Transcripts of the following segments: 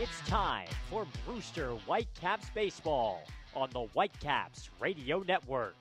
It's time for Brewster Whitecaps baseball on the Whitecaps Radio Network.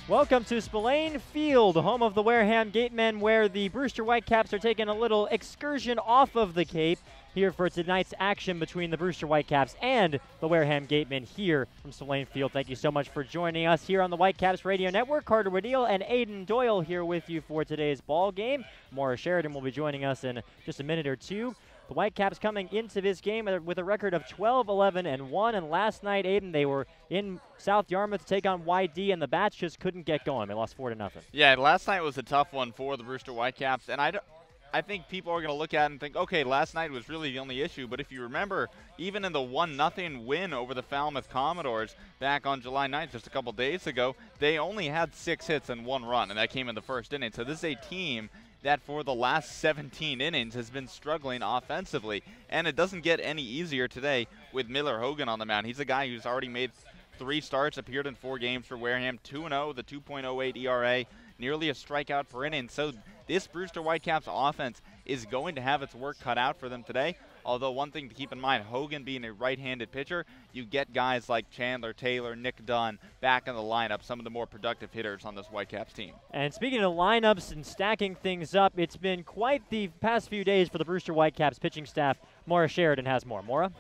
Welcome to Spillane Field, home of the Wareham Gatemen, where the Brewster Whitecaps are taking a little excursion off of the Cape here for tonight's action between the Brewster Whitecaps and the Wareham Gatemen here from Spillane Field. Thank you so much for joining us here on the Whitecaps Radio Network. Carter Waddell and Aiden Doyle here with you for today's ball game. Maura Sheridan will be joining us in just a minute or two. The Whitecaps coming into this game with a record of 12-11-1, and last night, Aiden, they were in South Yarmouth to take on YD, and the Bats just couldn't get going. They lost 4-0. Yeah, last night was a tough one for the Brewster Whitecaps, and I think people are going to look at it and think, okay, last night was really the only issue, but if you remember, even in the 1-0 win over the Falmouth Commodores back on July 9th, just a couple days ago, they only had 6 hits and 1 run, and that came in the first inning. So this is a team that for the last 17 innings has been struggling offensively, and it doesn't get any easier today with Miller Hogan on the mound. He's a guy who's already made 3 starts, appeared in 4 games for Wareham, 2-0, the 2.08 ERA, nearly a strikeout per inning. So this Brewster Whitecaps offense is going to have its work cut out for them today. Although one thing to keep in mind, Hogan being a right-handed pitcher, you get guys like Chandler Taylor, Nick Dunn back in the lineup, some of the more productive hitters on this Whitecaps team. And speaking of lineups and stacking things up, it's been quite the past few days for the Brewster Whitecaps pitching staff. Maura Sheridan has more. Maura?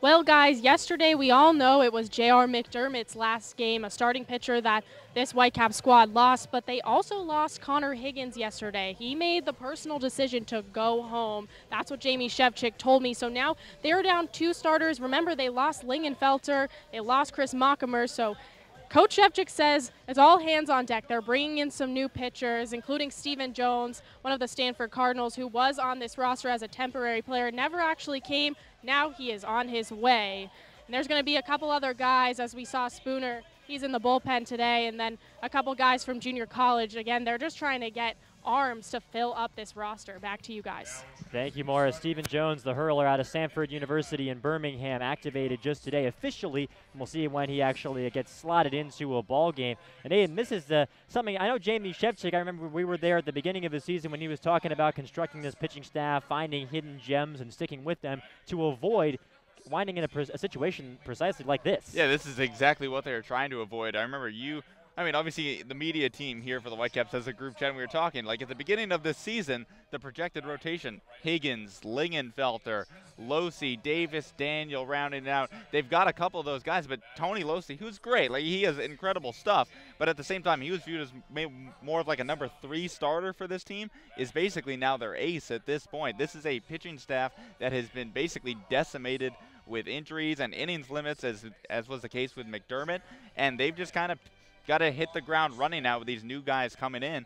Well, guys, yesterday we all know it was J.R. McDermott's last game, a starting pitcher that this Whitecap squad lost, but they also lost Connor Higgins yesterday. He made the personal decision to go home. That's what Jamie Shevchik told me. So now they're down 2 starters. Remember, they lost Lingenfelter, they lost Chris Mockamer, so Coach Shevchik says it's all hands on deck. They're bringing in some new pitchers, including Stephen Jones, one of the Stanford Cardinals, who was on this roster as a temporary player, never actually came. Now he is on his way. And there's going to be a couple other guys, as we saw Spooner. He's in the bullpen today, and then a couple guys from junior college. Again, they're just trying to get arms to fill up this roster. Back to you guys. Thank you, Maura. Stephen Jones, the hurler out of Stanford University in Birmingham, activated just today officially. And we'll see when he actually gets slotted into a ball game. And Aiden, this is something I know Jamie Shevchik, I remember we were there at the beginning of the season when he was talking about constructing this pitching staff, finding hidden gems and sticking with them to avoid winding in a situation precisely like this. Yeah, this is exactly what they were trying to avoid. I remember obviously the media team here for the Whitecaps has a group chat, and we were talking, like at the beginning of this season, the projected rotation, Higgins, Lingenfelter, Losey, Davis, Daniel rounding it out. They've got a couple of those guys, but Tony Losey, who's great, like he has incredible stuff, but at the same time, he was viewed as more of like a number 3 starter for this team, is basically now their ace at this point. This is a pitching staff that has been basically decimated with injuries and innings limits, as was the case with McDermott, and they've just kind of got to hit the ground running now with these new guys coming in.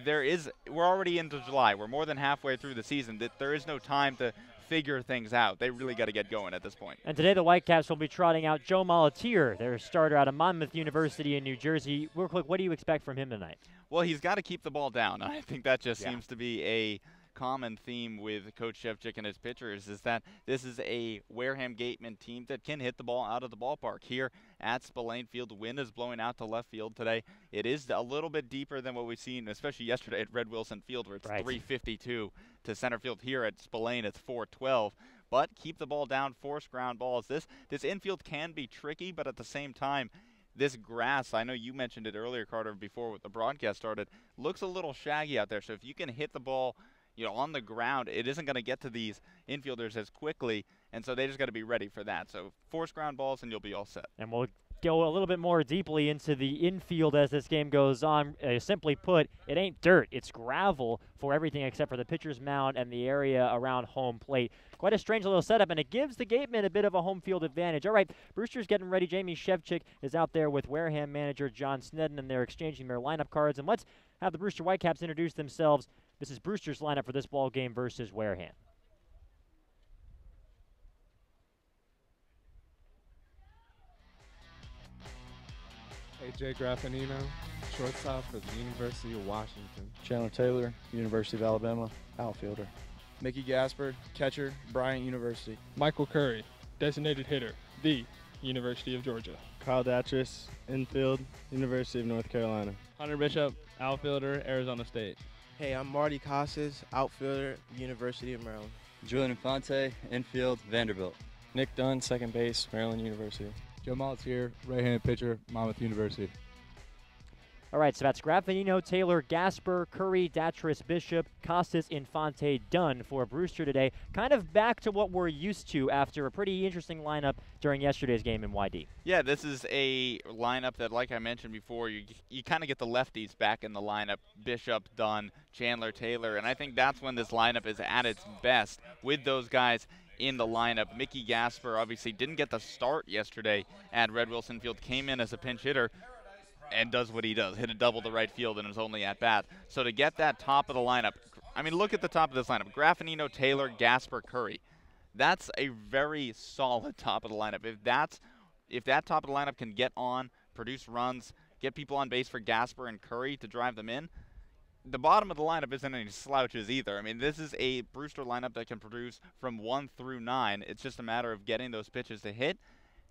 We're already into July. We're more than halfway through the season. There is no time to figure things out. They really got to get going at this point. And today the Whitecaps will be trotting out Joe Molatier, their starter out of Monmouth University in New Jersey. Real quick, what do you expect from him tonight? Well, he's got to keep the ball down. I think that just seems to be a common theme with Coach Shevchik and his pitchers, is that this is a Wareham Gatemen team that can hit the ball out of the ballpark. Here at Spillane Field, the wind is blowing out to left field today. It is a little bit deeper than what we've seen, especially yesterday at Red Wilson Field, where it's 352 to center field. Here at Spillane, it's 412. But keep the ball down, force ground balls. This infield can be tricky, but at the same time, this grass, I know you mentioned it earlier, Carter, before the broadcast started, looks a little shaggy out there. So if you can hit the ball on the ground, it isn't going to get to these infielders as quickly, and so they just got to be ready for that. So force ground balls, and you'll be all set. And we'll go a little bit more deeply into the infield as this game goes on. Simply put, it ain't dirt. It's gravel for everything except for the pitcher's mound and the area around home plate. Quite a strange little setup, and it gives the Gatemen a bit of a home field advantage. All right, Brewster's getting ready. Jamie Shevchik is out there with Wareham manager John Snedden, and they're exchanging their lineup cards. And let's have the Brewster Whitecaps introduce themselves. This is Brewster's lineup for this ball game versus Wareham. AJ Graffinino, shortstop for the University of Washington. Chandler Taylor, University of Alabama, outfielder. Mickey Gaspard, catcher, Bryant University. Michael Curry, designated hitter, the University of Georgia. Kyle Datris, infield, University of North Carolina. Hunter Bishop, outfielder, Arizona State. Hey, I'm Marty Casas, outfielder, University of Maryland. Julian Infante, infield, Vanderbilt. Nick Dunn, second base, Maryland University. Joe Molitier, right-handed pitcher, Monmouth University. All right, so that's Graffinino, Taylor, Gasper, Curry, Datris, Bishop, Costas, Infante, Dunn for Brewster today. Kind of back to what we're used to after a pretty interesting lineup during yesterday's game in YD. Yeah, this is a lineup that, like I mentioned before, you kind of get the lefties back in the lineup. Bishop, Dunn, Chandler, Taylor, and I think that's when this lineup is at its best with those guys in the lineup. Mickey Gasper obviously didn't get the start yesterday at Red Wilson Field, came in as a pinch hitter, and does what he does, hit a double to right field in his only at-bat. So to get that top of the lineup, I mean, look at the top of this lineup. Graffinino, Taylor, Gasper, Curry. That's a very solid top of the lineup. If that top of the lineup can get on, produce runs, get people on base for Gasper and Curry to drive them in, the bottom of the lineup isn't any slouches either. I mean, this is a Brewster lineup that can produce from 1 through 9. It's just a matter of getting those pitches to hit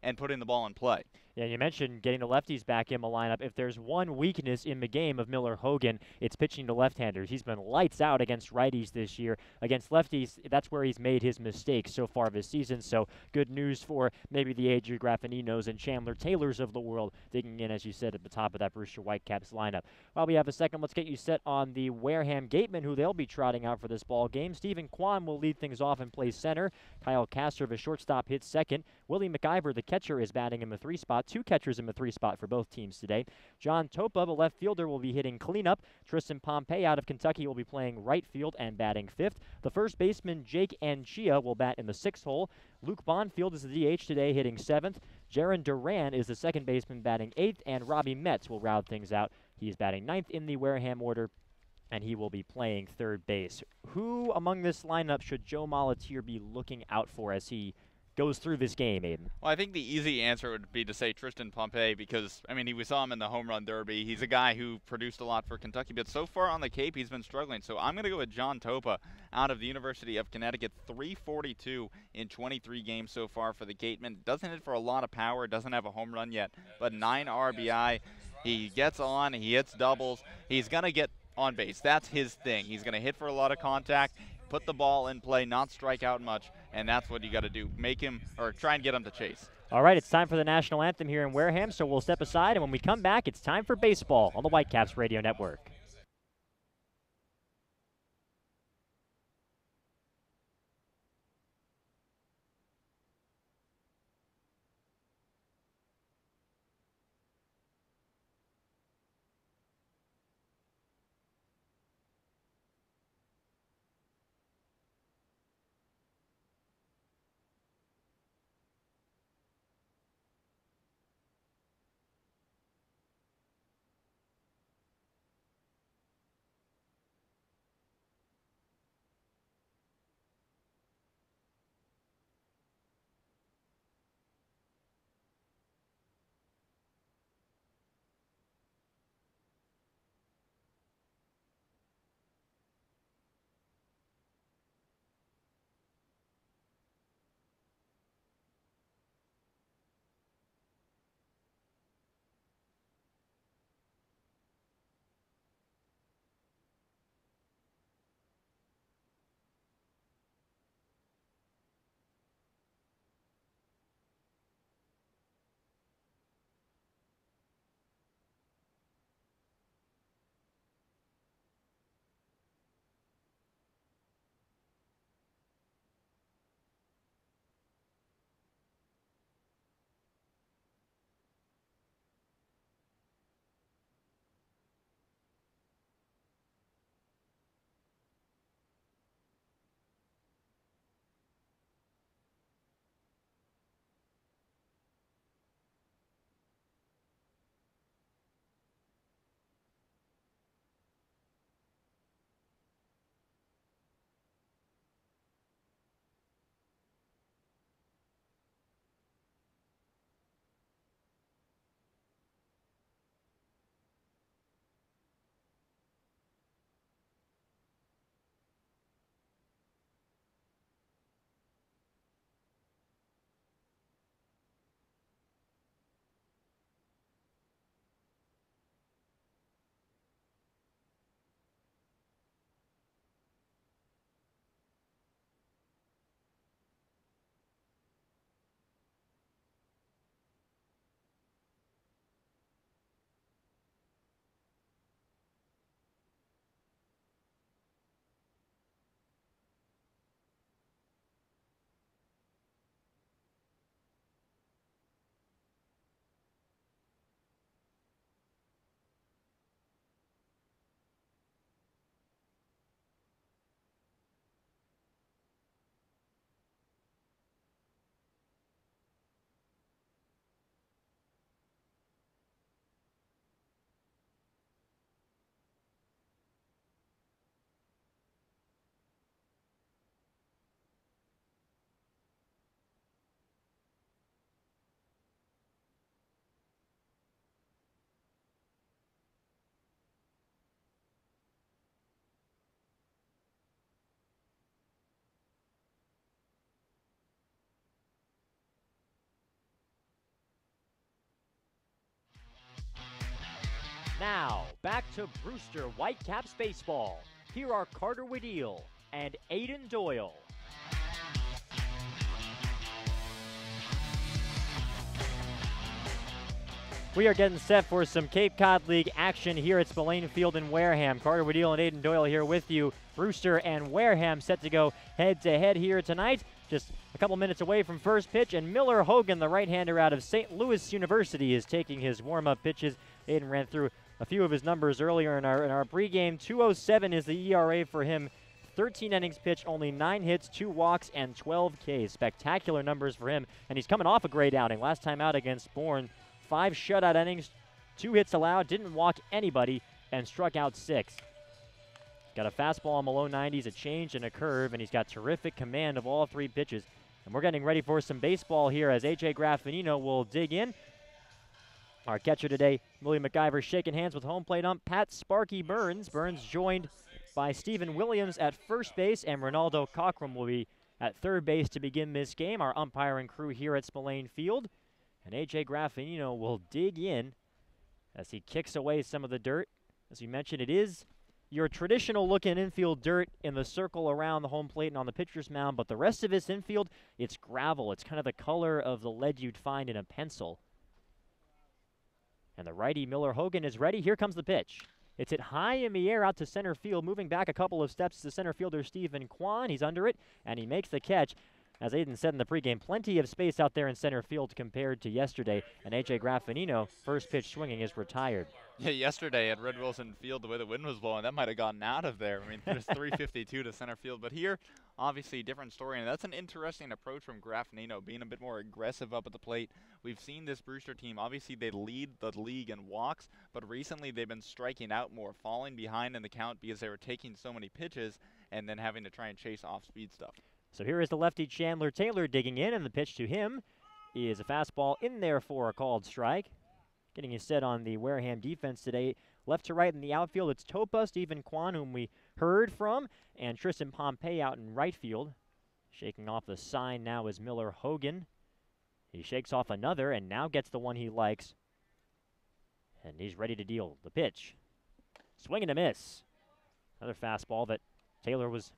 and putting the ball in play. Yeah, you mentioned getting the lefties back in the lineup. If there's one weakness in the game of Miller Hogan, it's pitching to left-handers. He's been lights out against righties this year. Against lefties, that's where he's made his mistakes so far this season. So good news for maybe the Adrian Graffininos and Chandler Taylors of the world digging in, as you said, at the top of that Brewster Whitecaps lineup. While we have a second, let's get you set on the Wareham Gatemen, who they'll be trotting out for this ball game. Stephen Kwan will lead things off and play center. Kyle Castor, the shortstop, hits second. Willie McIver, the catcher, is batting in the 3 spot. 2 catchers in the 3 spot for both teams today. John Topa, the left fielder, will be hitting cleanup. Tristan Pompey out of Kentucky will be playing right field and batting 5th. The first baseman, Jake Anchia, will bat in the 6th hole. Luke Bonfield is the DH today, hitting 7th. Jaron Duran is the second baseman, batting 8th. And Robbie Metz will round things out. He is batting 9th in the Wareham order, and he will be playing third base. Who among this lineup should Joe Molitier be looking out for as he goes through this game, Aiden? Well, I think the easy answer would be to say Tristan Pompey because, I mean, we saw him in the home run derby. He's a guy who produced a lot for Kentucky, but so far on the Cape, he's been struggling. So I'm going to go with John Topa out of the University of Connecticut. 342 in 23 games so far for the Gatemen. Doesn't hit for a lot of power, doesn't have a home run yet, but 9 RBI. He gets on, he hits doubles. He's going to get on base. That's his thing. He's going to hit for a lot of contact, put the ball in play, not strike out much, and that's what you got to do. Make him, or try and get him to chase. All right, it's time for the national anthem here in Wareham, so we'll step aside, and when we come back, it's time for baseball on the Whitecaps Radio Network. Now, back to Brewster Whitecaps baseball. Here are Carter Wedeel and Aiden Doyle. We are getting set for some Cape Cod League action here at Spillane Field in Wareham. Carter Wedeel and Aiden Doyle here with you. Brewster and Wareham set to go head-to-head here tonight. Just a couple minutes away from first pitch, and Miller Hogan, the right-hander out of St. Louis University, is taking his warm-up pitches. Aiden ran through a few of his numbers earlier in our pregame. 2.07 is the ERA for him. 13 innings pitched, only 9 hits, 2 walks, and 12 Ks. Spectacular numbers for him, and he's coming off a great outing. Last time out against Bourne, 5 shutout innings, 2 hits allowed, didn't walk anybody, and struck out 6. Got a fastball in the low 90s, a change, and a curve, and he's got terrific command of all 3 pitches. And we're getting ready for some baseball here as A.J. Graffinino will dig in. Our catcher today, William McIver, shaking hands with home plate ump Pat Sparky Burns. Burns joined by Stephen Williams at first base, and Ronaldo Cockrum will be at third base to begin this game. Our umpiring crew here at Spillane Field. And A.J. Graffinino will dig in as he kicks away some of the dirt. As we mentioned, it is your traditional looking infield dirt in the circle around the home plate and on the pitcher's mound, but the rest of his infield, it's gravel. It's kind of the color of the lead you'd find in a pencil. And the righty Miller Hogan is ready. Here comes the pitch. It's hit high in the air out to center field, moving back a couple of steps to center fielder Stephen Kwan. He's under it, and he makes the catch. As Aiden said in the pregame, plenty of space out there in center field compared to yesterday. And A.J. Graffinino, first pitch swinging, is retired. Yeah, yesterday at Red Wilson Field, the way the wind was blowing, that might have gotten out of there. I mean, there's 352 to center field. But here, obviously, different story. And that's an interesting approach from Graffinino, being a bit more aggressive up at the plate. We've seen this Brewster team. Obviously, they lead the league in walks. But recently, they've been striking out more, falling behind in the count because they were taking so many pitches and then having to try and chase off-speed stuff. So here is the lefty Chandler Taylor digging in, and the pitch to him is a fastball in there for a called strike. Getting his set on the Wareham defense today. Left to right in the outfield, it's Topa, Stephen Kwan, whom we heard from, and Tristan Pompey out in right field. Shaking off the sign now is Miller Hogan. He shakes off another and now gets the one he likes. And he's ready to deal the pitch. Swing and a miss. Another fastball that Taylor was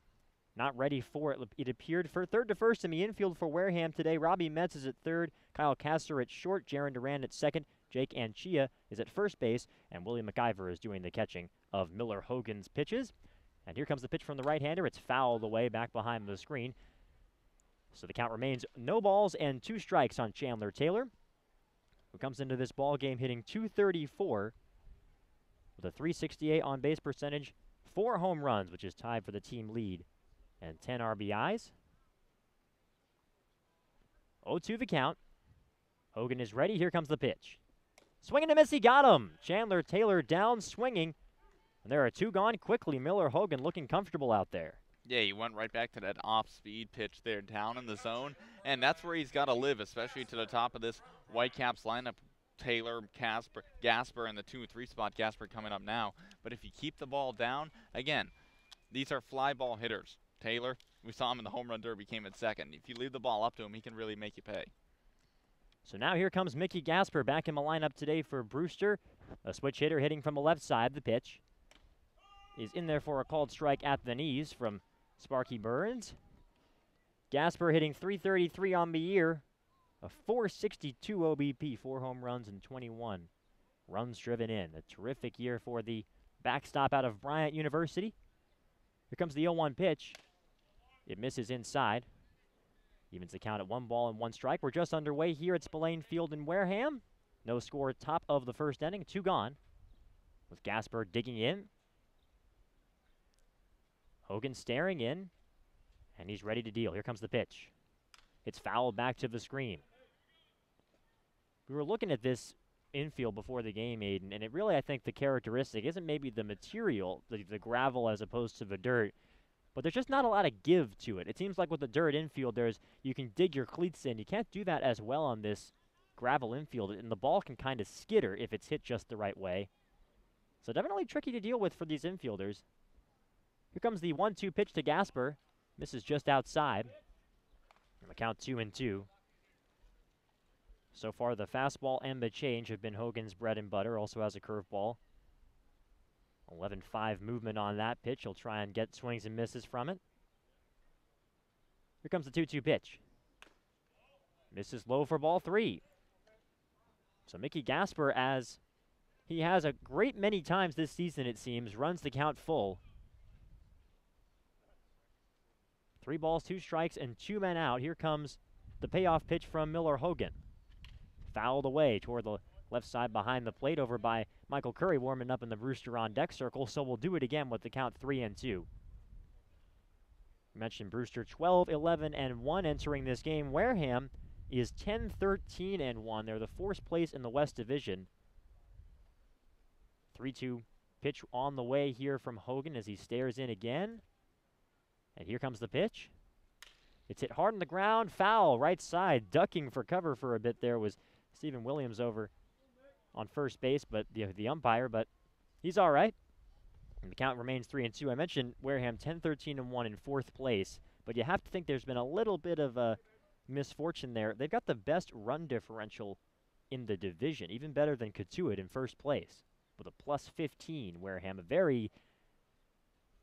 not ready for it. It appeared for third to first in the infield for Wareham today. Robbie Metz is at third, Kyle Castor at short, Jaron Duran at second, Jake Anchia is at first base, and William McIver is doing the catching of Miller Hogan's pitches. And here comes the pitch from the right-hander. It's fouled away back behind the screen. So the count remains no balls and 2 strikes on Chandler Taylor, who comes into this ball game hitting .234 with a .368 on-base percentage, 4 home runs, which is tied for the team lead, and 10 RBIs. 0-2 the count. Hogan is ready. Here comes the pitch. Swing and a miss. He got him. Chandler Taylor down swinging. And there are 2 gone quickly. Miller Hogan looking comfortable out there. Yeah, he went right back to that off-speed pitch there down in the zone. And that's where he's got to live, especially to the top of this Whitecaps lineup. Taylor, Gasper, and the 2 and 3 spot. Gasper coming up now. But if you keep the ball down, again, these are fly ball hitters. Taylor, we saw him in the home run derby, came in second. If you leave the ball up to him, he can really make you pay. So now here comes Mickey Gasper back in the lineup today for Brewster. A switch hitter hitting from the left side. The pitch is in there for a called strike at the knees from Sparky Burns. Gasper hitting .333 on the year. A .462 OBP, 4 home runs and 21 runs driven in. A terrific year for the backstop out of Bryant University. Here comes the 0-1 pitch. It misses inside. Evens the count at 1 ball and 1 strike. We're just underway here at Spillane Field in Wareham. No score top of the first inning. 2 gone. With Gasper digging in. Hogan staring in. And he's ready to deal. Here comes the pitch. It's fouled back to the screen. We were looking at this infield before the game, Aiden, and it really, I think, the characteristic isn't maybe the material, the gravel as opposed to the dirt, but there's just not a lot of give to it. It seems like with the dirt infield, you can dig your cleats in. You can't do that as well on this gravel infield, and the ball can kind of skitter if it's hit just the right way. So definitely tricky to deal with for these infielders. Here comes the 1-2 pitch to Gasper. Misses just outside. And the count 2-2. So far, the fastball and the change have been Hogan's bread and butter. Also has a curveball. 11-5 movement on that pitch. He'll try and get swings and misses from it. Here comes the 2-2 pitch. Misses low for ball 3. So Mickey Gasper, as he has a great many times this season, it seems, runs the count full. 3 balls, 2 strikes, and 2 men out. Here comes the payoff pitch from Miller Hogan. Fouled away toward the left side behind the plate over by Michael Curry, warming up in the Brewster on deck circle. So we'll do it again with the count 3-2. You mentioned Brewster 12, 11, and 1 entering this game. Wareham is 10, 13, and 1. They're the 4th place in the West Division. 3-2 pitch on the way here from Hogan as he stares in again. And here comes the pitch. It's hit hard on the ground, foul, right side. Ducking for cover for a bit there was Stephen Williams over on first base, but the umpire, but he's all right. And the count remains 3-2. I mentioned Wareham 10, 13, and 1 in 4th place, but you have to think there's been a little bit of a misfortune there. They've got the best run differential in the division, even better than Katuitt in first place, with a plus 15. Wareham, a very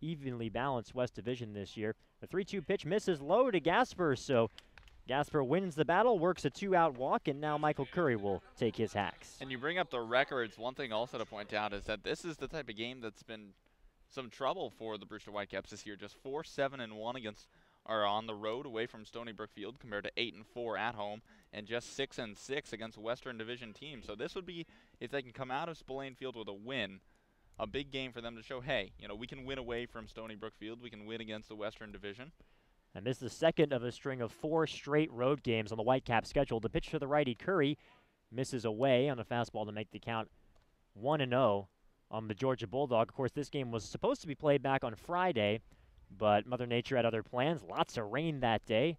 evenly balanced West Division this year. The 3-2 pitch misses low to Gasper, so Gasper wins the battle, works a 2-out walk, and now Michael Curry will take his hacks. And you bring up the records. One thing also to point out is that this is the type of game that's been some trouble for the Brewster Whitecaps this year. Just 4-7-1 against are on the road away from Stony Brook Field compared to 8-4 at home, and just 6-6 against Western Division teams. So this would be, if they can come out of Spillane Field with a win, a big game for them to show, hey, you know, we can win away from Stony Brook Field. We can win against the Western Division. And this is the second of a string of 4 straight road games on the Whitecaps schedule. The pitch to the righty, Curry, misses away on a fastball to make the count 1-0 on the Georgia Bulldog. Of course, this game was supposed to be played back on Friday, but Mother Nature had other plans. Lots of rain that day,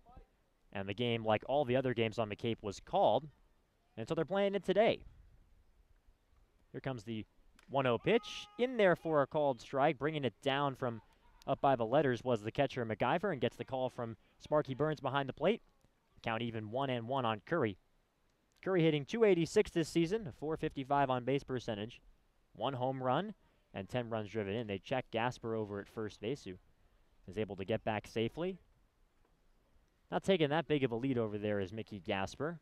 and the game, like all the other games on the Cape, was called, and so they're playing it today. Here comes the 1-0 pitch. In there for a called strike. Bringing it down from up by the letters was the catcher MacGyver, and gets the call from Sparky Burns behind the plate. Count even 1-1 on Curry. Curry hitting .286 this season, a .455 on base percentage, 1 home run, and 10 runs driven in. They check Gasper over at first base, who is able to get back safely. Not taking that big of a lead over there is Mickey Gasper,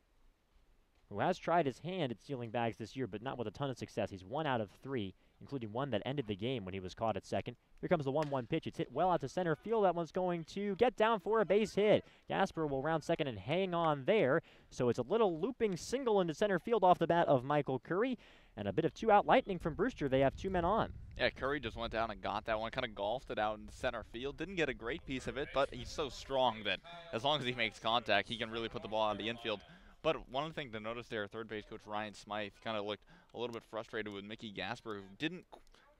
who has tried his hand at stealing bags this year, but not with a ton of success. He's 1 out of 3, including one that ended the game when he was caught at second. Here comes the 1-1 pitch. It's hit well out to center field. That one's going to get down for a base hit. Gasper will round second and hang on there. So it's a little looping single into center field off the bat of Michael Curry, and a bit of 2-out lightning from Brewster. They have 2 men on. Yeah, Curry just went down and got that one, kind of golfed it out in center field. Didn't get a great piece of it, but he's so strong that as long as he makes contact, he can really put the ball out of the infield. But one of the things to notice there, third base coach Ryan Smythe kind of looked a little bit frustrated with Mickey Gasper,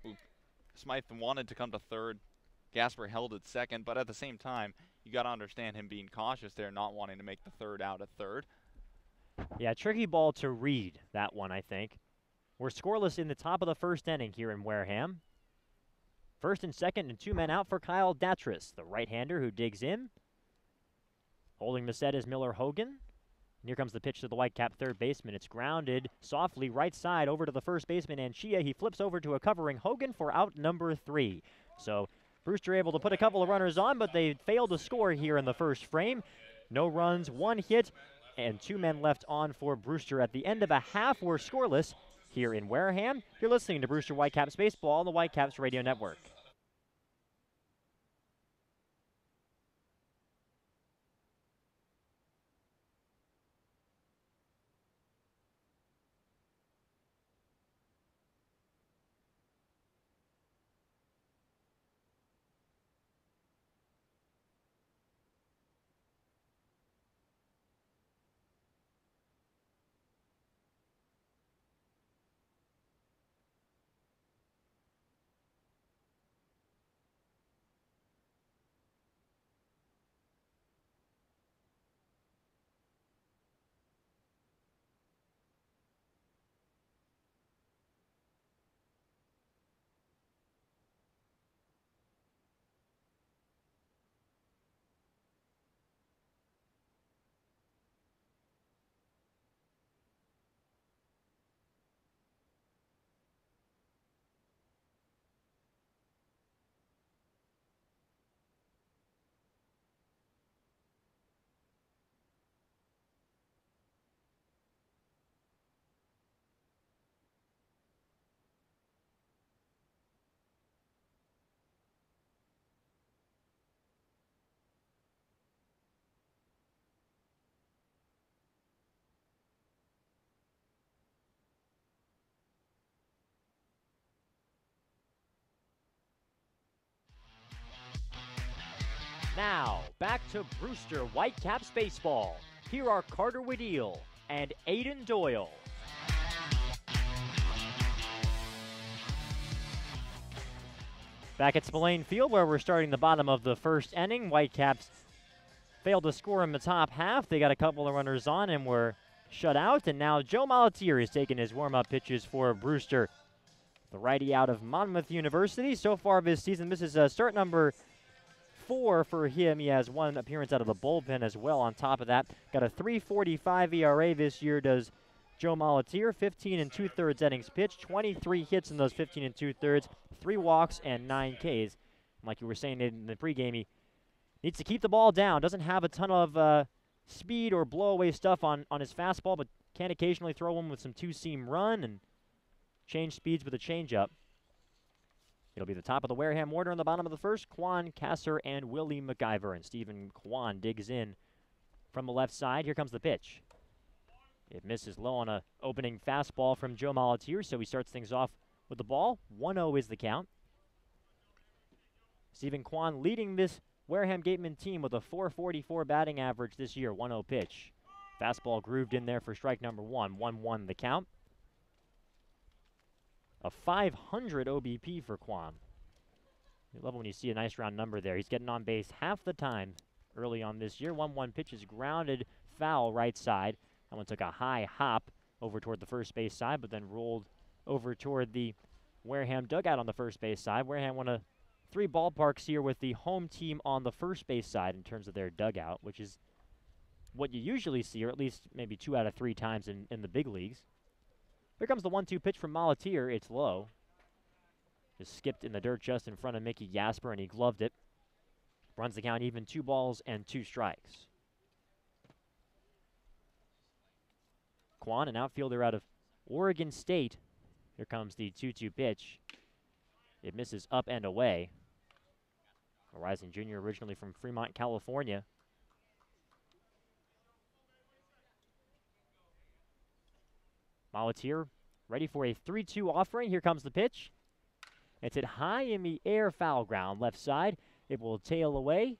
who Smythe wanted to come to third. Gasper held at second, but at the same time, you got to understand him being cautious there, not wanting to make the third out at third. Yeah, tricky ball to read, that one, I think. We're scoreless in the top of the first inning here in Wareham. First and second, and 2 men out for Kyle Datris, the right-hander who digs in. Holding the set is Miller Hogan. And here comes the pitch to the Whitecap third baseman. It's grounded softly right side over to the first baseman, Anchia. He flips over to a covering Hogan for out number 3. So Brewster able to put a couple of runners on, but they failed to score here in the first frame. No runs, 1 hit, and 2 men left on for Brewster. At the end of a half, we're scoreless here in Wareham. You're listening to Brewster Whitecaps Baseball on the Whitecaps Radio Network. Now, back to Brewster Whitecaps baseball. Here are Carter Wedeel and Aiden Doyle. Back at Spillane Field, where we're starting the bottom of the first inning. Whitecaps failed to score in the top half. They got a couple of runners on and were shut out. And now Joe Molatier is taking his warm-up pitches for Brewster. The righty out of Monmouth University. So far this season, this is start number 4 for him. He has 1 appearance out of the bullpen as well. On top of that, got a 3.45 ERA this year does Joe Molatier. 15 2/3 innings pitched, 23 hits in those 15 2/3, 3 walks and 9 Ks. Like you were saying in the pregame, he needs to keep the ball down. Doesn't have a ton of speed or blow-away stuff on his fastball, but can occasionally throw one with some two-seam run and change speeds with a changeup. It'll be the top of the Wareham order in the bottom of the first. Quan, Kasser, and Willie McIver. And Stephen Quan digs in from the left side. Here comes the pitch. It misses low on a opening fastball from Joe Molatier, so he starts things off with the ball. 1-0 is the count. Stephen Quan leading this Wareham Gatemen team with a .444 batting average this year. 1-0 pitch. Fastball grooved in there for strike number 1. 1-1 the count. A 500 OBP for Quan. You love it when you see a nice round number there. He's getting on base half the time early on this year. 1-1 pitch is grounded foul right side. That one took a high hop over toward the first base side, but then rolled over toward the Wareham dugout on the first base side. Wareham won 3 ballparks here with the home team on the first base side in terms of their dugout, which is what you usually see, or at least maybe 2 out of 3 times in the big leagues. Here comes the 1-2 pitch from Molatier. It's low. Just skipped in the dirt just in front of Mickey Gasper, and he gloved it. Runs the count even, 2 balls and 2 strikes. Quan, an outfielder out of Oregon State. Here comes the 2-2 pitch. It misses up and away. A rising junior originally from Fremont, California. Molatier ready for a 3-2 offering. Here comes the pitch. It's hit high in the air, foul ground, left side. It will tail away.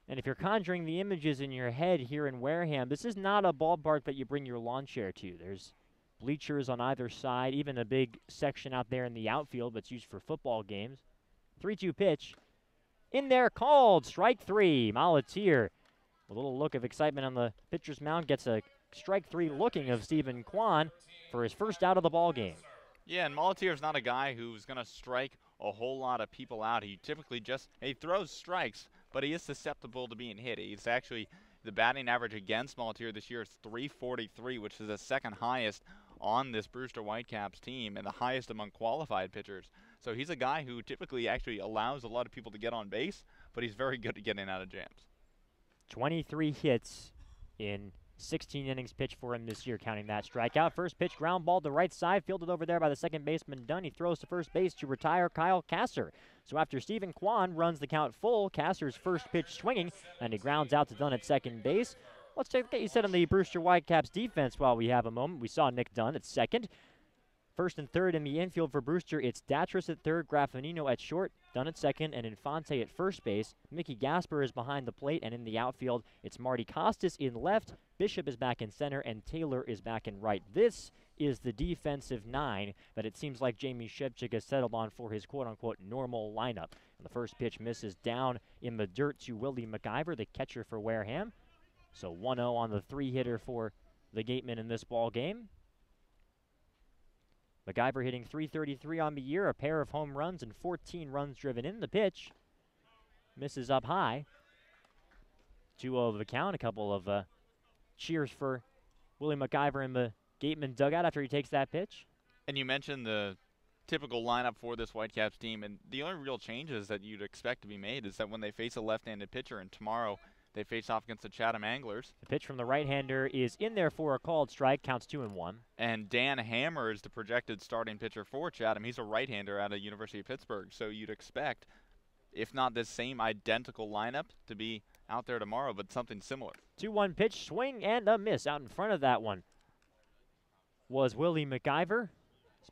And if you're conjuring the images in your head here in Wareham, this is not a ballpark that you bring your lawn chair to. There's bleachers on either side, even a big section out there in the outfield that's used for football games. 3-2 pitch. In there, called. Strike 3. Molatier, a little look of excitement on the pitcher's mound, gets a strike 3 looking of Stephen Quan for his first out of the ball game. Yeah, and Molatier's not a guy who's going to strike a whole lot of people out. He typically he throws strikes, but he is susceptible to being hit. He's actually, the batting average against Molatier this year is .343, which is the second highest on this Brewster Whitecaps team and the highest among qualified pitchers. So he's a guy who typically actually allows a lot of people to get on base, but he's very good at getting out of jams. 23 hits in 16 innings pitched for him this year, counting that strikeout. First pitch, ground ball to right side, fielded over there by the second baseman Dunn. He throws to first base to retire Kyle Kasser. So after Stephen Quan runs the count full, Kasser's first pitch swinging, and he grounds out to Dunn at second base. Let's take a look at what you said on the Brewster Whitecaps defense while we have a moment. We saw Nick Dunn at second. First and third in the infield for Brewster, it's Datris at third, Graffinino at short, Dunn at second, and Infante at first base. Mickey Gasper is behind the plate, and in the outfield, it's Marty Costas in left, Bishop is back in center, and Taylor is back in right. This is the defensive 9 that it seems like Jamie Shevchik has settled on for his quote-unquote normal lineup. And the first pitch misses down in the dirt to Willie McIver, the catcher for Wareham. So 1-0 on the 3-hitter for the Gatemen in this ball game. McIver hitting .333 on the year, a pair of home runs and 14 runs driven in. The pitch misses up high. 2-0 the count. A couple of cheers for Willie McIver in the Gateman dugout after he takes that pitch. And you mentioned the typical lineup for this Whitecaps team, and the only real changes that you'd expect to be made is that when they face a left-handed pitcher, and tomorrow they face off against the Chatham Anglers. The pitch from the right-hander is in there for a called strike, counts 2-1. And Dan Hammer is the projected starting pitcher for Chatham. He's a right-hander out of University of Pittsburgh, so you'd expect, if not this same identical lineup, to be out there tomorrow, but something similar. 2-1 pitch, swing and a miss. Out in front of that one was Willie McIver.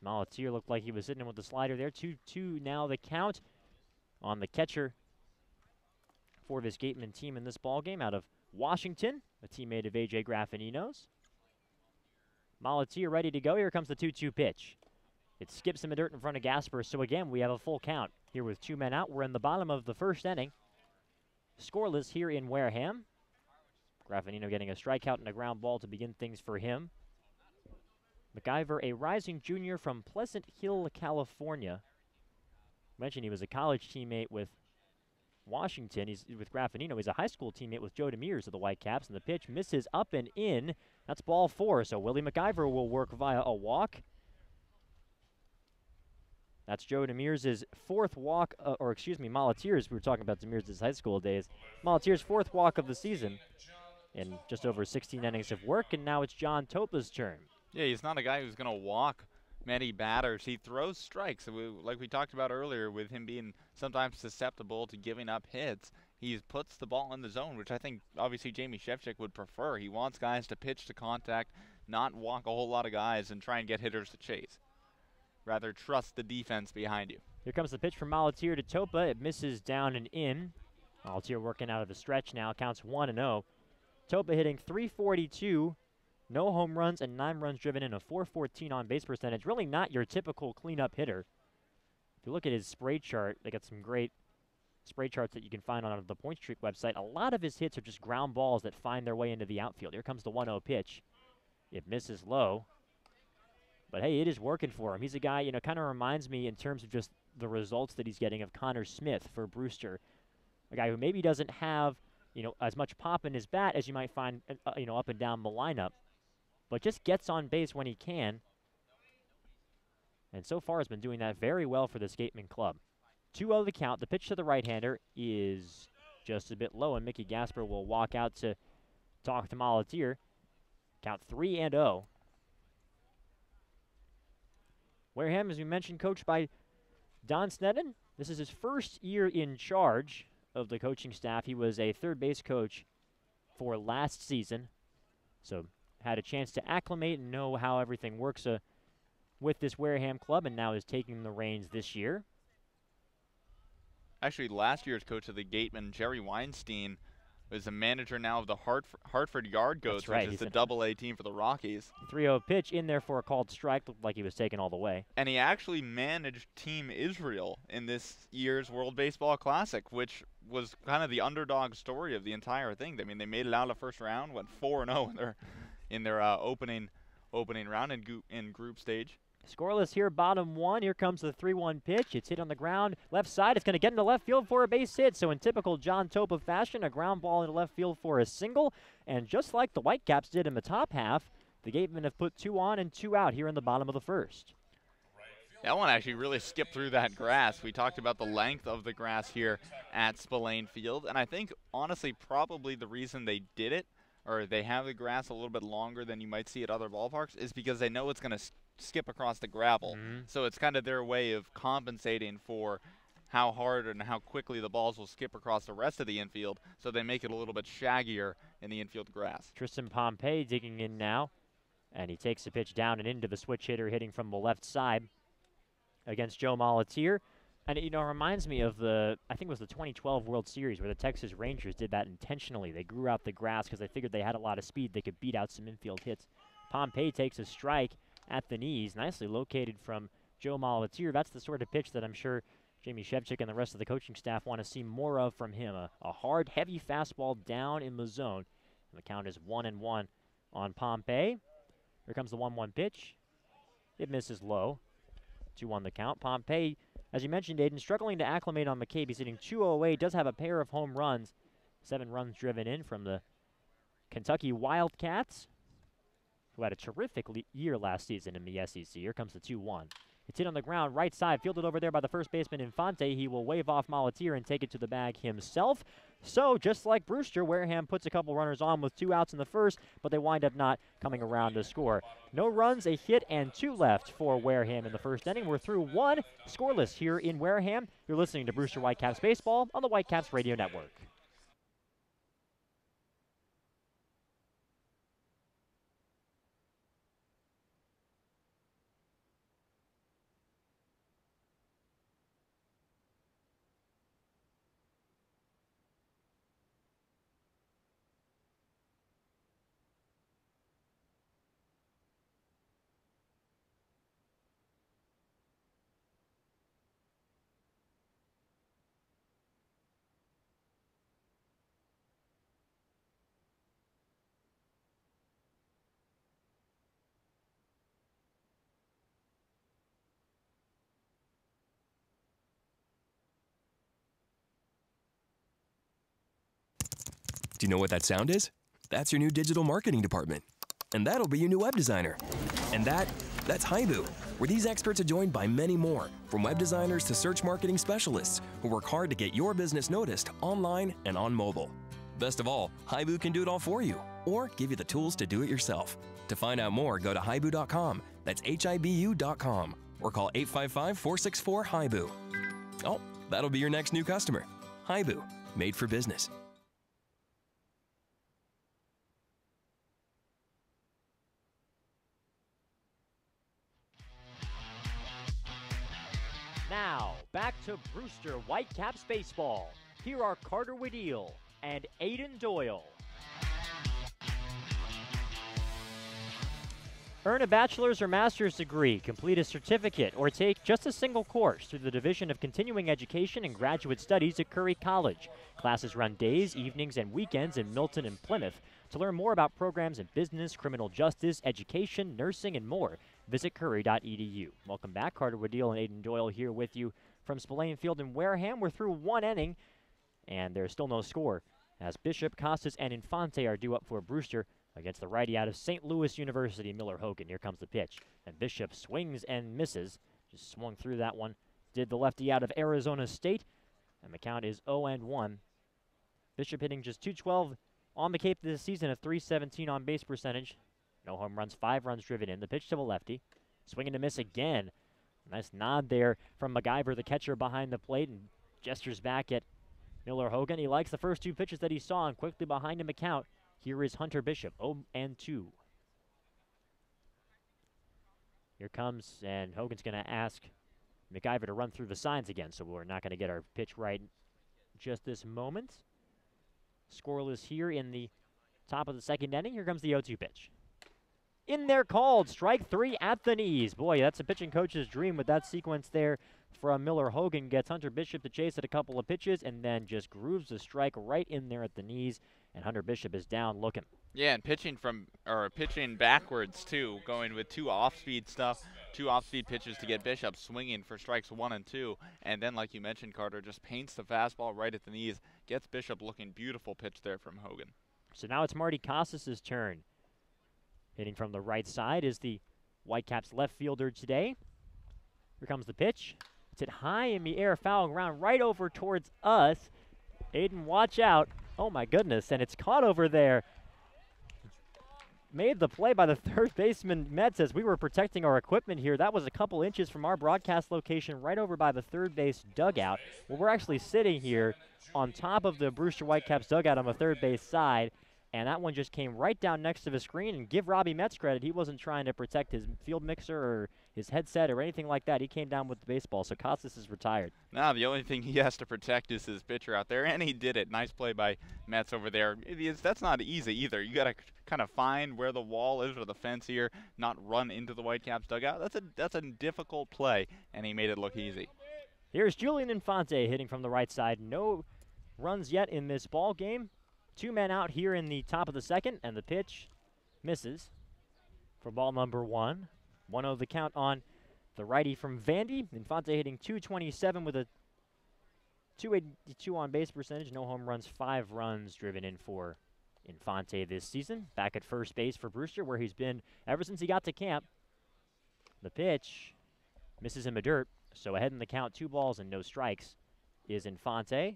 Molatier looked like he was sitting with the slider there. 2-2 now the count on the catcher for this Gatemen team in this ballgame out of Washington, a teammate of A.J. Graffinino's. Molatier ready to go. Here comes the 2-2 pitch. It skips in the dirt in front of Gasper, so again, we have a full count. Here with 2 men out, we're in the bottom of the first inning. Scoreless here in Wareham. Graffinino getting a strikeout and a ground ball to begin things for him. McIver, a rising junior from Pleasant Hill, California. Mentioned he was a college teammate with Washington. He's with Graffinino. He's a high school teammate with Joe Demers of the Whitecaps, and the pitch misses up and in. That's ball 4, so Willie McIver will work via a walk. That's Joe Demers' 4th walk, Molatier's. We were talking about Demers' high school days. Molatier's 4th walk of the season in just over 16 innings of work, and now it's John Topa's turn. Yeah, he's not a guy who's going to walk many batters. He throws strikes. Like we talked about earlier, with him being sometimes susceptible to giving up hits, he puts the ball in the zone, which I think obviously Jamie Shevchik would prefer. He wants guys to pitch to contact, not walk a whole lot of guys and try and get hitters to chase. Rather trust the defense behind you. Here comes the pitch from Molatier to Topa. It misses down and in. Molatier working out of the stretch now. Counts 1-0. Topa hitting .342, no home runs and 9 runs driven in, a .414 on-base percentage. Really not your typical cleanup hitter. If you look at his spray chart, they got some great spray charts that you can find on the Point Streak website. A lot of his hits are just ground balls that find their way into the outfield. Here comes the 1-0 pitch. It misses low. But hey, it is working for him. He's a guy, kind of reminds me in terms of just the results that he's getting of Connor Smith for Brewster. A guy who maybe doesn't have, as much pop in his bat as you might find, up and down the lineup, but just gets on base when he can. And so far has been doing that very well for this Gatemen club. 2-0 the count. The pitch to the right-hander is just a bit low, and Mickey Gasper will walk out to talk to Molatier. Count 3-0. Wareham, as we mentioned, coached by Don Sneddon. This is his first year in charge of the coaching staff. He was a third base coach for last season, so had a chance to acclimate and know how everything works with this Wareham club, and now is taking the reins this year. Actually, last year's coach of the Gatemen, Jerry Weinstein, is the manager now of the Hartford Yard Goats, right. which is the Double-A team for the Rockies. 3-0 pitch in there for a called strike. Looked like he was taken all the way. And he actually managed Team Israel in this year's World Baseball Classic, which was kind of the underdog story of the entire thing. I mean, they made it out of the first round, went 4-0 in their opening round in group stage. Scoreless here, bottom 1. Here comes the 3-1 pitch. It's hit on the ground, left side. It's going to get into left field for a base hit. So in typical John Topa fashion, a ground ball into left field for a single. And just like the Whitecaps did in the top half, the Gatemen have put 2 on and 2 out here in the bottom of the first. That one actually really skipped through that grass. We talked about the length of the grass here at Spillane Field. And I think, honestly, probably the reason they did it, or they have the grass a little bit longer than you might see at other ballparks, is because they know it's going to skip across the gravel. So it's kind of their way of compensating for how hard and how quickly the balls will skip across the rest of the infield, so they make it a little bit shaggier in the infield grass. Tristan Pompey digging in now, and he takes the pitch down and into the switch hitter hitting from the left side against Joe Molatier. And it reminds me of I think it was the 2012 World Series where the Texas Rangers did that intentionally. They grew out the grass because they figured they had a lot of speed. They could beat out some infield hits. Pompey takes a strike at the knees, nicely located from Joe Molatier. That's the sort of pitch that I'm sure Jamie Shevchik and the rest of the coaching staff want to see more of from him. A hard, heavy fastball down in the zone. And the count is 1-1 on Pompey. Here comes the 1-1 pitch. It misses low. 2-1 the count. Pompey, as you mentioned, Aiden, struggling to acclimate on McCabe. He's hitting .208, does have a pair of home runs. 7 runs driven in from the Kentucky Wildcats, who had a terrific year last season in the SEC. Here comes the 2-1. It's hit on the ground, right side, fielded over there by the first baseman Infante. He will wave off Molatier and take it to the bag himself. So, just like Brewster, Wareham puts a couple runners on with 2 outs in the first, but they wind up not coming around to score. No runs, a hit, and 2 left for Wareham in the first inning. We're through 1 scoreless here in Wareham. You're listening to Brewster Whitecaps Baseball on the Whitecaps Radio Network. Do you know what that sound is? That's your new digital marketing department. And that'll be your new web designer. And that's Haibu, where these experts are joined by many more, from web designers to search marketing specialists who work hard to get your business noticed online and on mobile. Best of all, Haibu can do it all for you, or give you the tools to do it yourself. To find out more, go to haibu.com. That's HIBU.com. Or call 855-464-HIBU. Oh, that'll be your next new customer. Haibu, made for business. Now, back to Brewster Whitecaps baseball. Here are Carter Waddell and Aiden Doyle. Earn a bachelor's or master's degree, complete a certificate, or take just a single course through the Division of Continuing Education and Graduate Studies at Curry College. Classes run days, evenings, and weekends in Milton and Plymouth. To learn more about programs in business, criminal justice, education, nursing, and more, visit curry.edu. Welcome back. Carter Waddell and Aiden Doyle here with you from Spillane Field in Wareham. We're through one inning, and there's still no score as Bishop, Costas, and Infante are due up for Brewster against the righty out of St. Louis University, Miller Hogan. Here comes the pitch. And Bishop swings and misses. Just swung through that one. Did the lefty out of Arizona State. And the count is 0-1. Bishop hitting just .212 on the Cape this season, a .317 on base percentage. No home runs, 5 runs driven in. The pitch to the lefty. Swinging to miss again. Nice nod there from MacGyver, the catcher behind the plate, and gestures back at Miller Hogan. He likes the first 2 pitches that he saw, and quickly behind him a count. Here is Hunter Bishop, 0-2. Here comes, and Hogan's going to ask MacGyver to run through the signs again, so we're not going to get our pitch right just this moment. Scoreless here in the top of the second inning. Here comes the 0-2 pitch. In there called, strike 3 at the knees. Boy, that's a pitching coach's dream with that sequence there from Miller Hogan. Gets Hunter Bishop to chase at a couple of pitches and then just grooves the strike right in there at the knees. And Hunter Bishop is down looking. Yeah, and pitching backwards too, going with 2 off-speed pitches to get Bishop swinging for strikes 1 and 2. And then, like you mentioned, Carter just paints the fastball right at the knees, gets Bishop looking. Beautiful pitch there from Hogan. So now it's Marty Casas' turn. Hitting from the right side is the Whitecaps left fielder today. Here comes the pitch. It's hit high in the air, fouling around right over towards us. Aiden, watch out. Oh my goodness, and it's caught over there. Made the play by the third baseman, Met, says we were protecting our equipment here. That was a couple inches from our broadcast location right over by the third base dugout. Well, we're actually sitting here on top of the Brewster Whitecaps dugout on the third base side. And that one just came right down next to the screen. And give Robbie Metz credit, he wasn't trying to protect his field mixer or his headset or anything like that. He came down with the baseball, so Costas is retired. Now the only thing he has to protect is his pitcher out there, and he did it. Nice play by Metz over there. That's not easy either. You got to kind of find where the wall is or the fence here, not run into the Whitecaps dugout. That's a difficult play, and he made it look easy. Here's Julian Infante hitting from the right side. No runs yet in this ball game. 2 men out here in the top of the second, and the pitch misses for ball number 1. 1-0 the count on the righty from Vandy. Infante hitting .227 with a .282 on base percentage. No home runs, 5 runs driven in for Infante this season. Back at first base for Brewster, where he's been ever since he got to camp. The pitch misses in the dirt, so ahead in the count, 2 balls and no strikes is Infante.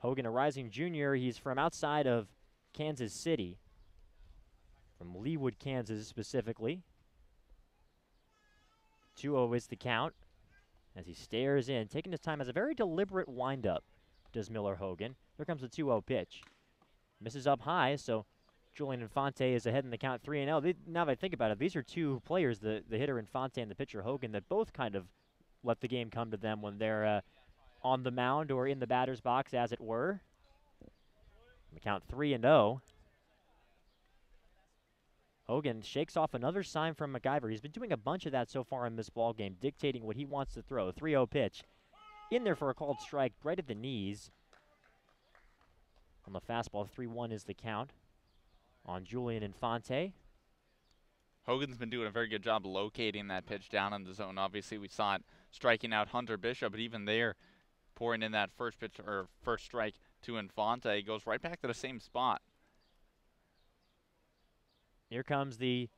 Hogan, a rising junior. He's from outside of Kansas City, from Leawood, Kansas specifically. 2-0 is the count as he stares in, taking his time as a very deliberate windup, does Miller Hogan. Here comes the 2-0 pitch. Misses up high, so Julian Infante is ahead in the count 3-0. Now that I think about it, these are 2 players, the hitter Infante and the pitcher Hogan, that both kind of let the game come to them when they're on the mound or in the batter's box, as it were. The count 3-0. Hogan shakes off another sign from MacGyver. He's been doing a bunch of that so far in this ball game, dictating what he wants to throw. 3-0 pitch. In there for a called strike right at the knees. On the fastball, 3-1 is the count on Julian Infante. Hogan's been doing a very good job locating that pitch down in the zone. Obviously, we saw it striking out Hunter Bishop, but even there, pouring in that first pitch or first strike to Infante. Goes right back to the same spot. Here comes the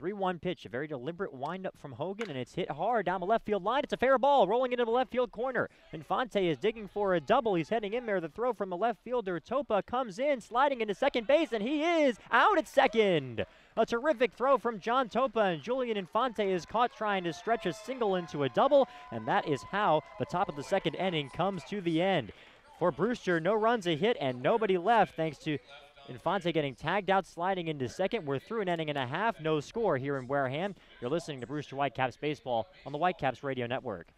3-1 pitch, a very deliberate windup from Hogan, and it's hit hard down the left field line. It's a fair ball rolling into the left field corner. Infante is digging for a double. He's heading in there. The throw from the left fielder, Topa, comes in, sliding into second base, and he is out at second. A terrific throw from John Topa, and Julian Infante is caught trying to stretch a single into a double, and that is how the top of the second inning comes to the end. For Brewster, no runs, a hit, and nobody left thanks to Infante getting tagged out, sliding into second. We're through an inning and a half. No score here in Wareham. You're listening to Brewster Whitecaps Baseball on the Whitecaps Radio Network.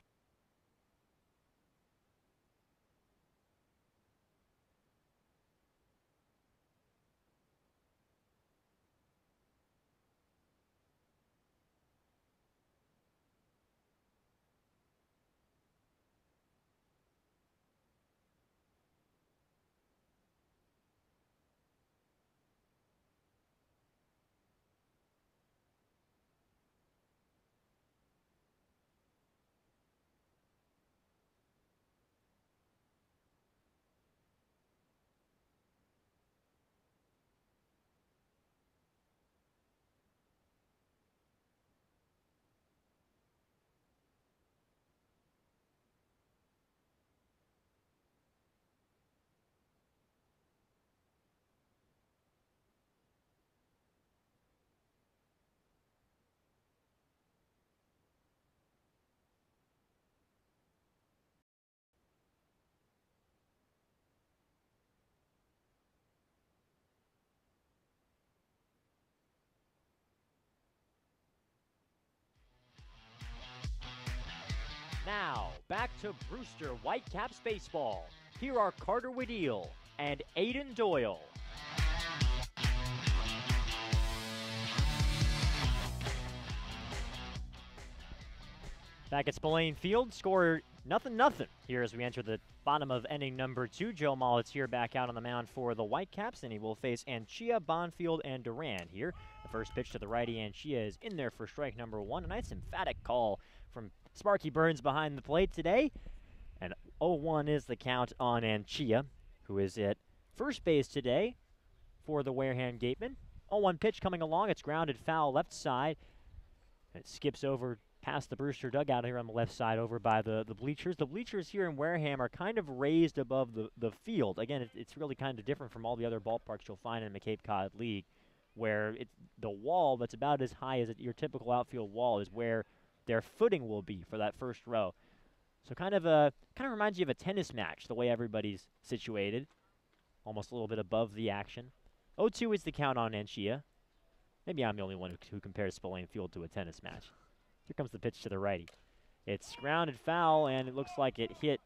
Now, back to Brewster Whitecaps Baseball. Here are Carter Wedeel and Aiden Doyle. Back at Spillane Field, score nothing here as we enter the bottom of inning number 2. Joe Molitor back out on the mound for the Whitecaps, and he will face Anchia, Bonfield, and Duran here. The first pitch to the righty, Anchia is in there for strike number 1. A nice emphatic call from Sparky Burns behind the plate today. And 0-1 is the count on Anchia, who is at first base today for the Wareham Gatemen. 0-1 pitch coming along. It's grounded foul left side. And it skips over past the Brewster dugout here on the left side over by the bleachers. The bleachers here in Wareham are kind of raised above the field. Again, it's really kind of different from all the other ballparks you'll find in the Cape Cod League, where the wall that's about as high as your typical outfield wall is where their footing will be for that first row. So kind of reminds you of a tennis match, the way everybody's situated. Almost a little bit above the action. 0-2 is the count on Anchia. Maybe I'm the only one who compares Spillane Field to a tennis match. Here comes the pitch to the righty. It's grounded foul, and it looks like it hit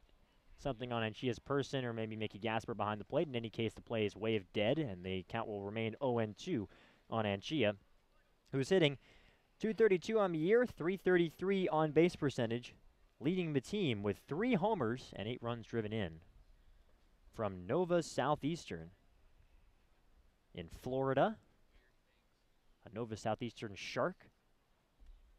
something on Anchia's person or maybe Mickey Gasper behind the plate. In any case, the play is waved dead, and the count will remain 0-2 on Anchia, who's hitting .232 on the year, .333 on base percentage, leading the team with 3 homers and 8 runs driven in. From Nova Southeastern in Florida, a Nova Southeastern Shark,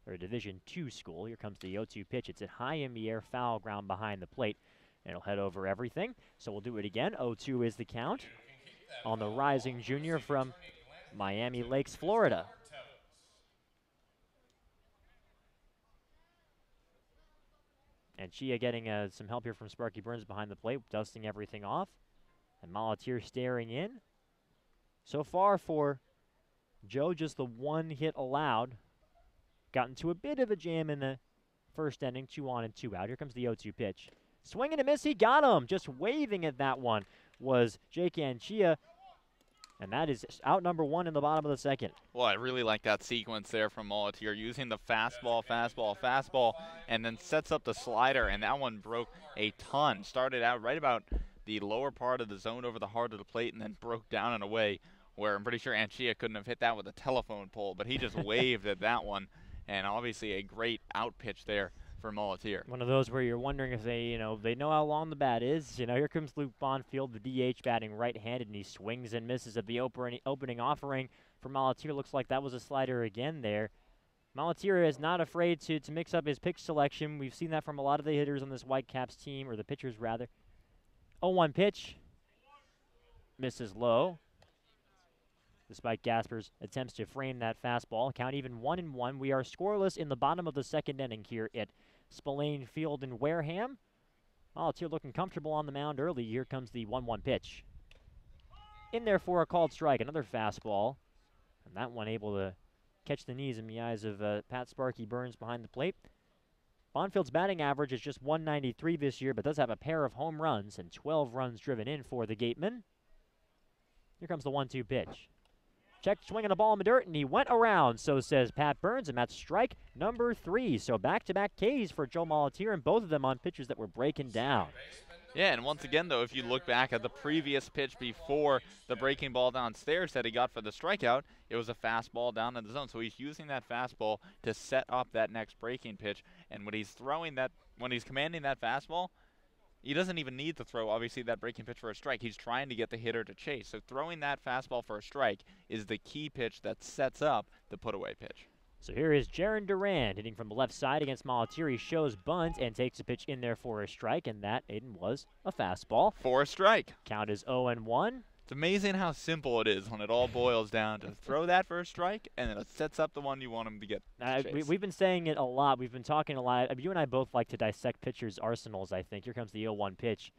or a Division II school. Here comes the 0-2 pitch. It's a high in the air foul ground behind the plate, and it'll head over everything. So we'll do it again. 0-2 is the count on the rising junior from Miami Lakes, Florida. And Chia getting some help here from Sparky Burns behind the plate, dusting everything off. And Molitor staring in. So far for Joe, just the 1 hit allowed. Got into a bit of a jam in the first inning, 2 on and 2 out. Here comes the 0-2 pitch. Swing and a miss, he got him. Just waving at that one was Jake Anchia. And that is out number 1 in the bottom of the second. Well, I really like that sequence there from Molitor, using the fastball, and then sets up the slider, and that one broke a ton. Started out right about the lower part of the zone over the heart of the plate, and then broke down and away, where I'm pretty sure Anchia couldn't have hit that with a telephone pole, but he just waved at that one, and obviously a great out pitch there for Molitor. One of those where you're wondering if they know how long the bat is. Here comes Luke Bonfield, the DH, batting right-handed, and he swings and misses at the opening offering for Molitor. Looks like that was a slider again there. Malatir is not afraid to mix up his pitch selection. We've seen that from a lot of the hitters on this Whitecaps team, or the pitchers rather. 0-1 pitch. Misses low. Despite Gasper's attempts to frame that fastball. Count even 1-1. We are scoreless in the bottom of the second inning here at Spillane Field in Wareham. Malatir looking comfortable on the mound early. Here comes the 1-1 pitch. In there for a called strike. Another fastball. And that one able to catch the knees in the eyes of Pat Sparky Burns behind the plate. Bonfield's batting average is just 193 this year, but does have a pair of home runs and 12 runs driven in for the Gatemen. Here comes the 1-2 pitch. Checked swinging a ball in the dirt, and he went around, so says Pat Burns, and that's strike number 3. So back-to-back Ks for Joe Malatir, and both of them on pitches that were breaking down. Yeah, and once again, though, if you look back at the previous pitch before the breaking ball downstairs that he got for the strikeout, it was a fastball down in the zone. So he's using that fastball to set up that next breaking pitch. And when he's commanding that fastball, he doesn't even need to throw, obviously, that breaking pitch for a strike. He's trying to get the hitter to chase. So throwing that fastball for a strike is the key pitch that sets up the put-away pitch. So here is Jaron Duran hitting from the left side against Malatir. He shows bunt and takes a pitch in there for a strike, and that, Aiden, was a fastball. For a strike. Count is 0-1. It's amazing how simple it is when it all boils down to throw that for a strike, and then it sets up the one you want him to get. We've been saying it a lot. We've been talking a lot. You and I both like to dissect pitchers' arsenals, I think. Here comes the 0-1 pitch,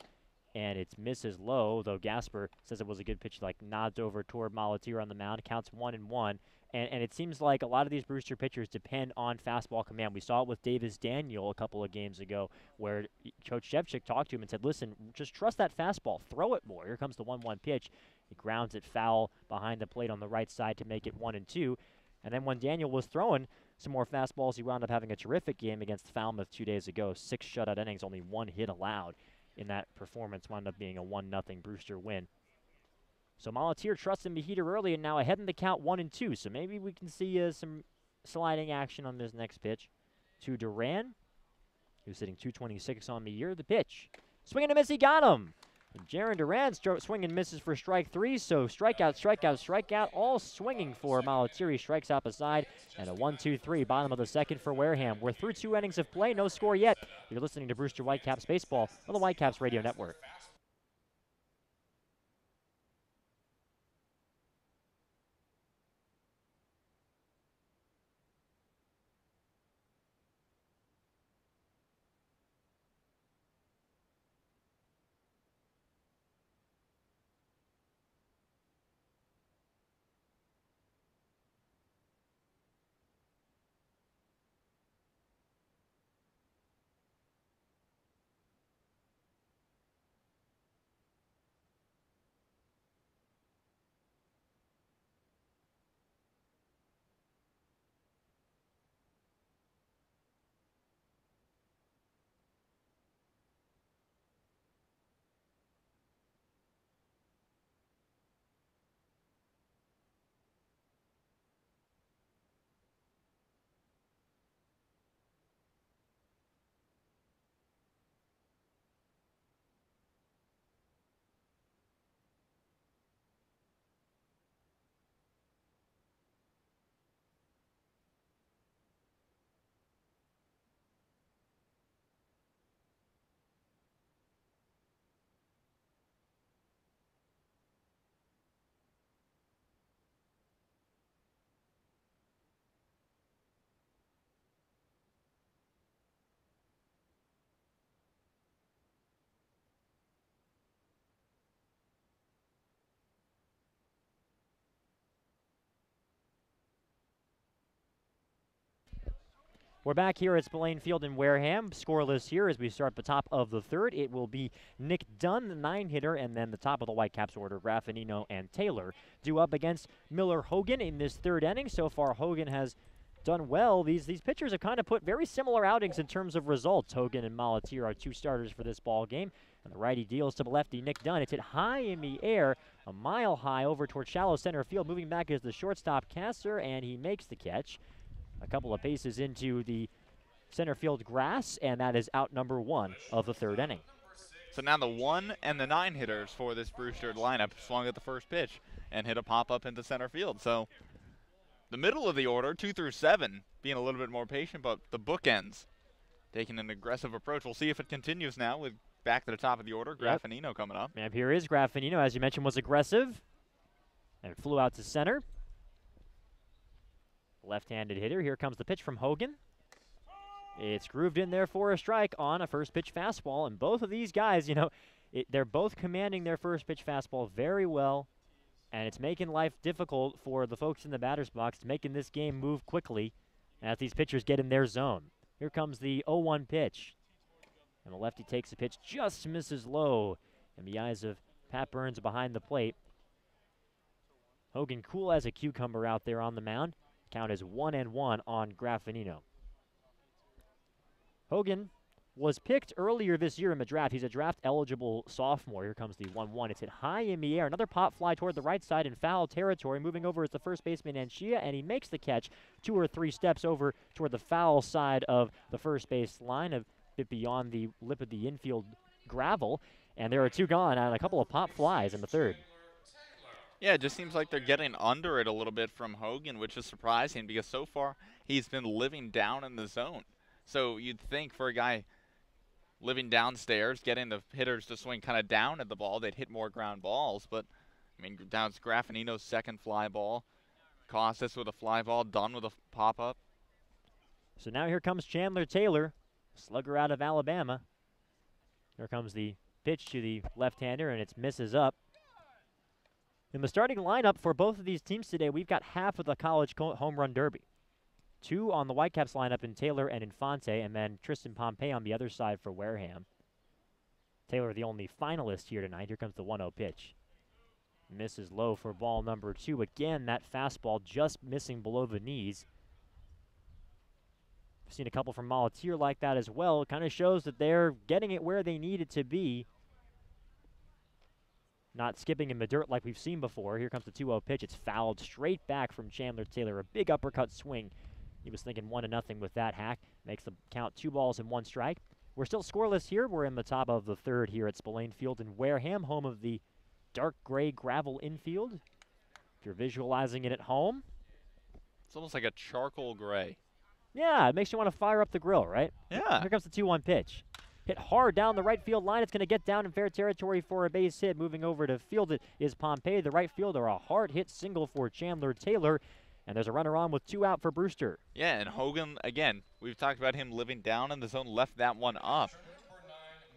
and it's misses low, though Gasper says it was a good pitch, like nods over toward Malatir on the mound. Counts 1-1. And it seems like a lot of these Brewster pitchers depend on fastball command. We saw it with Davis Daniel a couple of games ago where Coach Shevchik talked to him and said, listen, just trust that fastball. Throw it more. Here comes the 1-1 pitch. He grounds it foul behind the plate on the right side to make it 1-2. And then when Daniel was throwing some more fastballs, he wound up having a terrific game against Falmouth 2 days ago. 6 shutout innings, only 1 hit allowed in that performance. Wound up being a 1-0 Brewster win. So Malatir trusts him to heater early, and now ahead in the count 1-2. So maybe we can see some sliding action on this next pitch to Duran, who's hitting 226 on the year. The pitch. Swing and a miss, he got him. And Jaron Duran swing and misses for strike 3. So strikeout, strikeout, strikeout, all swinging for Malatir. He strikes out the side, and a 1-2-3, bottom of the second for Wareham. We're through 2 innings of play, no score yet. You're listening to Brewster Whitecaps Baseball on the Whitecaps Radio Network. We're back here at Spillane Field in Wareham. Scoreless here as we start the top of the third. It will be Nick Dunn, the 9-hitter, and then the top of the Whitecaps order, Raffanino and Taylor, due up against Miller Hogan in this third inning. So far, Hogan has done well. These pitchers have kind of put very similar outings in terms of results. Hogan and Malatir are 2 starters for this ball game. And the righty deals to the lefty, Nick Dunn. It's hit high in the air, a mile high over toward shallow center field. Moving back is the shortstop, Kasser, and he makes the catch. A couple of paces into the center field grass, and that is out number 1 of the third inning. So now the 1 and the 9 hitters for this Brewster lineup swung at the first pitch and hit a pop-up into center field. So the middle of the order, 2 through 7, being a little bit more patient, but the bookends taking an aggressive approach. We'll see if it continues now with back to the top of the order. Yep. Graffinino coming up. Yep, here is Graffinino, as you mentioned, was aggressive. And it flew out to center. Left-handed hitter. Here comes the pitch from Hogan. It's grooved in there for a strike on a first pitch fastball. And both of these guys, you know, they're both commanding their first pitch fastball very well. And it's making life difficult for the folks in the batter's box, making this game move quickly as these pitchers get in their zone. Here comes the 0-1 pitch. And the lefty takes the pitch, just misses low in the eyes of Pat Burns behind the plate. Hogan cool as a cucumber out there on the mound. Count is 1-1 on Graffinino. Hogan was picked earlier this year in the draft. He's a draft-eligible sophomore. Here comes the 1-1. It's hit high in the air. Another pop fly toward the right side in foul territory. Moving over is the first baseman, Anchia, and he makes the catch 2 or 3 steps over toward the foul side of the first base line, a bit beyond the lip of the infield gravel. And there are 2 gone on a couple of pop flies in the third. Yeah, it just seems like they're getting under it a little bit from Hogan, which is surprising because so far he's been living down in the zone. So you'd think for a guy living downstairs, getting the hitters to swing kind of down at the ball, they'd hit more ground balls. But, I mean, down to Graffinino's second fly ball. Costas with a fly ball, done with a pop-up. So now here comes Chandler Taylor, slugger out of Alabama. Here comes the pitch to the left-hander, and it's misses up. In the starting lineup for both of these teams today, we've got half of the college home run derby. 2 on the Whitecaps lineup in Taylor and Infante, and then Tristan Pompey on the other side for Wareham. Taylor the only finalist here tonight. Here comes the 1-0 pitch. Misses low for ball number 2. Again, that fastball just missing below the knees. We've seen a couple from Molatier like that as well. It kind of shows that they're getting it where they need it to be. Not skipping in the dirt like we've seen before. Here comes the 2-0 pitch. It's fouled straight back from Chandler Taylor. A big uppercut swing. He was thinking 1-0 with that hack. Makes the count 2 balls and 1 strike. We're still scoreless here. We're in the top of the third here at Spillane Field in Wareham, home of the dark gray gravel infield. If you're visualizing it at home. It's almost like a charcoal gray. Yeah, it makes you want to fire up the grill, right? Yeah. Here comes the 2-1 pitch. Hit hard down the right field line. It's going to get down in fair territory for a base hit. Moving over to field it is Pompey, the right fielder. A hard hit single for Chandler Taylor. And there's a runner on with 2 out for Brewster. Yeah, and Hogan, again, we've talked about him living down in the zone, left that one up.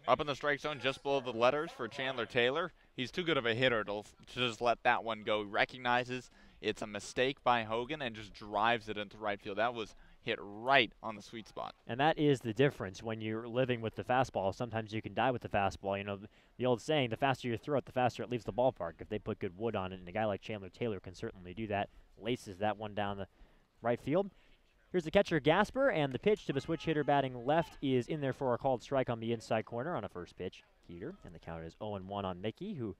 Up in the strike zone, just below the letters for Chandler Taylor. He's too good of a hitter to just let that one go. He recognizes it's a mistake by Hogan and just drives it into right field. That was hit right on the sweet spot. And that is the difference when you're living with the fastball. Sometimes you can die with the fastball. You know, the old saying, the faster you throw it, the faster it leaves the ballpark. If they put good wood on it, and a guy like Chandler Taylor can certainly do that. Laces that one down the right field. Here's the catcher, Gasper, and the pitch to the switch hitter batting left is in there for a called strike on the inside corner on a first pitch. Heater, and the count is 0-1 on Mickey, who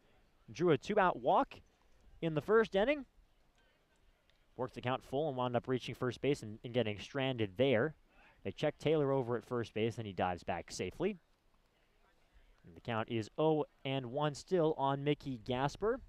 drew a 2-out walk in the first inning. Worked the count full and wound up reaching first base and getting stranded there. They check Taylor over at first base, and he dives back safely. And the count is 0-1 still on Mickey Gasper.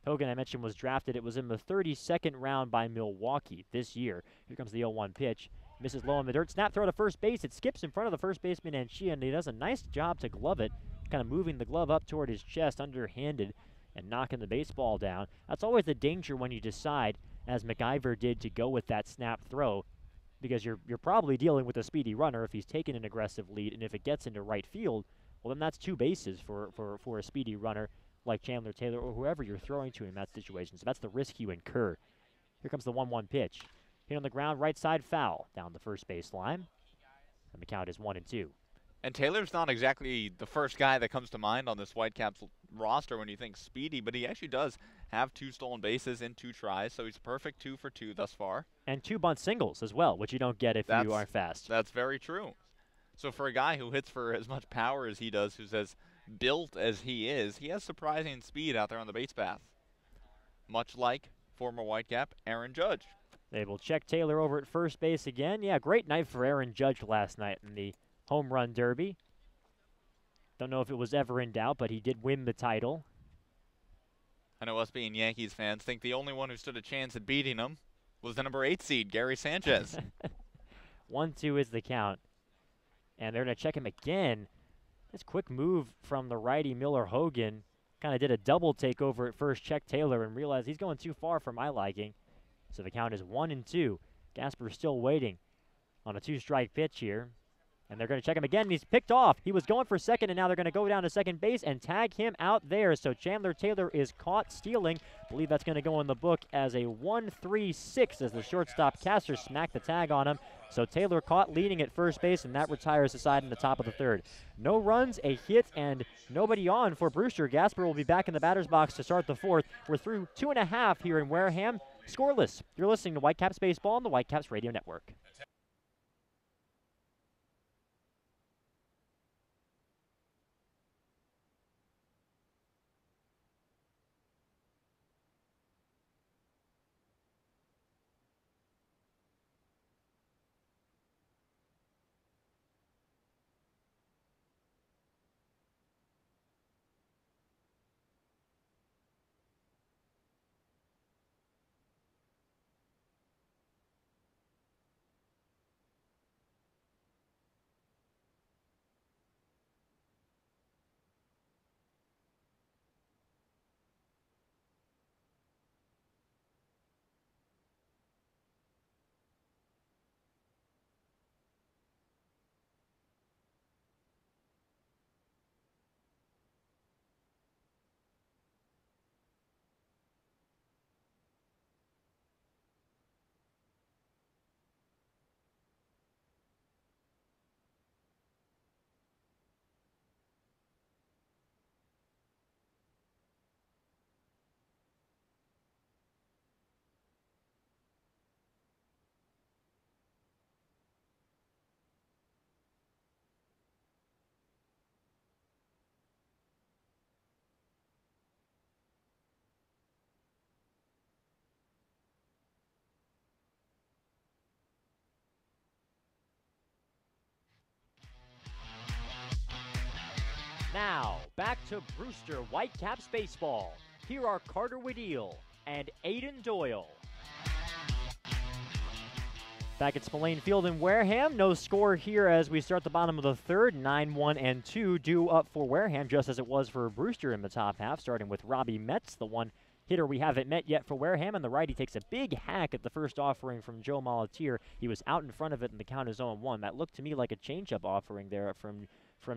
Hogan, I mentioned, was drafted. It was in the 32nd round by Milwaukee this year. Here comes the 0-1 pitch. Misses low in the dirt. Snap throw to first base. It skips in front of the first baseman, Anchia, and he does a nice job to glove it, kind of moving the glove up toward his chest, underhanded, and knocking the baseball down. That's always the danger when you decide, as McIver did, to go with that snap throw, because you're probably dealing with a speedy runner if he's taking an aggressive lead, and if it gets into right field, well, then that's 2 bases for a speedy runner like Chandler Taylor or whoever you're throwing to in that situation. So that's the risk you incur. Here comes the 1-1 pitch. Hit on the ground, right side foul down the first base line. And the count is 1-2. And Taylor's not exactly the first guy that comes to mind on this Whitecaps roster when you think speedy, but he actually does have 2 stolen bases in 2 tries, so he's a perfect 2 for 2 thus far. And 2 bunt singles as well, which you don't get if you aren't fast. That's very true. So for a guy who hits for as much power as he does, who's as built as he is, he has surprising speed out there on the base path. Much like former Whitecap Aaron Judge. They will check Taylor over at first base again. Yeah, great night for Aaron Judge last night in the home run derby. Don't know if it was ever in doubt, but he did win the title. I know us being Yankees fans think the only one who stood a chance at beating them was the number 8 seed, Gary Sanchez. 1-2 is the count. And they're going to check him again. This quick move from the righty Miller Hogan. Kind of did a double takeover at first, checked Taylor, and realized he's going too far for my liking. So the count is 1-2. Gasper still waiting on a 2-strike pitch here. And they're going to check him again, and he's picked off. He was going for second, and now they're going to go down to second base and tag him out there. So Chandler Taylor is caught stealing. I believe that's going to go in the book as a 1-3-6 as the shortstop Castor smacked the tag on him. So Taylor caught leading at first base, and that retires the side in the top of the third. No runs, a hit, and nobody on for Brewster. Gasper will be back in the batter's box to start the fourth. We're through 2.5 here in Wareham. Scoreless. You're listening to Whitecaps Baseball on the Whitecaps Radio Network. Now, back to Brewster Whitecaps Baseball. Here are Carter Wedeel and Aiden Doyle. Back at Spillane Field in Wareham, no score here as we start the bottom of the third. 9-1-2 due up for Wareham, just as it was for Brewster in the top half, starting with Robbie Metz, the one hitter we haven't met yet for Wareham, and the righty takes a big hack at the first offering from Joe Molatier. He was out in front of it, and the count is 0-1. That looked to me like a changeup offering there from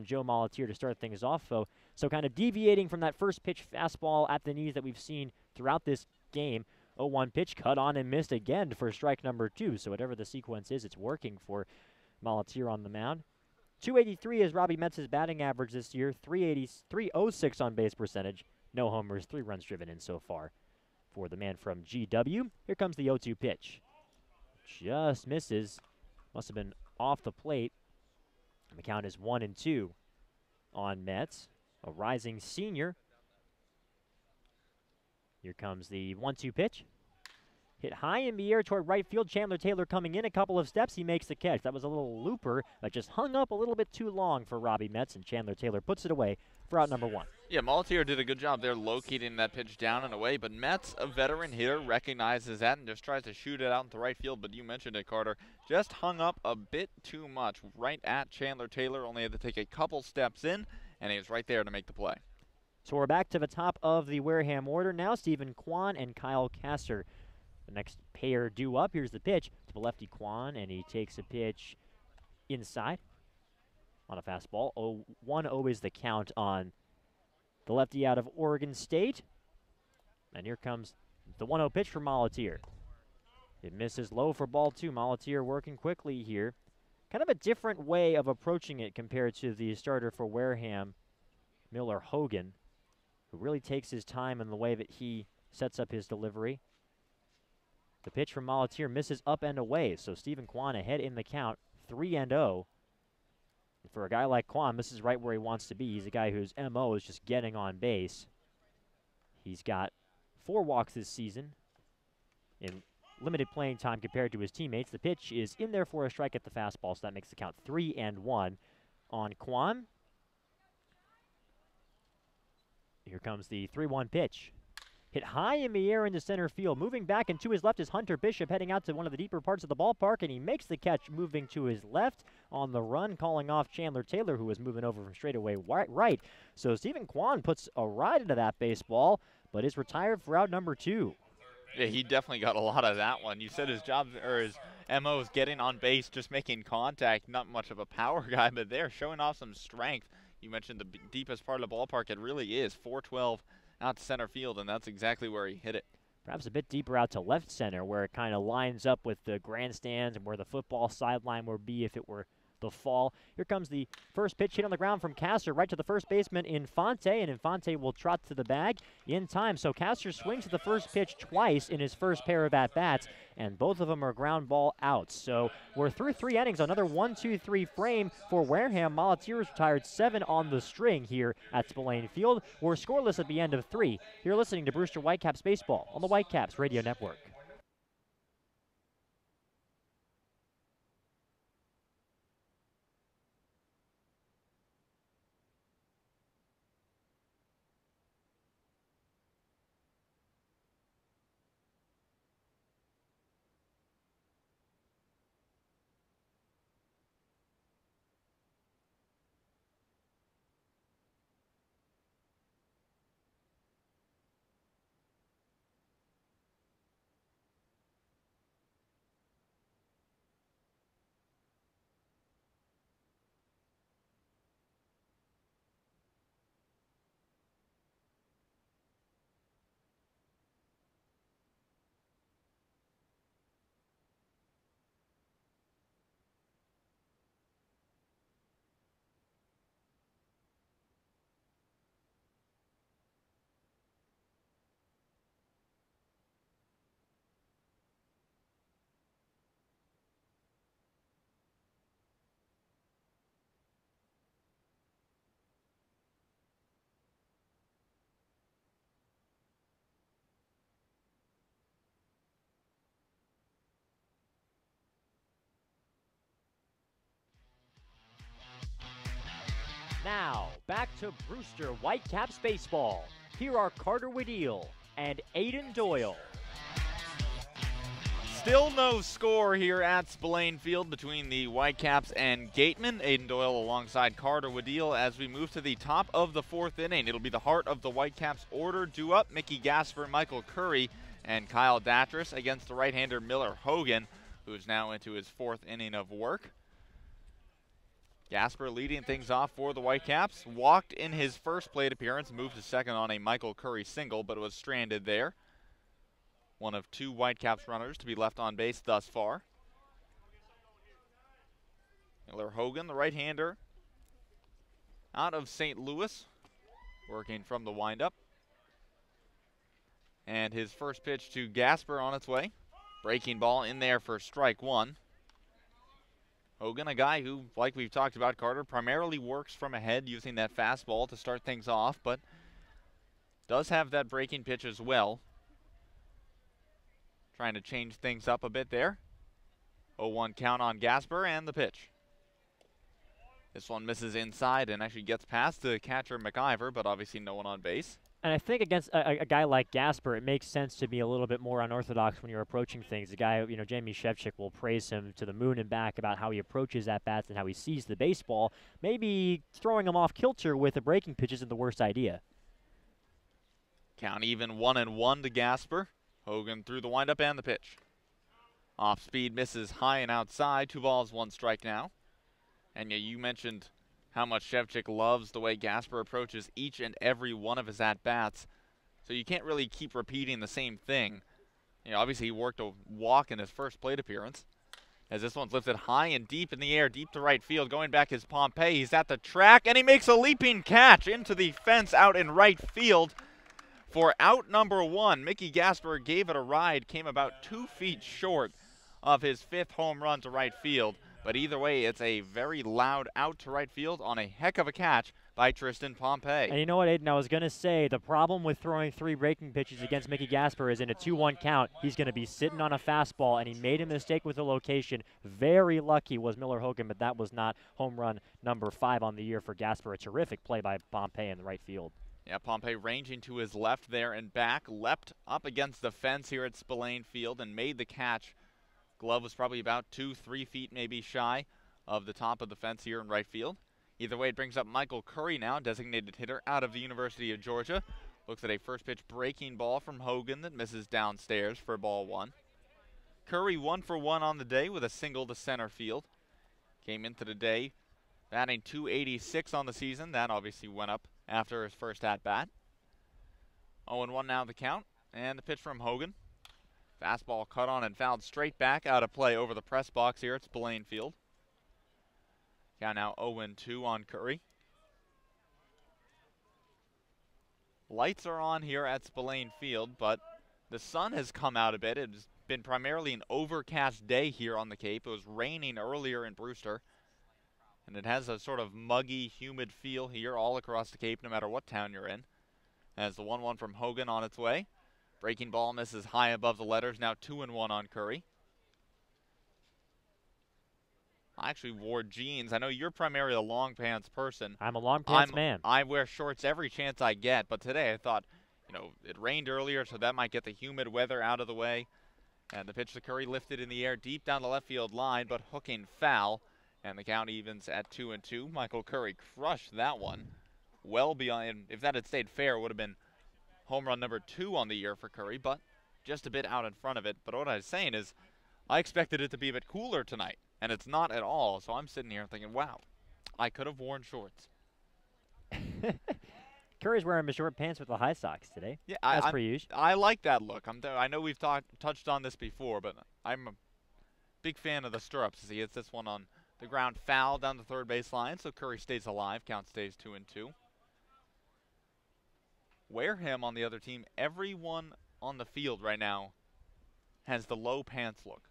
Joe Molatier to start things off, though. So kind of deviating from that first pitch fastball at the knees that we've seen throughout this game. 0-1 pitch, cut on and missed again for strike number 2. So whatever the sequence is, it's working for Molatier on the mound. 283 is Robbie Metz's batting average this year. 306 on base percentage. No homers, 3 runs driven in so far for the man from GW. Here comes the 0-2 pitch. Just misses. Must have been off the plate. The count is 1-2 on Metz, a rising senior. Here comes the 1-2 pitch. Hit high in the air toward right field. Chandler Taylor coming in a couple of steps. He makes the catch. That was a little looper that just hung up a little bit too long for Robbie Metz, and Chandler Taylor puts it away for out number 1. Yeah, Molatier did a good job there locating that pitch down and away, but Metz, a veteran hitter, recognizes that and just tries to shoot it out into right field, but you mentioned it, Carter, just hung up a bit too much right at Chandler Taylor, only had to take a couple steps in, and he was right there to make the play. So we're back to the top of the Wareham order now. Stephen Kwan and Kyle Castor, the next pair due up. Here's the pitch to the lefty Kwan, and he takes a pitch inside on a fastball. 1-0 is the count on the lefty out of Oregon State. And here comes the 1-0 pitch for Molatier. It misses low for ball 2. Molatier working quickly here. Kind of a different way of approaching it compared to the starter for Wareham, Miller Hogan, who really takes his time in the way that he sets up his delivery. The pitch from Molatier misses up and away, so Stephen Kwan ahead in the count, 3-0. For a guy like Kwan, this is right where he wants to be. He's a guy whose MO is just getting on base. He's got 4 walks this season in limited playing time compared to his teammates. The pitch is in there for a strike at the fastball, so that makes the count 3-1 on Kwan. Here comes the 3-1 pitch. hit high in the air into center field. Moving back and to his left is Hunter Bishop, heading out to one of the deeper parts of the ballpark, and he makes the catch moving to his left on the run, calling off Chandler Taylor, who was moving over from straightaway right. So Stephen Kwan puts a ride into that baseball, but is retired for out number 2. Yeah, he definitely got a lot of that one. You said his job, or his MO is getting on base, just making contact, not much of a power guy, but they're showing off some strength. You mentioned the deepest part of the ballpark. It really is 412 out to center field, and that's exactly where he hit it. Perhaps a bit deeper out to left center, where it kind of lines up with the grandstands and where the football sideline would be if it were the fall. Here comes the first pitch hit on the ground from Castor, right to the first baseman Infante, and Infante will trot to the bag in time. So Castor swings to the first pitch twice in his first pair of at-bats, and both of them are ground ball outs. So we're through 3 innings, another 1-2-3 frame for Wareham. Moliteers retired 7 on the string here at Spillane Field. We're scoreless at the end of 3. You're listening to Brewster Whitecaps Baseball on the Whitecaps Radio Network. Now, back to Brewster Whitecaps Baseball. Here are Carter Waddell and Aiden Doyle. Still no score here at Spillane Field between the Whitecaps and Gatemen. Aiden Doyle alongside Carter Waddell as we move to the top of the 4th inning. It'll be the heart of the Whitecaps order due up. Mickey Gasper, Michael Curry, and Kyle Datris against the right-hander Miller Hogan, who is now into his 4th inning of work. Gasper leading things off for the Whitecaps. Walked in his first plate appearance, moved to second on a Michael Curry single, but was stranded there. One of 2 Whitecaps runners to be left on base thus far. Miller Hogan, the right-hander, out of St. Louis, working from the windup. And his first pitch to Gasper on its way. Breaking ball in there for strike 1. Hogan, a guy who, like we've talked about, Carter, primarily works from ahead using that fastball to start things off, but does have that breaking pitch as well. Trying to change things up a bit there. 0-1 count on Gasper and the pitch. This one misses inside and actually gets past the catcher McIver, but obviously no one on base. And I think against a guy like Gasper, it makes sense to be a little bit more unorthodox when you're approaching things. The guy, Jamie Shevchik will praise him to the moon and back about how he approaches at-bats and how he sees the baseball. Maybe throwing him off kilter with a breaking pitch isn't the worst idea. Count even 1-1 to Gasper. Hogan through the windup and the pitch. Off speed misses high and outside. 2 balls, 1 strike now. And yeah, you mentioned how much Shevchik loves the way Gasper approaches each and every one of his at-bats. So you can't really keep repeating the same thing. Obviously he worked a walk in his first plate appearance. As this one's lifted high and deep in the air, deep to right field. Going back is Pompey. He's at the track, and he makes a leaping catch into the fence out in right field for out number 1. Mickey Gasper gave it a ride, came about 2 feet short of his 5th home run to right field. But either way, it's a very loud out to right field on a heck of a catch by Tristan Pompey. And you know what, Aiden, I was going to say, the problem with throwing 3 breaking pitches against Mickey Gasper is in a 2-1 count, he's going to be sitting on a fastball, and he made a mistake with the location. Very lucky was Miller Hogan, but that was not home run number 5 on the year for Gasper. A terrific play by Pompey in the right field. Yeah, Pompey ranging to his left there and back, leapt up against the fence here at Spillane Field and made the catch. Glove was probably about 2-3 feet maybe shy of the top of the fence here in right field. Either way, it brings up Michael Curry now, designated hitter out of the University of Georgia. Looks at a first pitch breaking ball from Hogan that misses downstairs for ball 1. Curry 1 for 1 on the day with a single to center field. Came into the day batting .286 on the season. That obviously went up after his first at-bat. 0-1 now the count, and the pitch from Hogan. Fastball cut on and fouled straight back out of play over the press box here at Spillane Field. Count now 0-2 on Curry. Lights are on here at Spillane Field, but the sun has come out a bit. It's been primarily an overcast day here on the Cape. It was raining earlier in Brewster, and it has a sort of muggy, humid feel here all across the Cape, no matter what town you're in. As the 1-1 from Hogan on its way. Breaking ball misses high above the letters, now 2-1 on Curry. I actually wore jeans. I know you're primarily a long pants person. I'm a long pants man. I wear shorts every chance I get, but today I thought, it rained earlier, so that might get the humid weather out of the way. And the pitch to Curry lifted in the air deep down the left field line, but hooking foul. And the count evens at 2-2. Michael Curry crushed that one. Well beyond, if that had stayed fair, it would have been home run number 2 on the year for Curry, but just a bit out in front of it. But what I was saying is, I expected it to be a bit cooler tonight, and it's not at all. So I'm sitting here thinking, wow, I could have worn shorts. Curry's wearing his short pants with the high socks today. Yeah, as per usual. I like that look. I know we've touched on this before, but I'm a big fan of the stirrups. He hits this one on the ground foul down the third base line, so Curry stays alive. Count stays 2-2. Wareham on the other team, everyone on the field right now has the low pants look.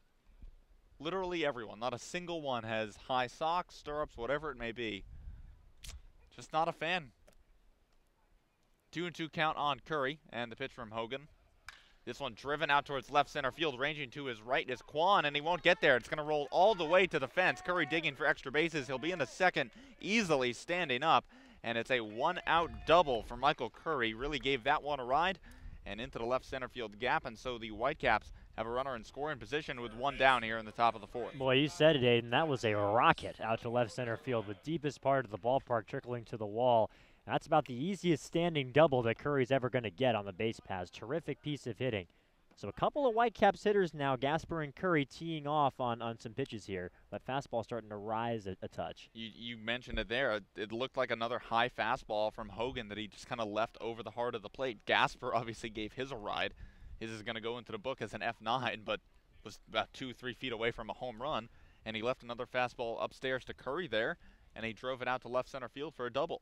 Literally everyone. Not a single one has high socks, stirrups, whatever it may be. Just not a fan. 2-2 count on Curry, and the pitch from Hogan. This one driven out towards left center field, ranging to his right is Kwan, and he won't get there. It's going to roll all the way to the fence. Curry digging for extra bases. He'll be in the second, easily standing up, and it's a one-out double for Michael Curry. Really gave that one a ride, and into the left center field gap, and so the Whitecaps have a runner in scoring position with one down here in the top of the fourth. Boy, you said it, Aiden. That was a rocket out to left center field, the deepest part of the ballpark trickling to the wall. That's about the easiest standing double that Curry's ever going to get on the base paths. Terrific piece of hitting. So a couple of Whitecaps hitters now, Gasper and Curry teeing off on some pitches here, but fastball starting to rise a touch. You mentioned it there. It looked like another high fastball from Hogan that he just kind of left over the heart of the plate. Gasper obviously gave his a ride. His is going to go into the book as an F9, but was about 2-3 feet away from a home run, and he left another fastball upstairs to Curry there, and he drove it out to left center field for a double.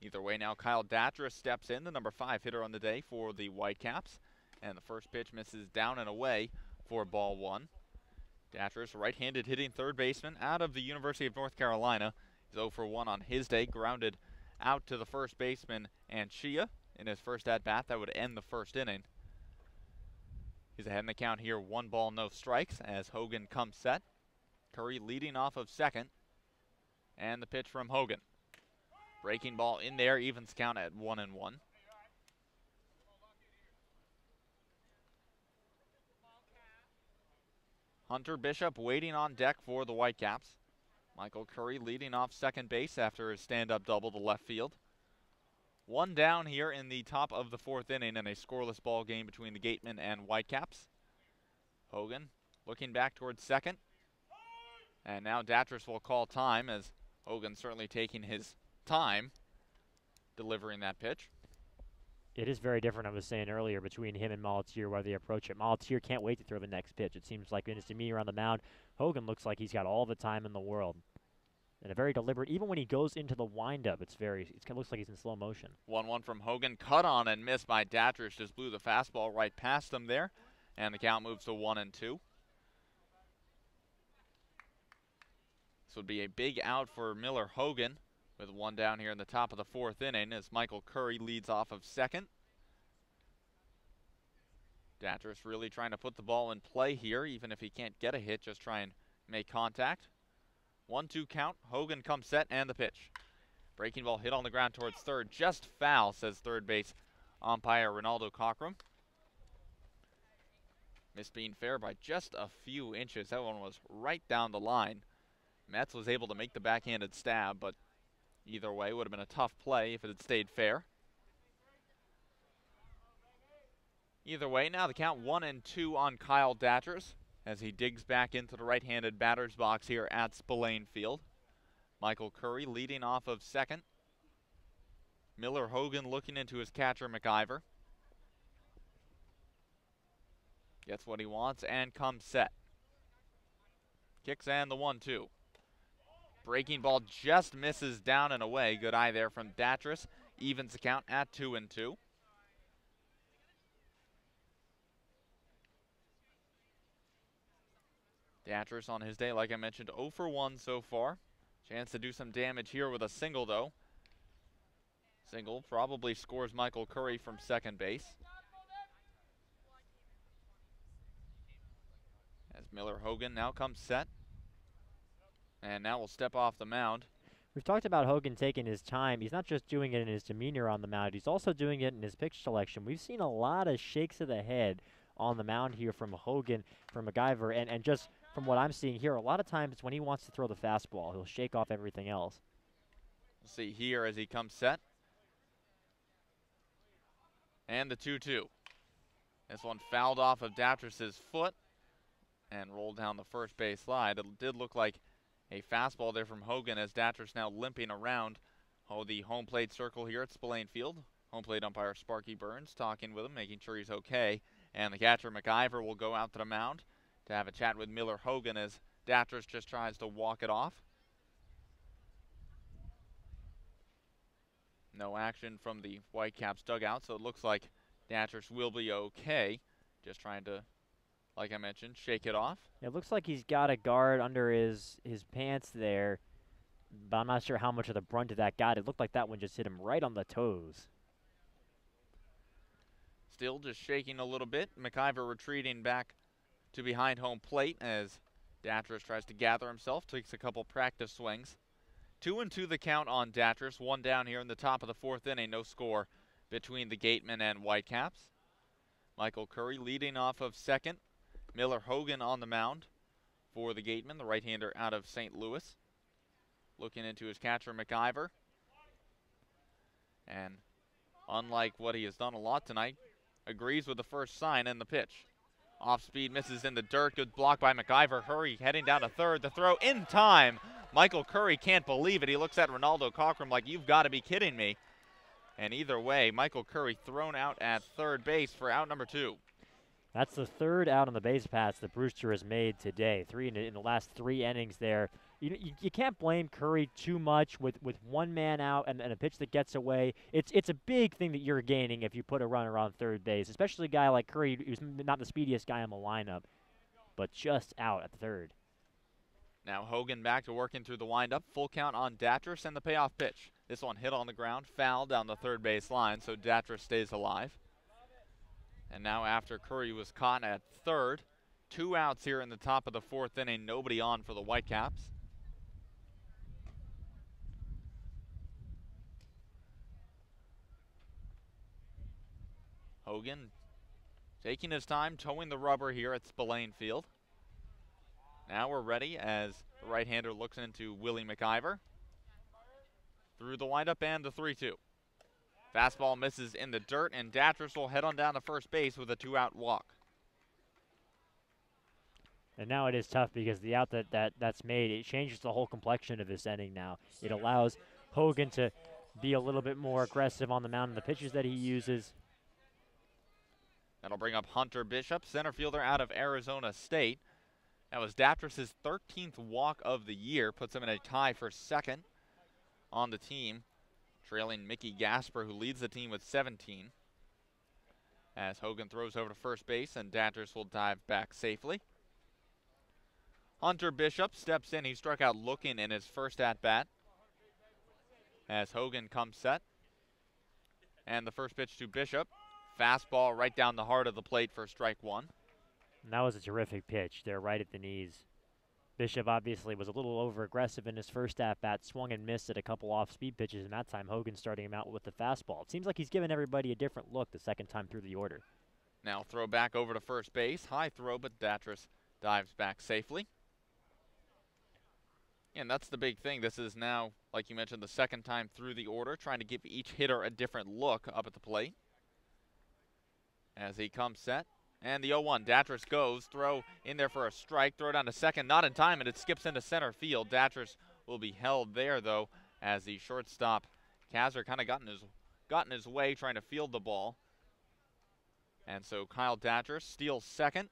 Either way, now Kyle Datras steps in, the number 5 hitter on the day for the Whitecaps. And the first pitch misses down and away for ball 1. Datras, right-handed hitting third baseman out of the University of North Carolina. He's 0 for 1 on his day, grounded out to the first baseman Anchia in his first at-bat. That would end the first inning. He's ahead in the count here, 1 ball, no strikes as Hogan comes set. Curry leading off of second. And the pitch from Hogan. Breaking ball in there, evens count at 1-1. Hunter Bishop waiting on deck for the Whitecaps. Michael Curry leading off second base after his stand-up double to left field. 1 down here in the top of the 4th inning in a scoreless ball game between the Gatemen and Whitecaps. Hogan looking back towards second. And now Datras will call time as Hogan certainly taking his time delivering that pitch. It is very different, I was saying earlier, between him and Molitier, where they approach it. Molitier can't wait to throw the next pitch. It seems like to me around the mound, Hogan looks like he's got all the time in the world. And a very deliberate, even when he goes into the windup, it looks like he's in slow motion. 1-1 from Hogan, cut on and missed by Datras, just blew the fastball right past him there. And the count moves to 1-2. This would be a big out for Miller Hogan, with 1 down here in the top of the 4th inning as Michael Curry leads off of second. Datras really trying to put the ball in play here, even if he can't get a hit, just try and make contact. 1-2 count, Hogan comes set, and the pitch. Breaking ball hit on the ground towards third. Just foul, says third base umpire Ronaldo Cockrum. Missed being fair by just a few inches. That one was right down the line. Metz was able to make the backhanded stab, but either way would have been a tough play if it had stayed fair. Either way, now the count 1-2 on Kyle Datchers as he digs back into the right-handed batter's box here at Spillane Field. Michael Curry leading off of second. Miller Hogan looking into his catcher McIver. Gets what he wants and comes set. Kicks and the 1-2. Breaking ball just misses down and away. Good eye there from Datchers. Evens the count at 2-2. Datchers on his day, like I mentioned, 0 for 1 so far. Chance to do some damage here with a single, though. Single probably scores Michael Curry from second base. As Miller Hogan now comes set. And now will step off the mound. We've talked about Hogan taking his time. He's not just doing it in his demeanor on the mound. He's also doing it in his pitch selection. We've seen a lot of shakes of the head on the mound here from Hogan, from McIver, and just from what I'm seeing here, a lot of times when he wants to throw the fastball, he'll shake off everything else. We'll see here as he comes set. And the 2-2. This one fouled off of Datchers' foot and rolled down the first base slide. It did look like a fastball there from Hogan as Datchers now limping around the home plate circle here at Spillane Field. Home plate umpire Sparky Burns talking with him, making sure he's okay. And the catcher McIver will go out to the mound to have a chat with Miller Hogan as Datchers just tries to walk it off. No action from the Whitecaps dugout, so it looks like Datchers will be okay. Just trying to, like I mentioned, shake it off. It looks like he's got a guard under his pants there, but I'm not sure how much of the brunt of that got. It looked like that one just hit him right on the toes. Still just shaking a little bit. McIver retreating back to behind home plate as Datchers tries to gather himself, takes a couple practice swings. 2-2 the count on Datchers. One down here in the top of the fourth inning. No score between the Gatemen and Whitecaps. Michael Curry leading off of second. Miller Hogan on the mound for the Gatemen, the right-hander out of St. Louis. Looking into his catcher McIver. And unlike what he has done a lot tonight, agrees with the first sign and the pitch. Off speed, misses in the dirt. Good block by McIver. Hurry heading down to third. The throw in time. Michael Curry can't believe it. He looks at Ronaldo Cockrum like, you've got to be kidding me. And either way, Michael Curry thrown out at third base for out number 2. That's the third out on the base paths that Brewster has made today. 3 in the last 3 innings there. You can't blame Curry too much with one man out and a pitch that gets away. It's a big thing that you're gaining if you put a runner on third base, especially a guy like Curry who's not the speediest guy in the lineup, but just out at third. Now Hogan back to working through the windup. Full count on Datchers and the payoff pitch. This one hit on the ground, foul down the third base line, so Datchers stays alive. And now after Curry was caught at third, 2 outs here in the top of the fourth inning, nobody on for the Whitecaps. Hogan taking his time, towing the rubber here at Spillane Field. Now we're ready as the right-hander looks into Willie McIver. Through the windup and the 3-2. Fastball misses in the dirt, and Datchers will head on down to first base with a 2-out walk. And now it is tough because the out that's made, it changes the whole complexion of this inning now. It allows Hogan to be a little bit more aggressive on the mound in the pitches that he uses. That'll bring up Hunter Bishop, center fielder out of Arizona State. That was Datchers' 13th walk of the year, puts him in a tie for second on the team, trailing Mickey Gasper, who leads the team with 17. As Hogan throws over to first base, and Datchers will dive back safely. Hunter Bishop steps in. He struck out looking in his first at-bat. As Hogan comes set. And the first pitch to Bishop. Fastball right down the heart of the plate for strike 1. And that was a terrific pitch there, right at the knees. Bishop obviously was a little over-aggressive in his first at-bat, swung and missed at a couple off-speed pitches, and that time Hogan starting him out with the fastball. It seems like he's given everybody a different look the second time through the order. Now throw back over to first base. High throw, but Datris dives back safely. And that's the big thing. This is now, like you mentioned, the second time through the order, trying to give each hitter a different look up at the plate. As he comes set. And the 0-1, Datris goes, throw in there for a strike, throw down to second, not in time, and it skips into center field. Datris will be held there, though, as the shortstop, Kazar, kind of got in his way trying to field the ball. And so Kyle Datris steals second,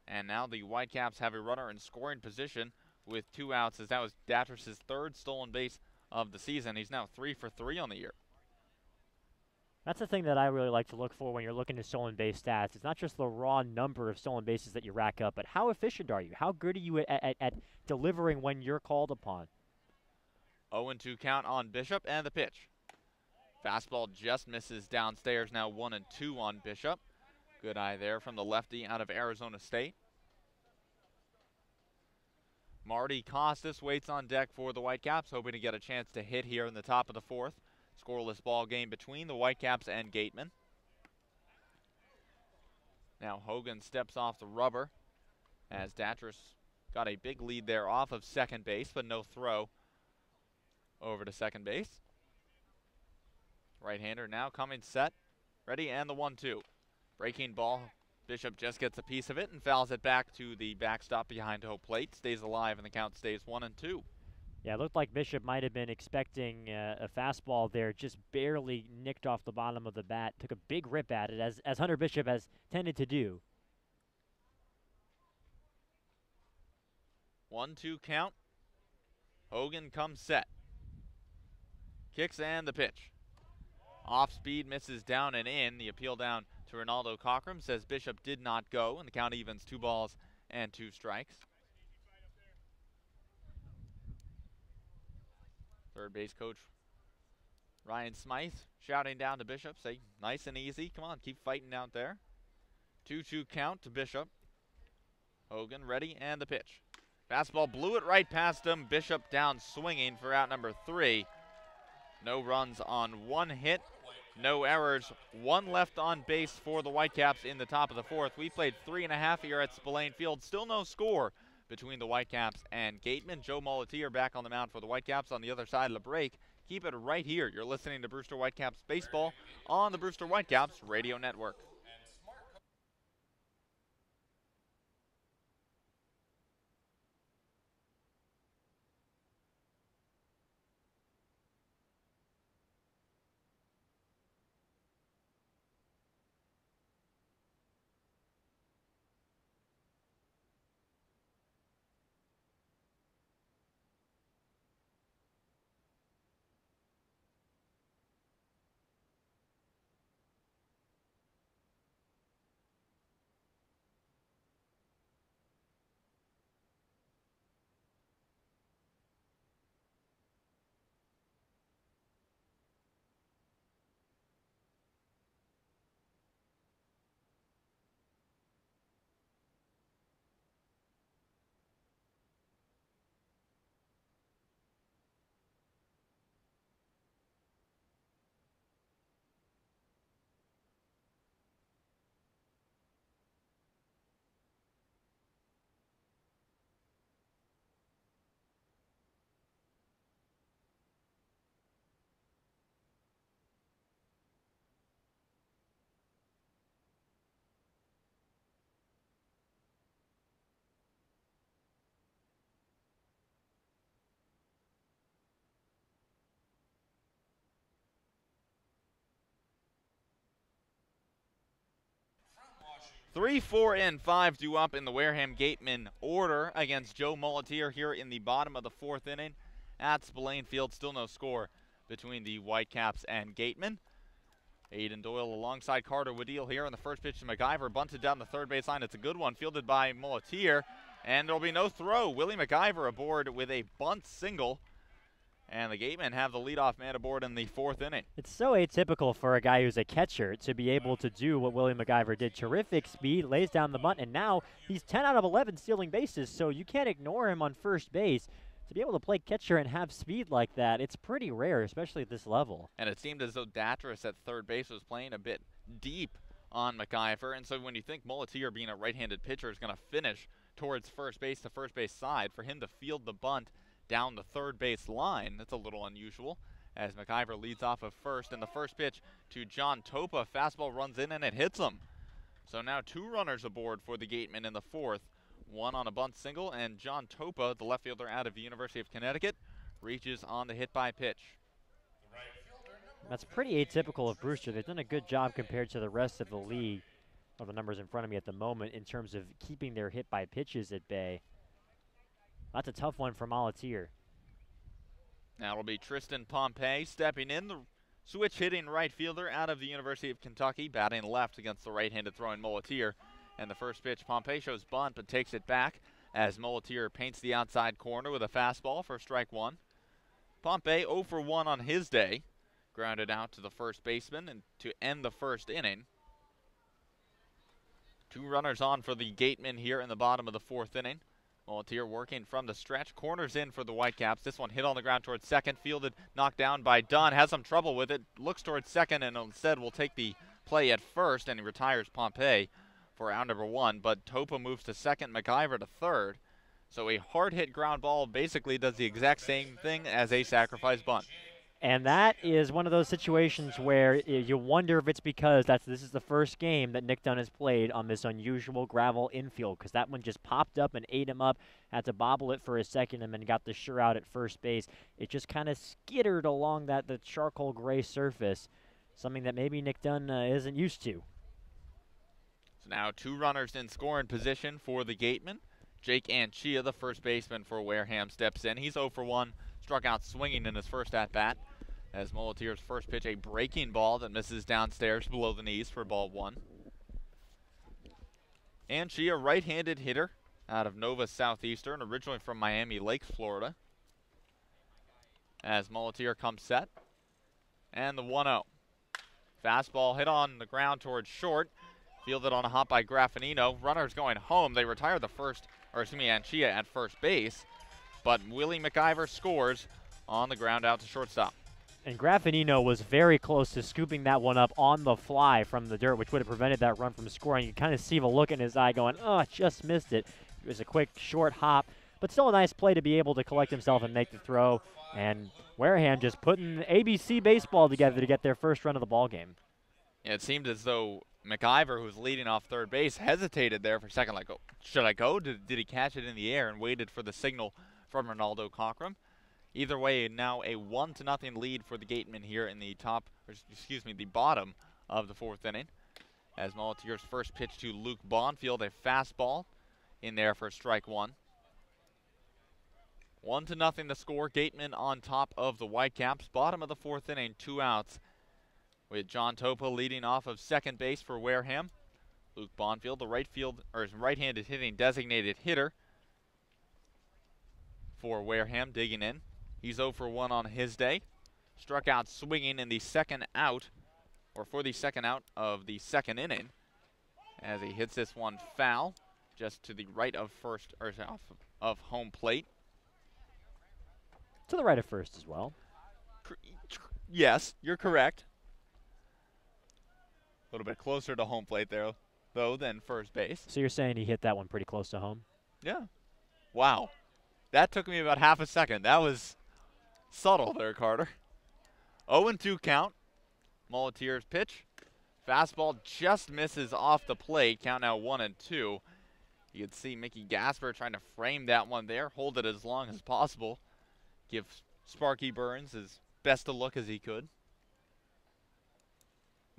and now the Whitecaps have a runner in scoring position with 2 outs, as that was Datris' 3rd stolen base of the season. He's now 3 for 3 on the year. That's the thing that I really like to look for when you're looking at stolen base stats. It's not just the raw number of stolen bases that you rack up, but how efficient are you? How good are you at delivering when you're called upon? 0-2 count on Bishop, and the pitch. Fastball just misses downstairs, now 1-2 on Bishop. Good eye there from the lefty out of Arizona State. Marty Costas waits on deck for the Whitecaps, hoping to get a chance to hit here in the top of the 4th. Scoreless ball game between the Whitecaps and Gatemen. Now Hogan steps off the rubber as Datris got a big lead there off of second base, but no throw over to second base. Right-hander now coming set, ready, and the 1-2. Breaking ball, Bishop just gets a piece of it and fouls it back to the backstop behind home plate. Stays alive, and the count stays 1-2. Yeah, it looked like Bishop might have been expecting a fastball there, just barely nicked off the bottom of the bat. Took a big rip at it, as Hunter Bishop has tended to do. 1-2 count. Hogan comes set. Kicks and the pitch. Off speed, misses down and in. The appeal down to Ronaldo Cockrum says Bishop did not go, and the count evens 2 balls and 2 strikes. Third base coach Ryan Smythe shouting down to Bishop, say nice and easy. Come on, keep fighting out there. 2-2 count to Bishop. Hogan ready, and the pitch. Fastball blew it right past him. Bishop down swinging for out number 3. No runs on 1 hit, no errors, 1 left on base for the Whitecaps in the top of the 4th. We played 3.5 here at Spillane Field. Still no score between the Whitecaps and Gatemen. Joe Molatier back on the mound for the Whitecaps on the other side of the break. Keep it right here. You're listening to Brewster Whitecaps Baseball on the Brewster Whitecaps Radio Network. Three, 4, and 5 due up in the Wareham Gatemen order against Joe Molatier here in the bottom of the 4th inning at Spillane Field. Still no score between the Whitecaps and Gatemen. Aiden Doyle alongside Carter Woodeel here, on the first pitch to McIver, bunted down the third base line. It's a good one, fielded by Molatier, and there'll be no throw. Willie McIver aboard with a bunt single, And the Gatemen have the leadoff man aboard in the 4th inning. It's so atypical for a guy who's a catcher to be able to do what Willie MacIver did. Terrific speed, lays down the bunt, and now he's 10 out of 11 stealing bases, so you can't ignore him on first base. To be able to play catcher and have speed like that, it's pretty rare, especially at this level. And it seemed as though Datras at third base was playing a bit deep on MacIver, and so when you think Mulletier, being a right-handed pitcher, is going to finish towards first base, the first base side, for him to field the bunt down the third base line, that's a little unusual, as MacIver leads off of first, and the first pitch to John Topa. Fastball runs in and it hits him. So now 2 runners aboard for the Gatemen in the 4th, 1 on a bunt single, and John Topa, the left fielder out of the University of Connecticut, reaches on the hit by pitch. That's pretty atypical of Brewster. They've done a good job compared to the rest of the league, or the numbers in front of me at the moment, in terms of keeping their hit by pitches at bay. That's a tough one for Mulletier. Now it'll be Tristan Pompey stepping in, the switch hitting right fielder out of the University of Kentucky, batting left against the right-handed throwing Mulletier. And the first pitch, Pompey shows bunt but takes it back as Mulletier paints the outside corner with a fastball for strike 1. Pompey 0 for 1 on his day, grounded out to the first baseman and to end the first inning. 2 runners on for the Gatemen here in the bottom of the 4th inning. Mulletier working from the stretch, corners in for the Whitecaps. This one hit on the ground towards second, fielded, knocked down by Dunn, has some trouble with it, looks towards second, and instead will take the play at first, and he retires Pompey for out number 1, but Topa moves to second, MacIver to third. So a hard-hit ground ball basically does the exact same thing as a sacrifice bunt. And that is one of those situations where you wonder if it's because this is the first game that Nick Dunn has played on this unusual gravel infield, because that one just popped up and ate him up, had to bobble it for a second, and then got the sure out at first base. It just kind of skittered along the charcoal gray surface, something that maybe Nick Dunn isn't used to. So now 2 runners in scoring position for the Gatemen. Jake Anchia, the first baseman for Wareham, steps in. He's 0 for 1, struck out swinging in his first at-bat. As Mulletier's first pitch, a breaking ball that misses downstairs below the knees for ball 1. Anchia, right-handed hitter out of Nova Southeastern, originally from Miami Lakes, Florida. As Mulletier comes set. And the 1-0. Fastball hit on the ground towards short. Fielded on a hop by Graffinino. Runners going home. They retire Anchia at first base. But Willie MacIver scores on the ground out to shortstop. And Graffinino was very close to scooping that one up on the fly from the dirt, which would have prevented that run from scoring. You kind of see the look in his eye going, oh, just missed it. It was a quick, short hop, but still a nice play to be able to collect himself and make the throw. And Wareham just putting ABC baseball together to get their first run of the ball game. Yeah, it seemed as though MacIver, who was leading off third base, hesitated there for a second, like, oh, should I go? Did he catch it in the air, and waited for the signal from Ronaldo Cockrum? Either way, now a 1-0 lead for the Gatemen here in the the bottom of the 4th inning. As Mulletier's first pitch to Luke Bonfield, a fastball in there for strike 1. 1-0 the score. Gatemen on top of the Whitecaps. Bottom of the 4th inning, 2 outs, with John Topa leading off of second base for Wareham. Luke Bonfield, the right-handed hitting designated hitter for Wareham, digging in. He's 0 for 1 on his day. Struck out swinging in the second out, or for the second out of the second inning, as he hits this one foul just to the right of first, or off of home plate. To the right of first as well. Yes, you're correct. A little bit closer to home plate there, though, than first base. So you're saying he hit that one pretty close to home? Yeah. Wow. That took me about half a second. That was subtle there, Carter. 0-2 count. Mulletier's pitch. Fastball just misses off the plate. Count now 1-2. You can see Mickey Gasper trying to frame that one there. Hold it as long as possible. Give Sparky Burns as best a look as he could.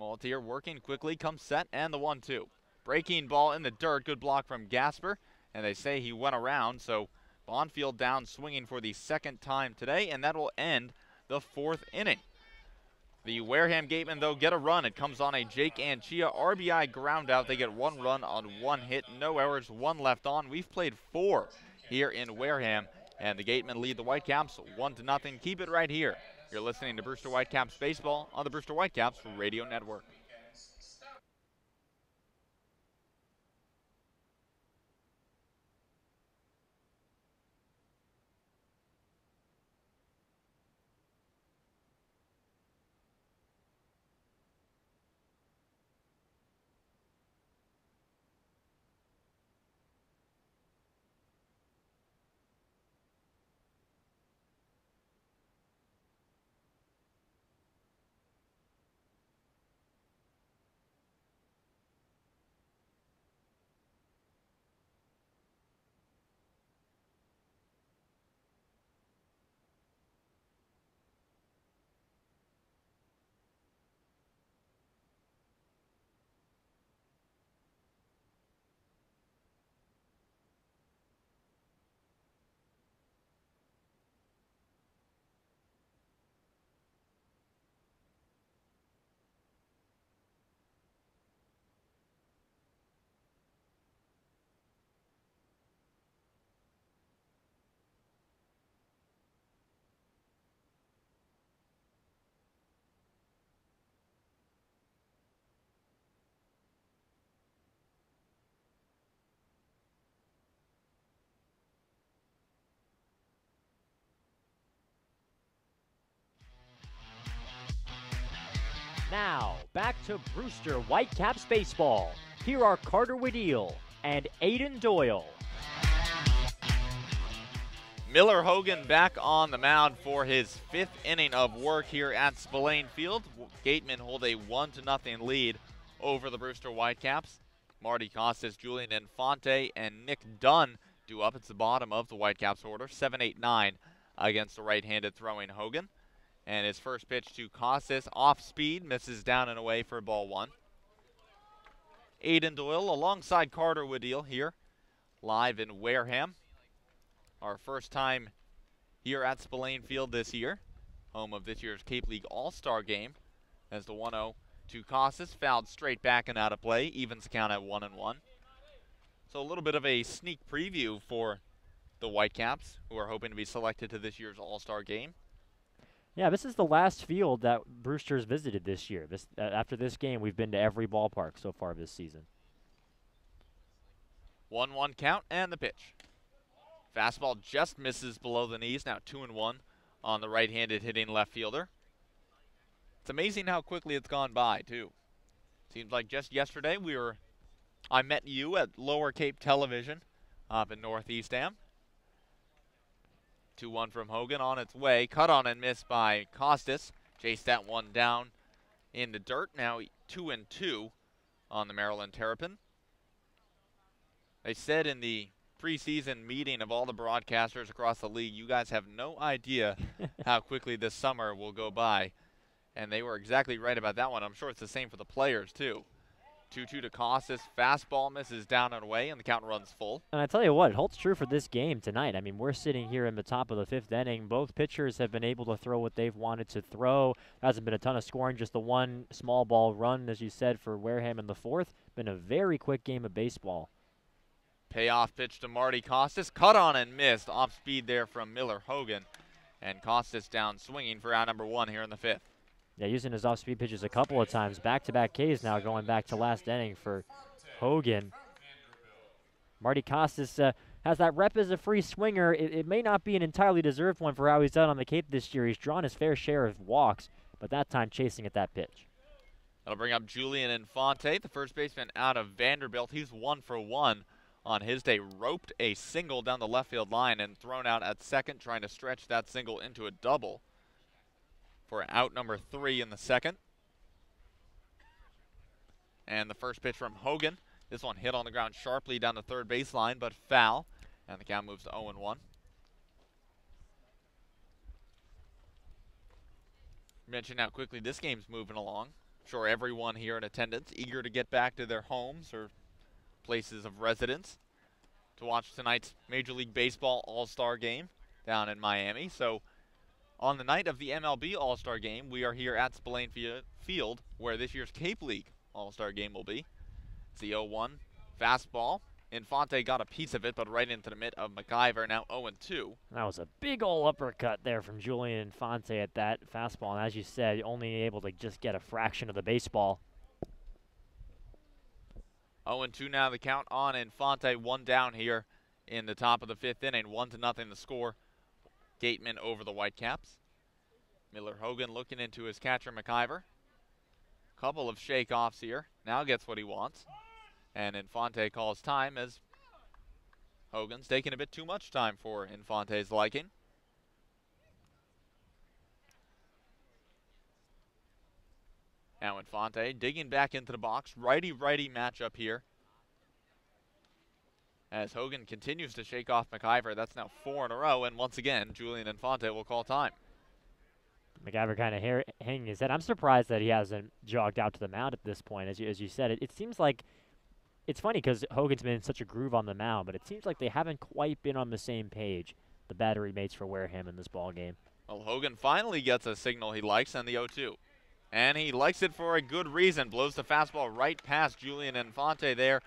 Mulletier working quickly, comes set, and the 1-2. Breaking ball in the dirt. Good block from Gasper. And they say he went around, so Bonfield down swinging for the second time today, and that will end the 4th inning. The Wareham Gatemen, though, get a run. It comes on a Jake Anchia RBI ground out. They get 1 run on 1 hit, no errors, 1 left on. We've played 4 here in Wareham And the Gatemen lead the Whitecaps 1-0. Keep it right here. You're listening to Brewster Whitecaps Baseball on the Brewster Whitecaps Radio Network. Now, back to Brewster Whitecaps baseball. Here are Carter Wedeel and Aiden Doyle. Miller Hogan back on the mound for his 5th inning of work here at Spillane Field. Gatemen hold a 1-0 lead over the Brewster Whitecaps. Marty Costas, Julian Infante, and Nick Dunn due up. It's the bottom of the Whitecaps order, 7-8-9 against the right-handed throwing Hogan. And his first pitch to Costas, off speed, misses down and away for ball 1. Aiden Doyle alongside Carter Wedeel here, live in Wareham. Our first time here at Spillane Field this year, home of this year's Cape League All-Star game. As the 1-0 to Costas, fouled straight back and out of play, evens the count at 1-1. So a little bit of a sneak preview for the Whitecaps, who are hoping to be selected to this year's All-Star game. Yeah, this is the last field that Brewster's visited this year. After this game, we've been to every ballpark so far this season. 1-1 count and the pitch. Fastball just misses below the knees, now 2-1 on the right-handed hitting left fielder. It's amazing how quickly it's gone by, too. Seems like just yesterday I met you at Lower Cape Television up in Northeast Am. 2-1 from Hogan on its way. Cut on and missed by Costas. Chased that one down in the dirt. Now 2-2 on the Maryland Terrapin. They said in the preseason meeting of all the broadcasters across the league, you guys have no idea how quickly this summer will go by. And they were exactly right about that one. I'm sure it's the same for the players, too. 2-2 to Costas. Fastball misses down and away, and the count runs full. And I tell you what, it holds true for this game tonight. I mean, we're sitting here in the top of the 5th inning. Both pitchers have been able to throw what they've wanted to throw. There hasn't been a ton of scoring, just the one small ball run, as you said, for Wareham in the 4th. Been a very quick game of baseball. Payoff pitch to Marty Costas. Cut on and missed. Off speed there from Miller Hogan. And Costas down swinging for out number 1 here in the 5th. Yeah, using his off-speed pitches a couple of times. Back-to-back Ks now going back to last inning for Hogan. Marty Costas has that rep as a free swinger. It may not be an entirely deserved one for how he's done on the Cape this year. He's drawn his fair share of walks, but that time chasing at that pitch. That'll bring up Julian Infante, the first baseman out of Vanderbilt. He's 1 for 1 on his day. Roped a single down the left field line and thrown out at second, trying to stretch that single into a double for out number 3 in the 2nd. And the first pitch from Hogan. This one hit on the ground sharply down the third baseline, but foul. And the count moves to 0-1. Mention how quickly this game's moving along. I'm sure everyone here in attendance eager to get back to their homes or places of residence to watch tonight's Major League Baseball All-Star game down in Miami. So on the night of the MLB All-Star game, we are here at Spillane Field, where this year's Cape League All-Star game will be. It's the 0-1 fastball, Infante got a piece of it, but right into the mitt of McIver, now 0-2. That was a big ol' uppercut there from Julian Infante at that fastball, and as you said, only able to just get a fraction of the baseball. 0-2 now the count on Infante, one down here in the top of the 5th inning, 1-0 the score. Gatemen over the Whitecaps. Miller Hogan looking into his catcher McIver. Couple of shake-offs here, now gets what he wants. And Infante calls time as Hogan's taking a bit too much time for Infante's liking. Now Infante digging back into the box. Righty-righty matchup here. As Hogan continues to shake off McIver. That's now 4 in a row. And once again, Julian Infante will call time. McIver kind of hanging his head. I'm surprised that he hasn't jogged out to the mound at this point. As you said, it seems like it's funny because Hogan's been in such a groove on the mound, but it seems like they haven't quite been on the same page, the battery mates for Wareham in this ball game. Well, Hogan finally gets a signal he likes on the 0-2. And he likes it for a good reason. Blows the fastball right past Julian Infante there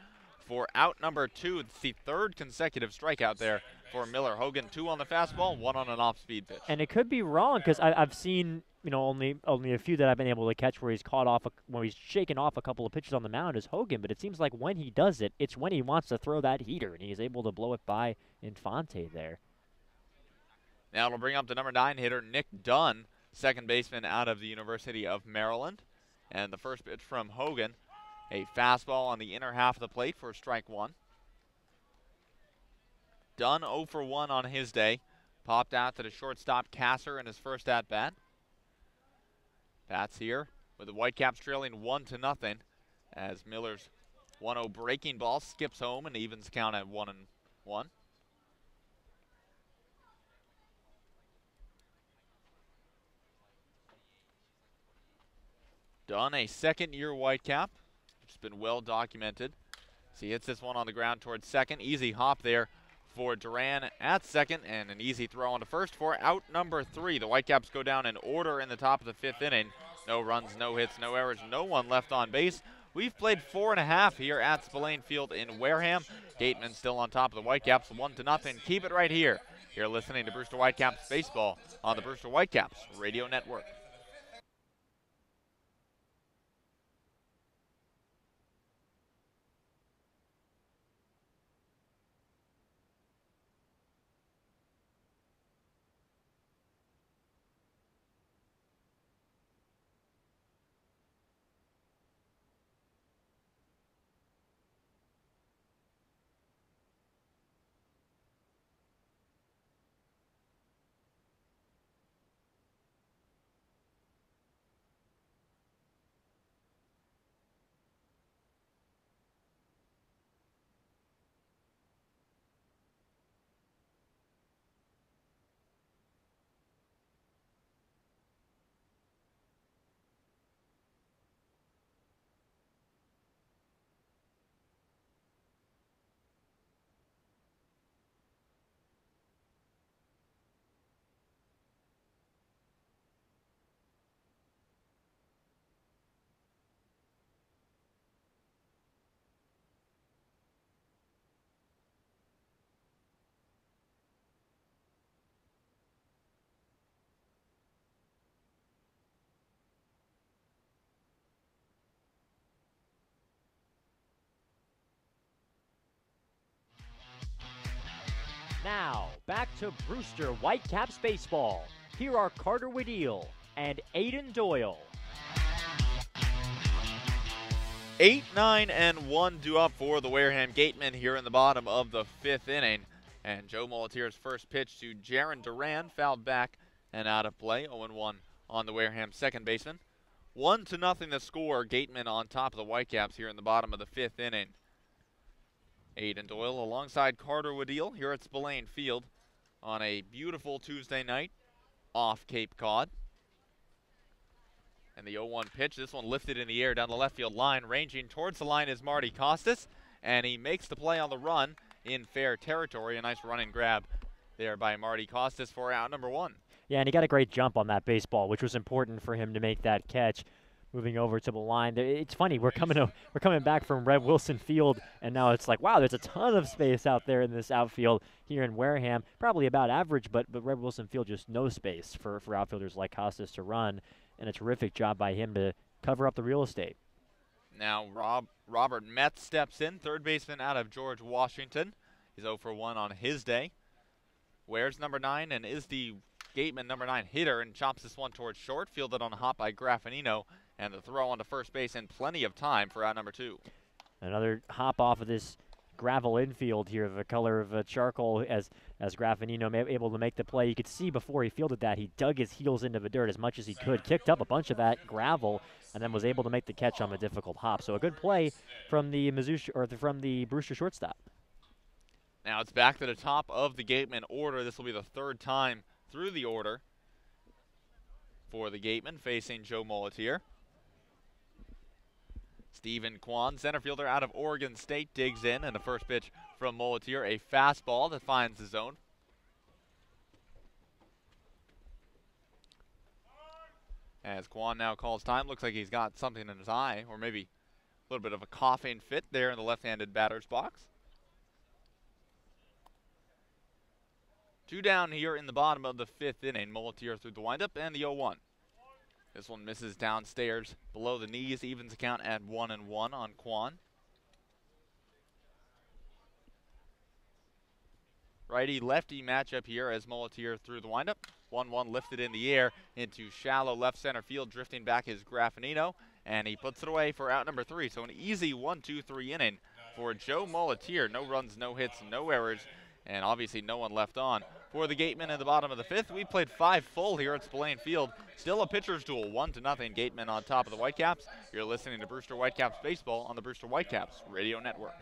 for out number 2. It's the 3rd consecutive strikeout there for Miller. Hogan 2 on the fastball, 1 on an off-speed pitch. And it could be wrong because I've seen, you know, only a few that I've been able to catch where he's caught off, when he's shaken off a couple of pitches on the mound is Hogan. But it seems like when he does it, it's when he wants to throw that heater, and he's able to blow it by Infante there. Now it'll bring up the number 9 hitter, Nick Dunn, second baseman out of the University of Maryland. And the first pitch from Hogan, a fastball on the inner half of the plate for strike 1. Dunn 0 for 1 on his day. Popped out to the shortstop Kasser in his first at-bat. Bats here with the Whitecaps trailing 1-0 as Miller's 1-0 breaking ball skips home and evens count at 1-1. Dunn, a second-year Whitecap, which has been well documented. So he hits this one on the ground towards second. Easy hop there for Duran at second, and an easy throw on to first for out number 3. The Whitecaps go down in order in the top of the 5th inning. No runs, no hits, no errors, no one left on base. We've played 4.5 here at Spillane Field in Wareham. Gatemen still on top of the Whitecaps, 1-0. Keep it right here. You're listening to Brewster Whitecaps baseball on the Brewster Whitecaps Radio Network. Now, back to Brewster Whitecaps baseball. Here are Carter Waddell and Aiden Doyle. 8, 9, and 1 due up for the Wareham Gatemen here in the bottom of the 5th inning. And Joe Muleteer's first pitch to Jaron Duran fouled back and out of play. 0-1 on the Wareham second baseman. 1-0 the score. Gatemen on top of the Whitecaps here in the bottom of the 5th inning. Aiden Doyle alongside Carter Waddell here at Spillane Field on a beautiful Tuesday night off Cape Cod. And the 0-1 pitch, this one lifted in the air down the left field line. Ranging towards the line is Marty Costas, and he makes the play on the run in fair territory. A nice running grab there by Marty Costas for out number 1. Yeah, and he got a great jump on that baseball, which was important for him to make that catch. moving over to the line. It's funny, we're coming back from Red Wilson Field, and now it's like, wow, there's a ton of space out there in this outfield here in Wareham. Probably about average, but Red Wilson Field just no space for outfielders like Costas to run, and a terrific job by him to cover up the real estate. Now Robert Metz steps in, third baseman out of George Washington. He's 0 for 1 on his day. Wears number 9 and is the Gatemen number 9 hitter, and chops this one towards short, fielded on a hop by Graffinino, and the throw onto first base in plenty of time for out number 2. Another hop off of this gravel infield here, the color of charcoal, as Graffinino able to make the play. You could see before he fielded that, he dug his heels into the dirt as much as he could, kicked up a bunch of that gravel, and then was able to make the catch on a difficult hop. So a good play from the from the Brewster shortstop. Now it's back to the top of the Gatemen order. This will be the third time through the order for the Gatemen facing Joe Molitier. Stephen Kwan, center fielder out of Oregon State, digs in, and the first pitch from Molitier, a fastball that finds the zone. As Kwan now calls time, looks like he's got something in his eye, or maybe a little bit of a coughing fit there in the left-handed batter's box. 2 down here in the bottom of the 5th inning. Molitier through the windup and the 0-1. This one misses downstairs below the knees, evens the count at 1-1 on Kwan. Righty-lefty matchup here as Molitier through the windup. 1-1 lifted in the air into shallow left center field. Drifting back is Graffinino, and he puts it away for out number 3. So an easy 1-2-3 inning for Joe Molitier. No runs, no hits, no errors, and obviously no one left on. For the Gatemen in the bottom of the 5th, we played 5 full here at Spillane Field. Still a pitcher's duel, 1-0. Gatemen on top of the Whitecaps. You're listening to Brewster Whitecaps Baseball on the Brewster Whitecaps Radio Network.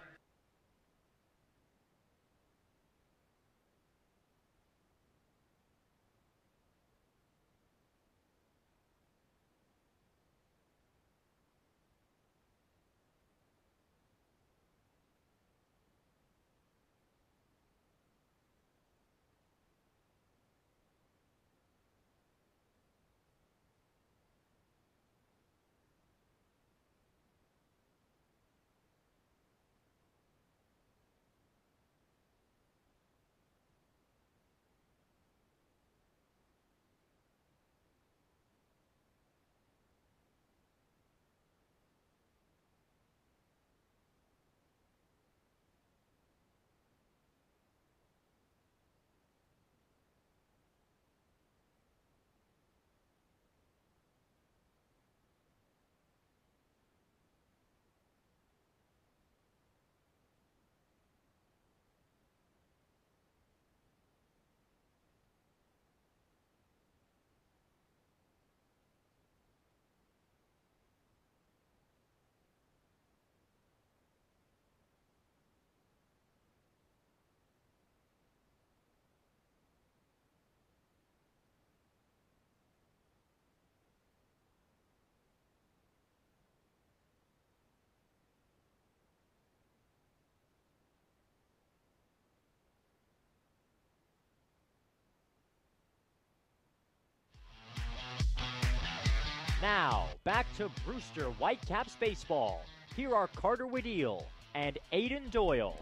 Now, back to Brewster Whitecaps Baseball. Here are Carter Wedeel and Aiden Doyle.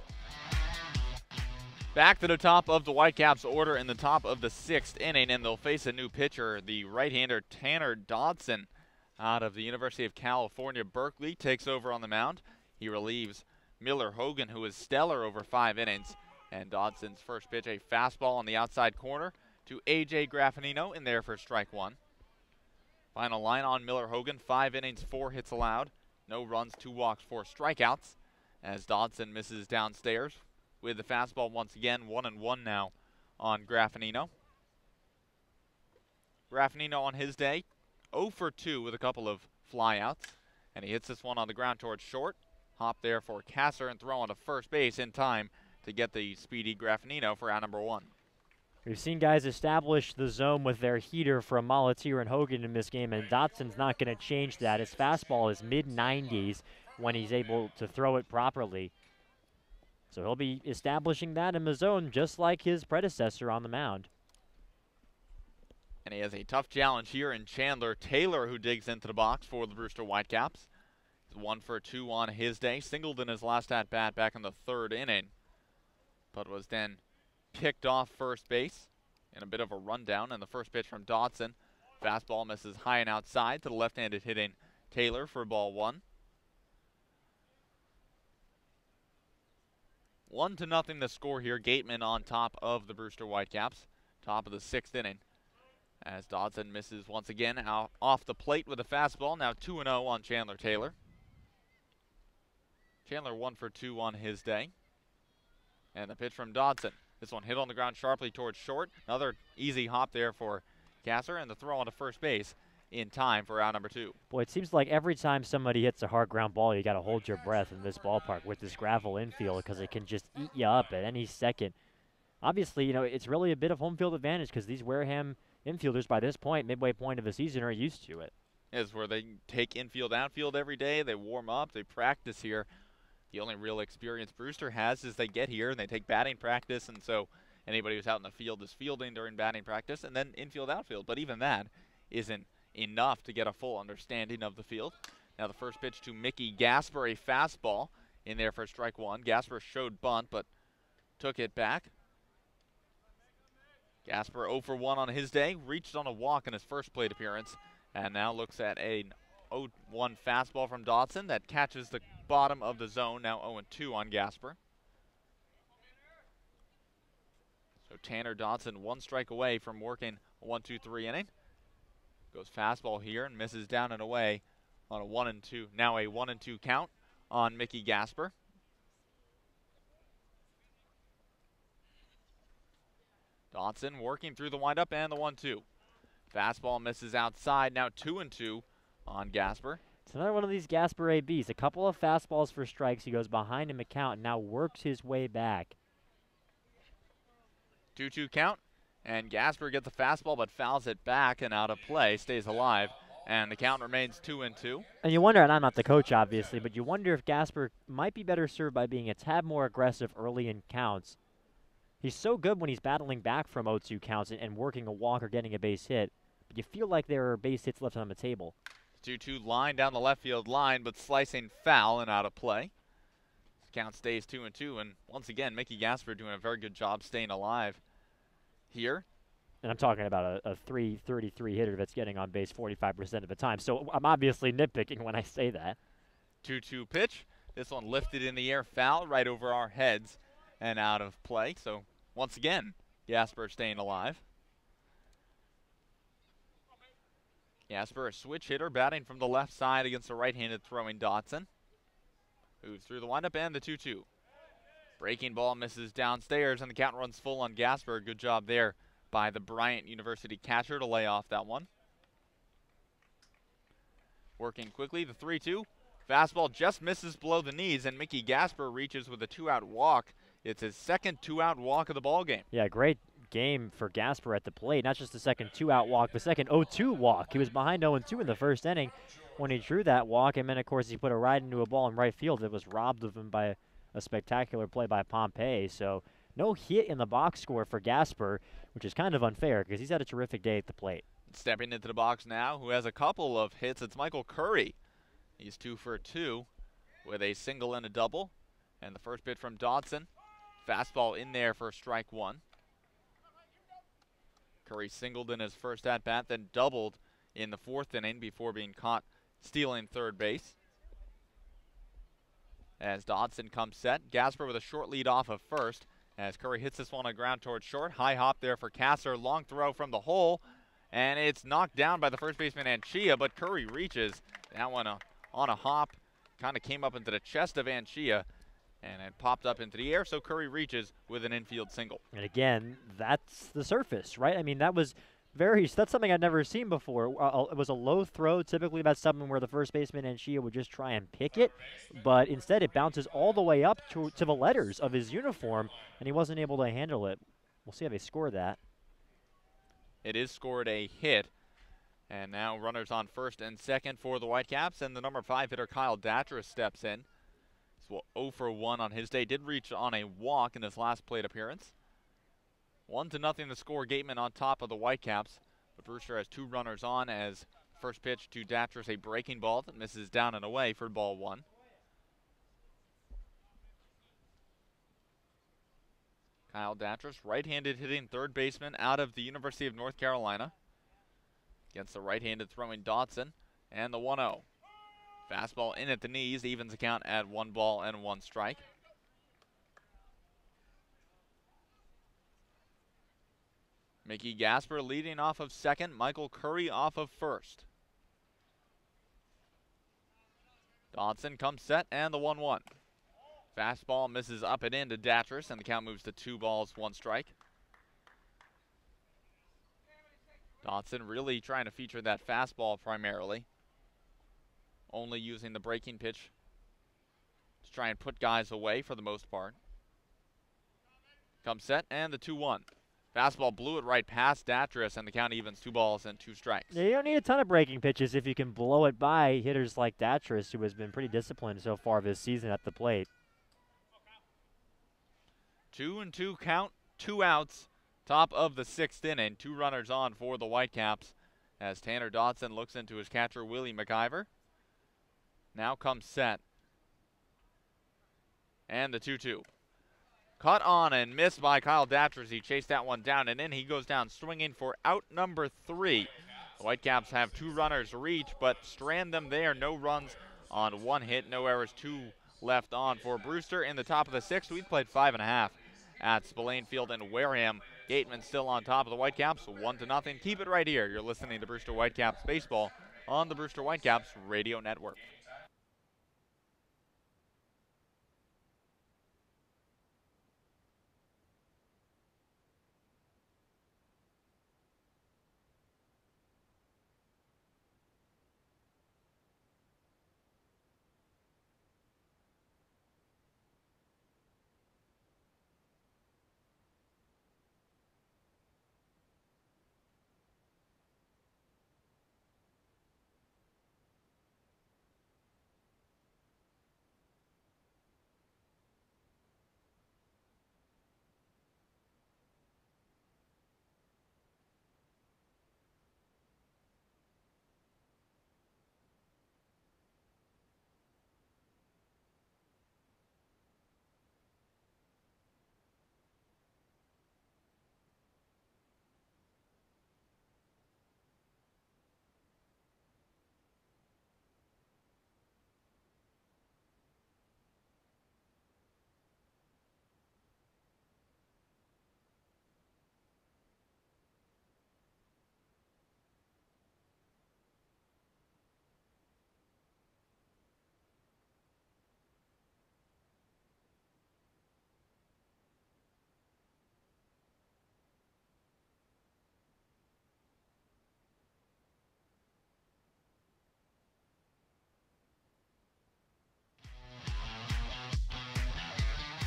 Back to the top of the Whitecaps order in the top of the 6th inning, and they'll face a new pitcher. The right-hander Tanner Dodson out of the University of California, Berkeley, takes over on the mound. He relieves Miller Hogan, who is stellar over 5 innings. And Dodson's first pitch, a fastball on the outside corner to A.J. Graffinino, in there for strike 1. Final line on Miller Hogan, 5 innings, 4 hits allowed. No runs, 2 walks, 4 strikeouts. As Dodson misses downstairs with the fastball once again, 1-1 now on Graffinino. Graffinino on his day, 0 for 2 with a couple of flyouts. And he hits this one on the ground towards short. Hop there for Kasser and throw on to first base in time to get the speedy Graffinino for out number 1. We've seen guys establish the zone with their heater from Molitier and Hogan in this game, and Dodson's not going to change that. His fastball is mid-90s when he's able to throw it properly. So he'll be establishing that in the zone just like his predecessor on the mound. And he has a tough challenge here in Chandler Taylor, who digs into the box for the Brewster Whitecaps. He's 1 for 2 on his day. Singled in his last at-bat back in the 3rd inning, but was then picked off first base in a bit of a rundown. And the first pitch from Dodson. Fastball misses high and outside to the left-handed hitting Taylor for ball 1. 1-0 the score here. Gatemen on top of the Brewster Whitecaps. Top of the 6th inning, as Dodson misses once again out off the plate with a fastball. Now 2-0 on Chandler Taylor. Chandler 1 for 2 on his day. And the pitch from Dodson. This one hit on the ground sharply towards short. Another easy hop there for Gasser, and the throw onto first base in time for out number 2. Boy, it seems like every time somebody hits a hard ground ball, you got to hold your breath in this ballpark with this gravel infield, because it can just eat you up at any second. Obviously, you know, it's really a bit of home field advantage because these Wareham infielders by this point, midway point of the season, are used to it. Is where they take infield, outfield every day. They warm up, they practice here. The only real experience Brewster has is they get here and they take batting practice, and so anybody who's out in the field is fielding during batting practice, and then infield, outfield. But even that isn't enough to get a full understanding of the field. Now the first pitch to Mickey Gasper, a fastball in there for strike 1. Gasper showed bunt, but took it back. Gasper 0 for 1 on his day, reached on a walk in his first plate appearance, and now looks at a 0-1 fastball from Dodson that catches the bottom of the zone. Now 0-2 on Gasper. So Tanner Dodson 1 strike away from working a 1-2-3 inning. Goes fastball here and misses down and away on a 1-2. Now a 1-2 count on Mickey Gasper. Dodson working through the windup and the 1-2. Fastball misses outside. Now 2-2 on Gasper. It's another one of these Gasper ABs. A couple of fastballs for strikes. He goes behind him a count and now works his way back. 2-2 count, and Gasper gets the fastball but fouls it back and out of play, stays alive, and the count remains 2-2. And you wonder, and I'm not the coach obviously, but you wonder if Gasper might be better served by being a tad more aggressive early in counts. He's so good when he's battling back from 0-2 counts and working a walk or getting a base hit, but you feel like there are base hits left on the table. 2-2 line down the left field line, but slicing foul and out of play. Count stays 2-2, and once again, Mickey Gasper doing a very good job staying alive here. And I'm talking about a .333 hitter that's getting on base 45% of the time, so I'm obviously nitpicking when I say that. 2-2 pitch. This one lifted in the air, foul right over our heads and out of play. So once again, Gasper staying alive. Gasper, a switch hitter, batting from the left side against the right-handed throwing Dodson. Moves through the windup and the 2-2. Breaking ball misses downstairs, and the count runs full on Gasper. Good job there by the Bryant University catcher to lay off that one. Working quickly, the 3-2. Fastball just misses below the knees, and Mickey Gasper reaches with a 2-out walk. It's his second 2-out walk of the ball game. Yeah, great game for Gasper at the plate. Not just the second 2-out walk, the second 0-2 walk. He was behind 0-2 in the first inning when he drew that walk, and then, of course, he put a ride into a ball in right field that was robbed of him by a spectacular play by Pompey. So no hit in the box score for Gasper, which is kind of unfair because he's had a terrific day at the plate. Stepping into the box now, who has a couple of hits, it's Michael Curry. He's 2 for 2 with a single and a double. And the first pitch from Dodson. Fastball in there for strike 1. Curry singled in his first at-bat, then doubled in the 4th inning before being caught stealing third base. As Dodson comes set, Gasper with a short lead off of first. As Curry hits this one on ground towards short. High hop there for Kasser. Long throw from the hole. And it's knocked down by the first baseman Anchia, but Curry reaches. That one on a hop. Kind of came up into the chest of Anchia and it popped up into the air, so Curry reaches with an infield single. And again, that's the surface, right? I mean, that's something I'd never seen before. It was a low throw, typically about something where the first baseman Anchia would just try and pick it, but instead it bounces all the way up to the letters of his uniform, and he wasn't able to handle it. We'll see how they score that. It is scored a hit, and now runners on first and second for the Whitecaps, and the number 5 hitter Kyle Datras steps in. He's 0 for 1 on his day. Did reach on a walk in his last plate appearance. 1-0 the score. Gatemen on top of the Whitecaps. But Brewster has 2 runners on as first pitch to Datris, a breaking ball that misses down and away for ball 1. Kyle Datris, right-handed hitting third baseman out of the University of North Carolina. Against the right-handed throwing Dodson, and the 1-0. Fastball in at the knees, evens the count at 1 ball and 1 strike. Mickey Gasper leading off of second, Michael Curry off of first. Dodson comes set, and the 1-1. Fastball misses up and in to Datris, and the count moves to 2 balls, 1 strike. Dodson really trying to feature that fastball primarily. Only using the breaking pitch to try and put guys away for the most part. Comes set, and the 2-1. Fastball blew it right past Datris, and the count evens 2 balls and 2 strikes. Yeah, you don't need a ton of breaking pitches if you can blow it by hitters like Datris, who has been pretty disciplined so far this season at the plate. 2-2 count, 2 outs. Top of the 6th inning, 2 runners on for the Whitecaps as Tanner Dodson looks into his catcher, Willie McIver. Now comes set. And the 2-2. Caught on and missed by Kyle Datris. He chased that one down, and then he goes down swinging for out number 3. The Whitecaps have 2 runners reach, but strand them there. No runs on 1 hit, no errors, 2 left on for Brewster. In the top of the 6th, we've played 5.5 at Spillane Field in Wareham. Gatemen still on top of the Whitecaps, 1-0. Keep it right here. You're listening to Brewster Whitecaps baseball on the Brewster Whitecaps Radio Network.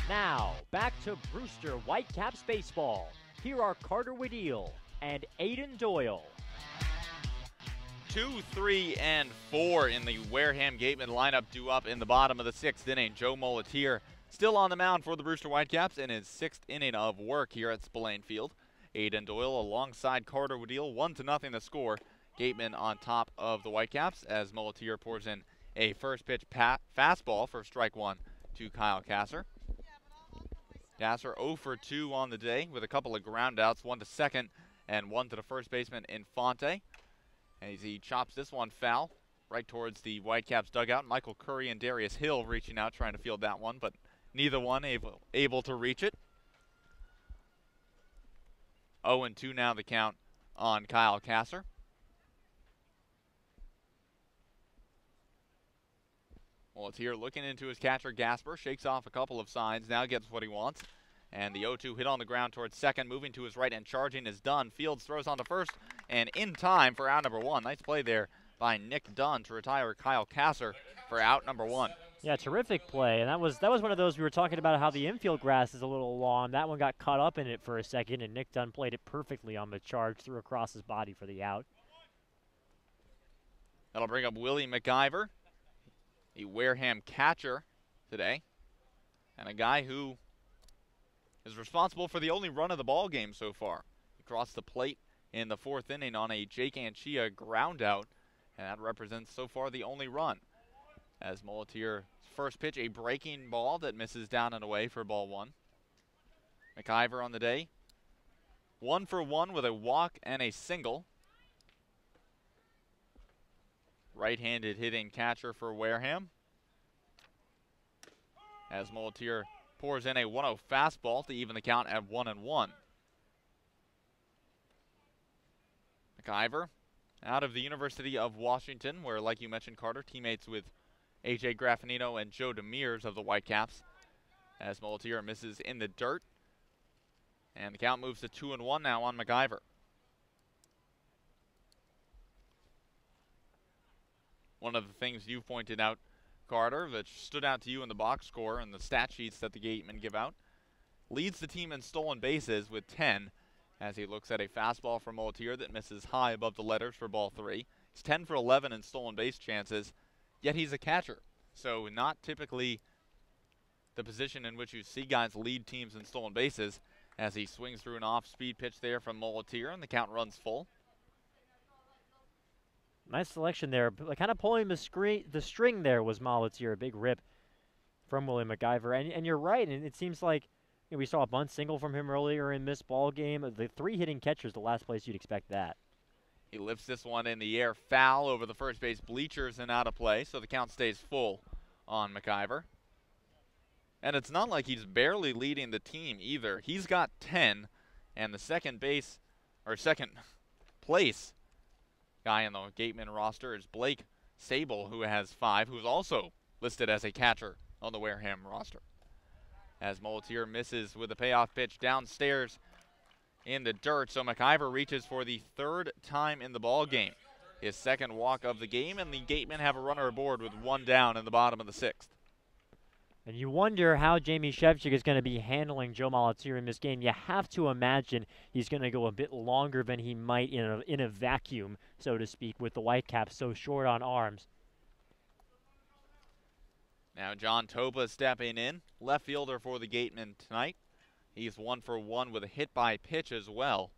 Now, back to Brewster Whitecaps baseball. Here are Carter Wedeel and Aiden Doyle. 2, 3, and 4 in the Wareham Gatemen lineup due up in the bottom of the 6th inning. Joe Molitier still on the mound for the Brewster Whitecaps in his 6th inning of work here at Spillane Field. Aiden Doyle alongside Carter Wedeel, 1-0 the score. Gatemen on top of the Whitecaps as Molitier pours in a first pitch fastball for strike 1 to Kyle Kasser. Gasser 0 for 2 on the day with a couple of groundouts, 1 to second and 1 to the first baseman Infante. As he chops this one foul right towards the Whitecaps dugout. Michael Curry and Darius Hill reaching out trying to field that one, but neither one able to reach it. 0-2 now the count on Kyle Kasser. Well, it's here looking into his catcher, Gasper. Shakes off a couple of signs, now gets what he wants. And the 0-2 hit on the ground towards second, moving to his right and charging is Dunn. Fields throws on to first, and in time for out number 1. Nice play there by Nick Dunn to retire Kyle Kasser for out number 1. Yeah, terrific play, and that was one of those we were talking about how the infield grass is a little long. That one got caught up in it for a second, and Nick Dunn played it perfectly on the charge, threw across his body for the out. That'll bring up Willie McIver, a Wareham catcher today, and a guy who is responsible for the only run of the ball game so far. He crossed the plate in the 4th inning on a Jake Anchia ground out, and that represents so far the only run. As Muleteer's first pitch, a breaking ball that misses down and away for ball 1. McIver on the day, 1 for 1 with a walk and a single. Right-handed hitting catcher for Wareham. As Muleteer pours in a 1-0 fastball to even the count at 1-1. McIver out of the University of Washington, where, like you mentioned, Carter, teammates with A.J. Graffinino and Joe Demers of the Whitecaps. As Muleteer misses in the dirt. And the count moves to 2-1 now on McIver. One of the things you've pointed out, Carter, that stood out to you in the box score and the stat sheets that the Gatemen give out, leads the team in stolen bases with 10, as he looks at a fastball from Muleteer that misses high above the letters for ball 3. He's 10 for 11 in stolen base chances, yet he's a catcher. So not typically the position in which you see guys lead teams in stolen bases, as he swings through an off-speed pitch there from Muleteer, and the count runs full. Nice selection there. Kind of pulling the string there was Muleteer. A big rip from William McIver. And you're right, and it seems like we saw a bunt single from him earlier in this ball game. The 3 hitting catchers, the last place you'd expect that. He lifts this one in the air, foul over the first base bleachers and out of play, so the count stays full on McIver. And it's not like he's barely leading the team either. He's got 10, and the second place guy in the Gatemen roster is Blake Sable, who has 5, who's also listed as a catcher on the Wareham roster. As Muleteer misses with a payoff pitch downstairs in the dirt, so McIver reaches for the 3rd time in the ball game, his 2nd walk of the game, and the Gatemen have a runner aboard with 1 down in the bottom of the 6th. And you wonder how Jamie Shevchik is going to be handling Joe Muleteer in this game. You have to imagine he's going to go a bit longer than he might in a vacuum, so to speak, with the Whitecaps so short on arms. Now John Topa stepping in, left fielder for the Gatemen tonight. He's 1 for 1 with a hit by pitch as well.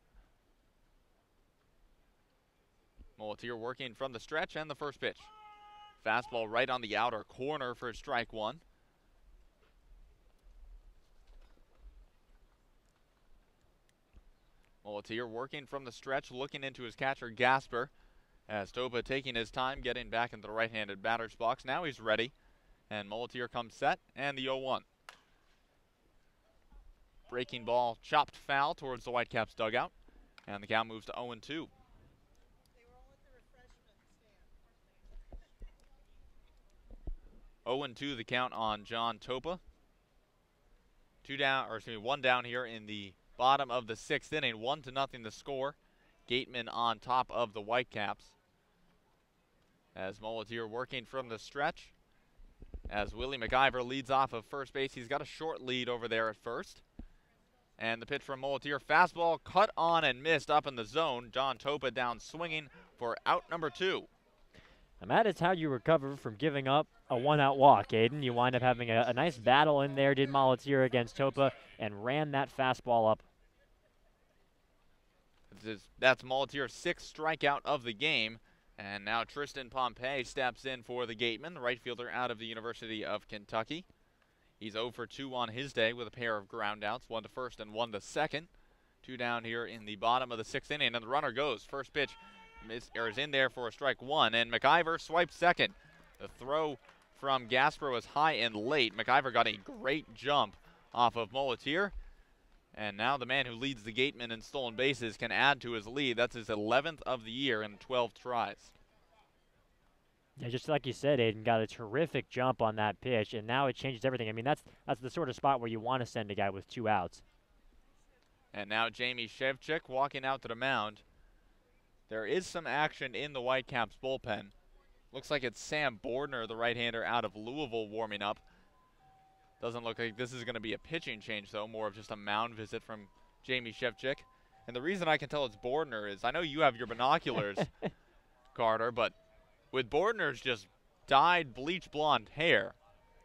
Muleteer working from the stretch and the first pitch. Fastball right on the outer corner for strike 1. Muleteer working from the stretch, looking into his catcher Gasper, as Topa taking his time getting back into the right-handed batter's box. Now he's ready, and Muleteer comes set, and the 0-1. Breaking ball chopped foul towards the Whitecaps dugout, and the count moves to 0-2. The count on John Topa. 1 down here in the bottom of the 6th inning. 1-0 the score. Gatemen on top of the Whitecaps. As Muleteer working from the stretch. As Willie McIver leads off of first base. He's got a short lead over there at first. And the pitch from Muleteer. Fastball cut on and missed up in the zone. John Topa down swinging for out number 2. And that is how you recover from giving up a 1-out walk, Aiden. You wind up having a nice battle in there, did Muleteer against Topa, and ran that fastball up. That's Muleteer's 6th strikeout of the game. And now Tristan Pompey steps in for the Gatemen, the right fielder out of the University of Kentucky. He's 0 for 2 on his day with a pair of groundouts, 1 to first and 1 to second. 2 down here in the bottom of the 6th inning, and the runner goes. First pitch is in there for a strike 1, and McIver swipes second. The throw from Gasper was high and late. McIver got a great jump off of Muleteer, and now the man who leads the Gatemen in stolen bases can add to his lead. That's his 11th of the year in 12 tries. Yeah, just like you said, Aiden, got a terrific jump on that pitch, and now it changes everything. I mean, that's the sort of spot where you want to send a guy with 2 outs. And now Jamie Shevchik walking out to the mound. There is some action in the Whitecaps bullpen. Looks like it's Sam Bordner, the right-hander out of Louisville, warming up. Doesn't look like this is going to be a pitching change, though, more of just a mound visit from Jamie Shevchik. And the reason I can tell it's Bordner is I know you have your binoculars, Carter, but with Bordner's just dyed bleach blonde hair,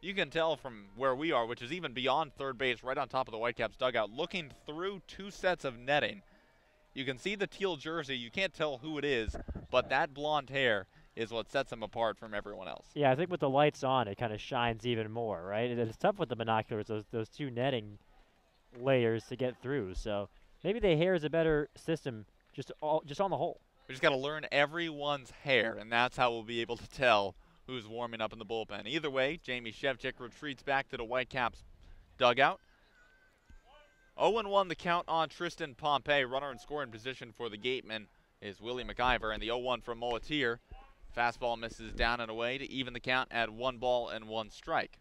you can tell from where we are, which is even beyond third base, right on top of the Whitecaps dugout, looking through 2 sets of netting. You can see the teal jersey. You can't tell who it is, but that blonde hair is what sets him apart from everyone else. Yeah, I think with the lights on, it kind of shines even more, right? It's tough with the binoculars, those two netting layers to get through. So maybe the hair is a better system just on the whole. We just got to learn everyone's hair, and that's how we'll be able to tell who's warming up in the bullpen. Either way, Jamie Shevchik retreats back to the Whitecaps dugout. 0-1 the count on Tristan Pompey. Runner in scoring position for the Gatemen is Willie McIver, and the 0-1 from Molitier. Fastball misses down and away to even the count at 1 ball and 1 strike.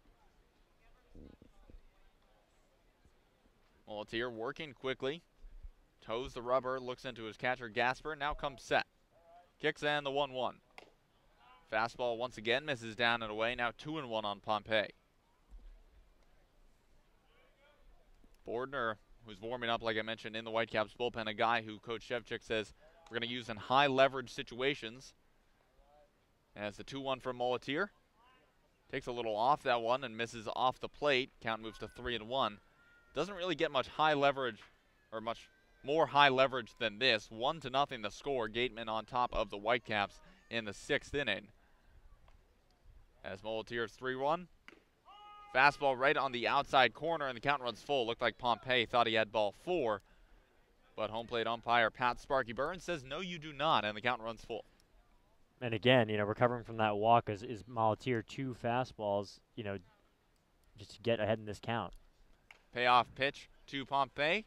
Molitier working quickly. Toes the rubber, looks into his catcher Gasper, now comes set. Kicks in the 1-1. Fastball once again misses down and away, now 2-1 on Pompey. Bordner, who's warming up, like I mentioned, in the Whitecaps bullpen, a guy who Coach Shevchik says we're going to use in high leverage situations. As the 2-1 from Molitier. Takes a little off that one and misses off the plate. Count moves to 3-1. Doesn't really get much high leverage, or much more high leverage than this. 1-0 the score. Gatemen on top of the Whitecaps in the 6th inning. As Molitier's 3-1. Fastball right on the outside corner, and the count runs full. Looked like Pompey thought he had ball 4. But home plate umpire Pat Sparky Burns says, no, you do not, and the count runs full. And again, recovering from that walk is Molitier 2 fastballs, just to get ahead in this count. Payoff pitch to Pompey.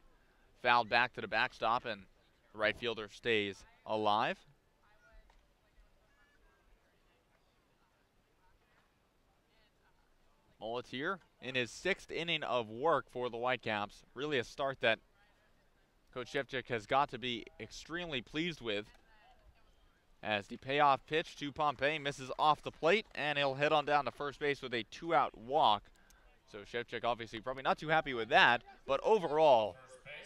Fouled back to the backstop, and the right fielder stays alive. Molitier in his 6th inning of work for the Whitecaps. Really a start that Coach Shevchik has got to be extremely pleased with. As the payoff pitch to Pompey misses off the plate, and he'll head on down to first base with a 2-out walk. So Shevchik obviously probably not too happy with that, but overall,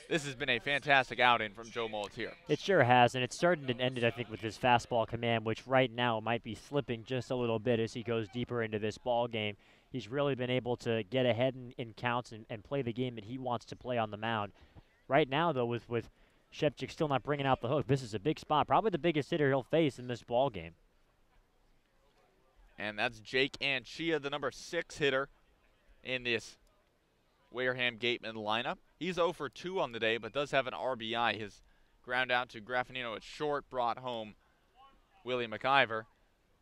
this has been a fantastic outing from Joe Molitier. It sure has, and it started and ended, I think, with his fastball command, which right now might be slipping just a little bit as he goes deeper into this ball game. He's really been able to get ahead in counts and play the game that he wants to play on the mound. Right now, though, with Shevchik still not bringing out the hook, this is a big spot, probably the biggest hitter he'll face in this ball game. And that's Jake Anchia, the number 6 hitter in this Wareham Gatemen lineup. He's 0 for 2 on the day, but does have an RBI. His ground out to Graffinino at short brought home Willie McIver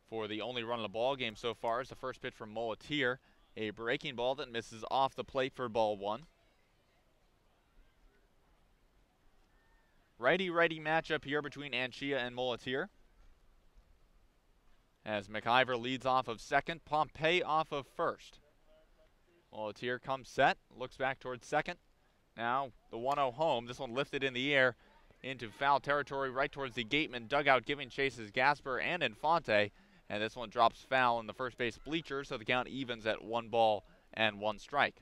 for the only run of the ball game so far. Is the first pitch from Molitier, a breaking ball that misses off the plate for ball 1. Righty-righty matchup here between Anchia and Molitier. As McIver leads off of second, Pompey off of first. Molitier comes set, looks back towards second. Now the 1-0 home. This one lifted in the air into foul territory right towards the Gatemen dugout, giving chases Gasper and Infante. And this one drops foul in the first base bleachers, so the count evens at 1 ball and 1 strike.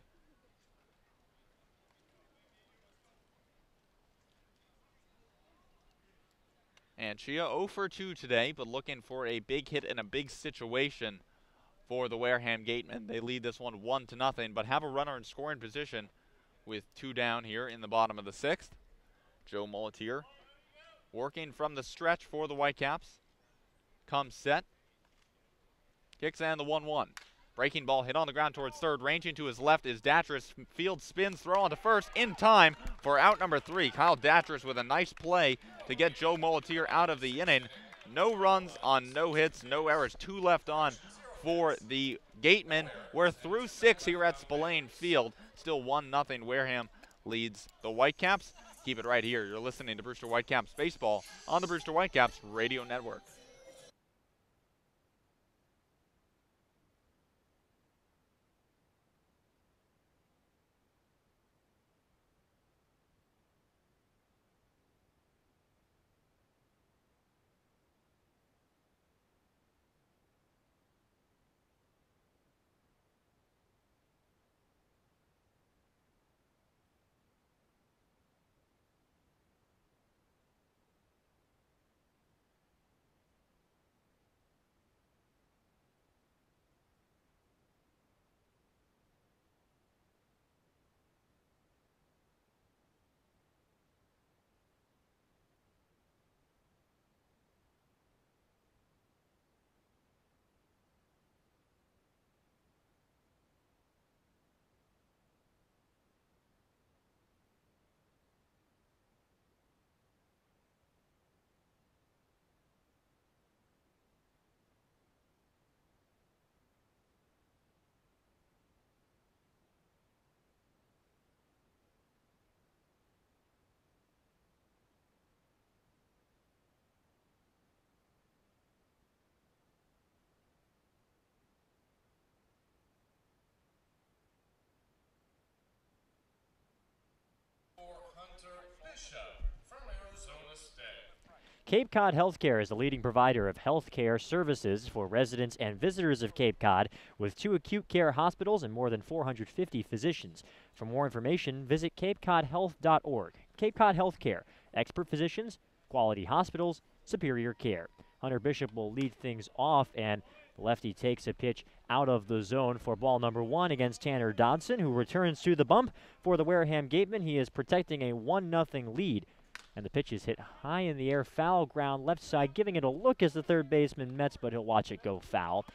Anchia 0 for 2 today, but looking for a big hit in a big situation for the Wareham Gatemen. They lead this one 1-0, but have a runner in scoring position with 2 down here in the bottom of the 6th. Joe Molitier working from the stretch for the Whitecaps. Comes set. Kicks in the 1-1. Breaking ball hit on the ground towards third. Ranging to his left is Datris. Field spins, throw on to first in time for out number 3. Kyle Datris with a nice play to get Joe Molitier out of the inning. No runs on no hits, no errors. 2 left on for the Gatemen. We're through 6 here at Spillane Field. Still 1-0. Wareham leads the Whitecaps. Keep it right here. You're listening to Brewster Whitecaps Baseball on the Brewster Whitecaps Radio Network. Cape Cod Healthcare is the leading provider of healthcare services for residents and visitors of Cape Cod, with 2 acute care hospitals and more than 450 physicians. For more information, visit capecodhealth.org. Cape Cod Healthcare, expert physicians, quality hospitals, superior care. Hunter Bishop will lead things off, and the lefty takes a pitch out of the zone for ball number 1 against Tanner Dodson, who returns to the bump for the Wareham Gatemen. He is protecting a 1-0 lead. And the pitch is hit high in the air, foul ground, left side, giving it a look as the third baseman Metz, but he'll watch it go foul.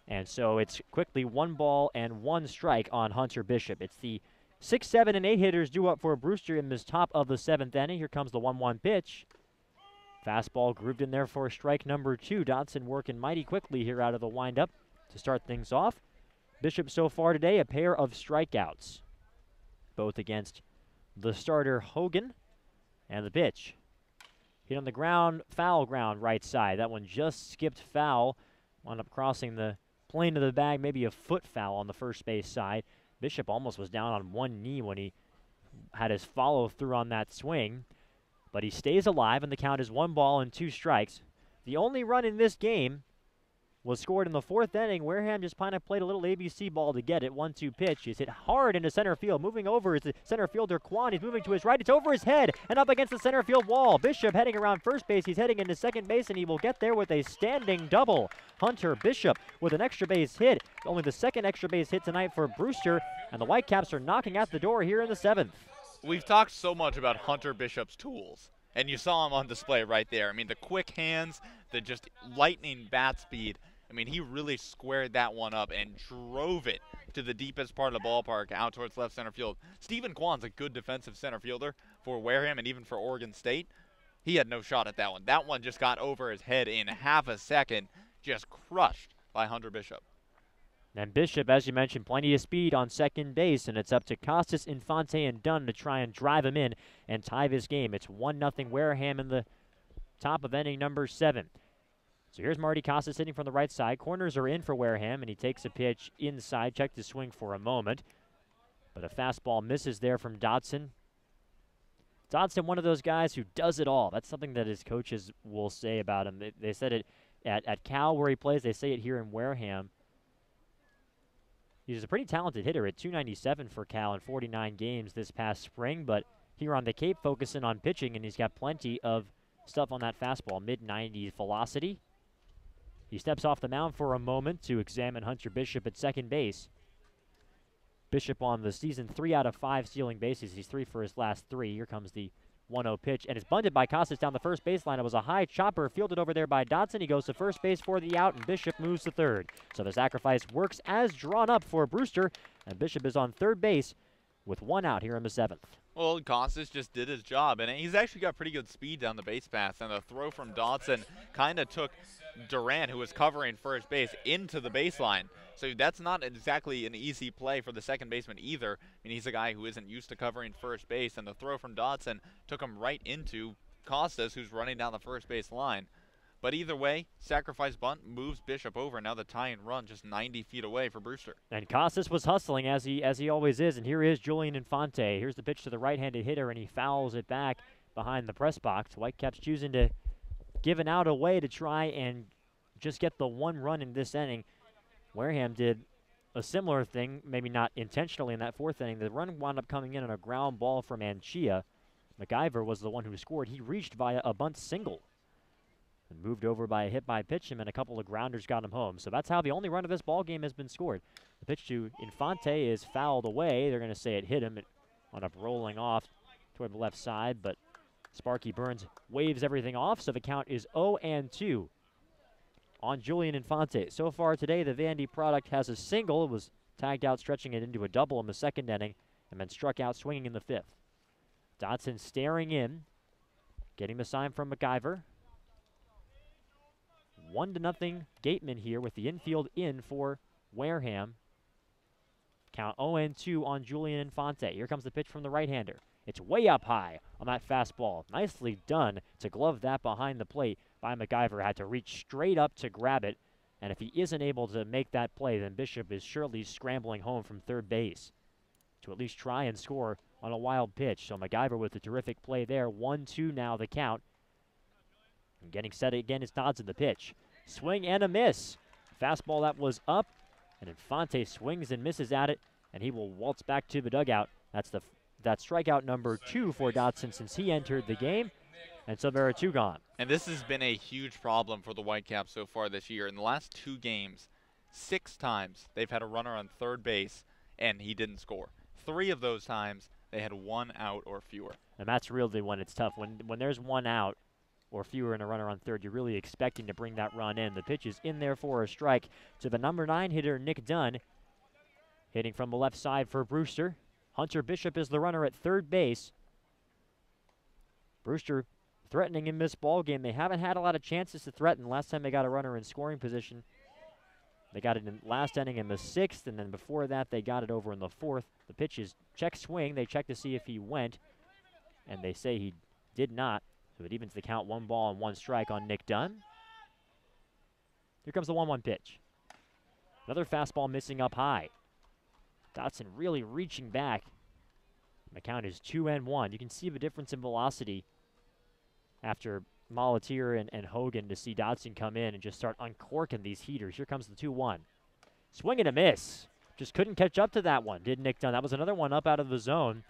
And so it's quickly 1 ball and 1 strike on Hunter Bishop. It's the 6, 7, and 8 hitters due up for Brewster in this top of the 7th inning. Here comes the 1-1 pitch. Fastball grooved in there for strike number 2. Dodson working mighty quickly here out of the windup to start things off. Bishop so far today, a pair of strikeouts, both against the starter Hogan. And the pitch, hit on the ground, foul ground right side. That one just skipped foul, wound up crossing the plane of the bag, maybe a foot foul on the first base side. Bishop almost was down on one knee when he had his follow-through on that swing. But he stays alive, and the count is 1 ball and 2 strikes. The only run in this game was scored in the 4th inning. Wareham just kind of played a little ABC ball to get it. 1-2 pitch. He's hit hard into center field. Moving over is the center fielder, Quan. He's moving to his right. It's over his head and up against the center field wall. Bishop heading around first base. He's heading into second base, and he will get there with a standing double. Hunter Bishop with an extra base hit. Only the 2nd extra base hit tonight for Brewster, and the Whitecaps are knocking at the door here in the 7th. We've talked so much about Hunter Bishop's tools, and you saw him on display right there. I mean, the quick hands, the just lightning bat speed. I mean, he really squared that one up and drove it to the deepest part of the ballpark out towards left center field. Stephen Kwan's a good defensive center fielder for Wareham and even for Oregon State. He had no shot at that one. That one just got over his head in half a second, just crushed by Hunter Bishop. And Bishop, as you mentioned, plenty of speed on second base, and it's up to Costas, Infante, and Dunn to try and drive him in and tie this game. It's 1-0 Wareham in the top of inning number 7. So here's Marty Costas hitting from the right side. Corners are in for Wareham, and he takes a pitch inside. Checked his swing for a moment, but a fastball misses there from Dodson. Dodson, one of those guys who does it all. That's something that his coaches will say about him. They said it at Cal where he plays. They say it here in Wareham. He's a pretty talented hitter at 297 for Cal in 49 games this past spring, but here on the Cape focusing on pitching, and he's got plenty of stuff on that fastball, mid-90s velocity. He steps off the mound for a moment to examine Hunter Bishop at second base. Bishop on the season 3 out of 5 stealing bases. He's 3 for his last 3. Here comes the 1-0 pitch, and it's bunted by Costas down the first baseline. It was a high chopper fielded over there by Dodson. He goes to first base for the out, and Bishop moves to third. So the sacrifice works as drawn up for Brewster, and Bishop is on third base with 1 out here in the 7th. Well, Costas just did his job, and he's actually got pretty good speed down the base pass, and the throw from Dodson kind of took Durant, who was covering first base, into the baseline. So that's not exactly an easy play for the second baseman either. I mean, he's a guy who isn't used to covering first base, and the throw from Dodson took him right into Costas, who's running down the first base line. But either way, sacrifice bunt moves Bishop over. Now the tying run just 90 feet away for Brewster. And Costas was hustling as he always is. And here is Julian Infante. Here's the pitch to the right-handed hitter, and he fouls it back behind the press box. Whitecaps choosing to give an out away to try and just get the 1 run in this inning. Wareham did a similar thing, maybe not intentionally in that 4th inning. The run wound up coming in on a ground ball from Anchia. McIver was the one who scored. He reached via a bunt single and moved over by a hit by Pitchum, and a couple of grounders got him home. So that's how the only run of this ball game has been scored. The pitch to Infante is fouled away. They're going to say it hit him. It wound up rolling off toward the left side, but Sparky Burns waves everything off, so the count is 0-2 on Julian Infante. So far today, the Vandy product has a single. It was tagged out, stretching it into a double in the 2nd inning, and then struck out swinging in the 5th. Dodson staring in, getting the sign from McIver. 1-0 Gatemen here with the infield in for Wareham. Count 0-2 on Julian Infante. Here comes the pitch from the right-hander. It's way up high on that fastball. Nicely done to glove that behind the plate by McIver. Had to reach straight up to grab it, and if he isn't able to make that play, then Bishop is surely scrambling home from third base to at least try and score on a wild pitch. So McIver with a terrific play there. 1-2 now the count. And getting set again is Dodson, the pitch. Swing and a miss. Fastball that was up, and Infante swings and misses at it, and he will waltz back to the dugout. That's that strikeout number 2 for Dodson since he entered the game, and so there are 2 gone. And this has been a huge problem for the Whitecaps so far this year. In the last 2 games, 6 times they've had a runner on third base, and he didn't score. 3 of those times, they had 1 out or fewer. And that's really when it's tough. When there's 1 out or fewer and a runner on third, you're really expecting to bring that run in. The pitch is in there for a strike to the number 9 hitter, Nick Dunn. Hitting from the left side for Brewster. Hunter Bishop is the runner at third base. Brewster threatening in this ball game. They haven't had a lot of chances to threaten. Last time they got a runner in scoring position, they got it in last inning in the 6th, and then before that they got it over in the 4th. The pitch is check swing. They check to see if he went, and they say he did not. So it evens the count, 1 ball and 1 strike on Nick Dunn. Here comes the 1-1 pitch. Another fastball missing up high. Dodson really reaching back. The count is 2-1. You can see the difference in velocity after Molatier and Hogan to see Dodson come in and just start uncorking these heaters. Here comes the 2-1. Swing and a miss. Just couldn't catch up to that one, did Nick Dunn. That was another one up out of the zone.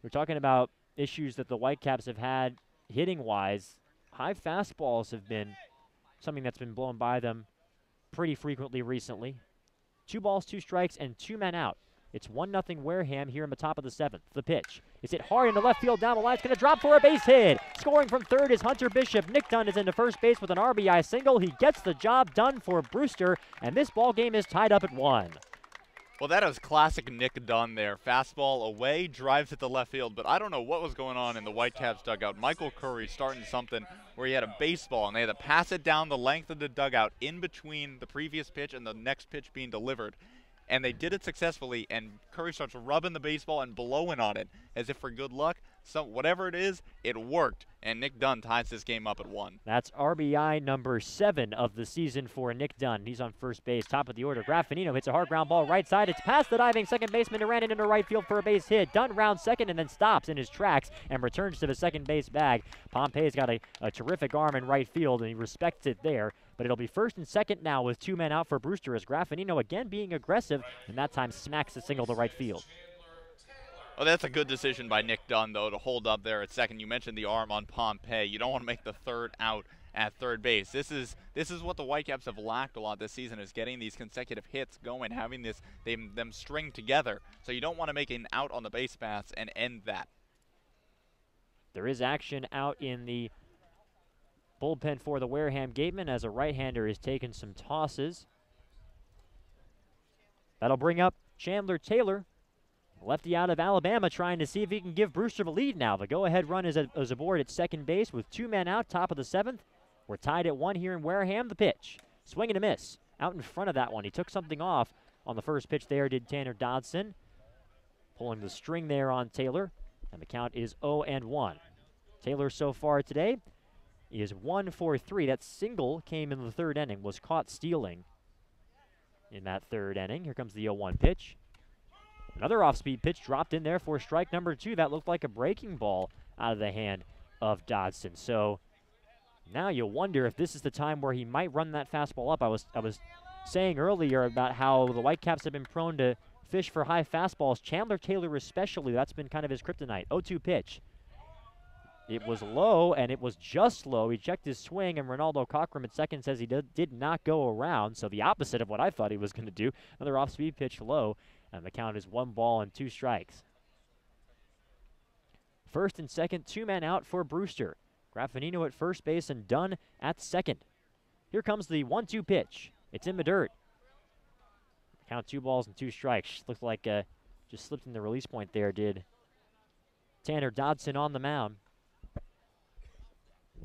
We're talking about issues that the Whitecaps have had hitting-wise. High fastballs have been something that's been blown by them pretty frequently recently. 2 balls, 2 strikes, and 2 men out. It's 1-0 Wareham here in the top of the 7th. The pitch. It's hit hard into left field down the line. It's going to drop for a base hit. Scoring from third is Hunter Bishop. Nick Dunn is into first base with an RBI single. He gets the job done for Brewster, and this ball game is tied up at 1. Well, that was classic Nick Dunn there. Fastball away, drives it to left field, but I don't know what was going on in the Whitecaps dugout. Michael Curry starting something where he had a baseball, and they had to pass it down the length of the dugout in between the previous pitch and the next pitch being delivered. And they did it successfully, and Curry starts rubbing the baseball and blowing on it as if for good luck. So whatever it is, it worked, and Nick Dunn ties this game up at 1. That's RBI number 7 of the season for Nick Dunn. He's on first base, top of the order. Graffinino hits a hard ground ball right side. It's past the diving second baseman and ran it into right field for a base hit. Dunn rounds second and then stops in his tracks and returns to the second base bag. Pompey's got a terrific arm in right field, and he respects it there. But it'll be first and second now with 2 men out for Brewster as Graffinino again being aggressive, and that time smacks the single to right field. Well, that's a good decision by Nick Dunn, though, to hold up there at second. You mentioned the arm on Pompey. You don't want to make the third out at third base. This is what the Whitecaps have lacked a lot this season, is getting these consecutive hits going, having them string together. So you don't want to make an out on the base paths and end that. There is action out in the bullpen for the Wareham Gatemen as a right-hander is taking some tosses. That'll bring up Chandler Taylor, lefty out of Alabama, trying to see if he can give Brewster the lead now. The go-ahead run is aboard at second base with 2 men out, top of the 7th. We're tied at 1 here in Wareham. The pitch. Swing and a miss. Out in front of that one. He took something off on the first pitch there, did Tanner Dodson. Pulling the string there on Taylor, and the count is 0-1. Taylor so far today is 1 for 3. That single came in the 3rd inning, was caught stealing in that 3rd inning. Here comes the 0-1 pitch. Another off-speed pitch dropped in there for strike number 2. That looked like a breaking ball out of the hand of Dodson. So now you wonder if this is the time where he might run that fastball up. I was saying earlier about how the Whitecaps have been prone to fish for high fastballs. Chandler Taylor especially, that's been kind of his kryptonite. 0-2 pitch. It was low, and it was just low. He checked his swing, and Ronaldo Cochran at second says he did not go around, so the opposite of what I thought he was going to do. Another off-speed pitch low, and the count is 1 ball and 2 strikes. First and second, 2 men out for Brewster. Graffinino at first base and Dunn at second. Here comes the 1-2 pitch. It's in the dirt. Count 2 balls and 2 strikes. Looks like just slipped in the release point there, did Tanner Dodson on the mound.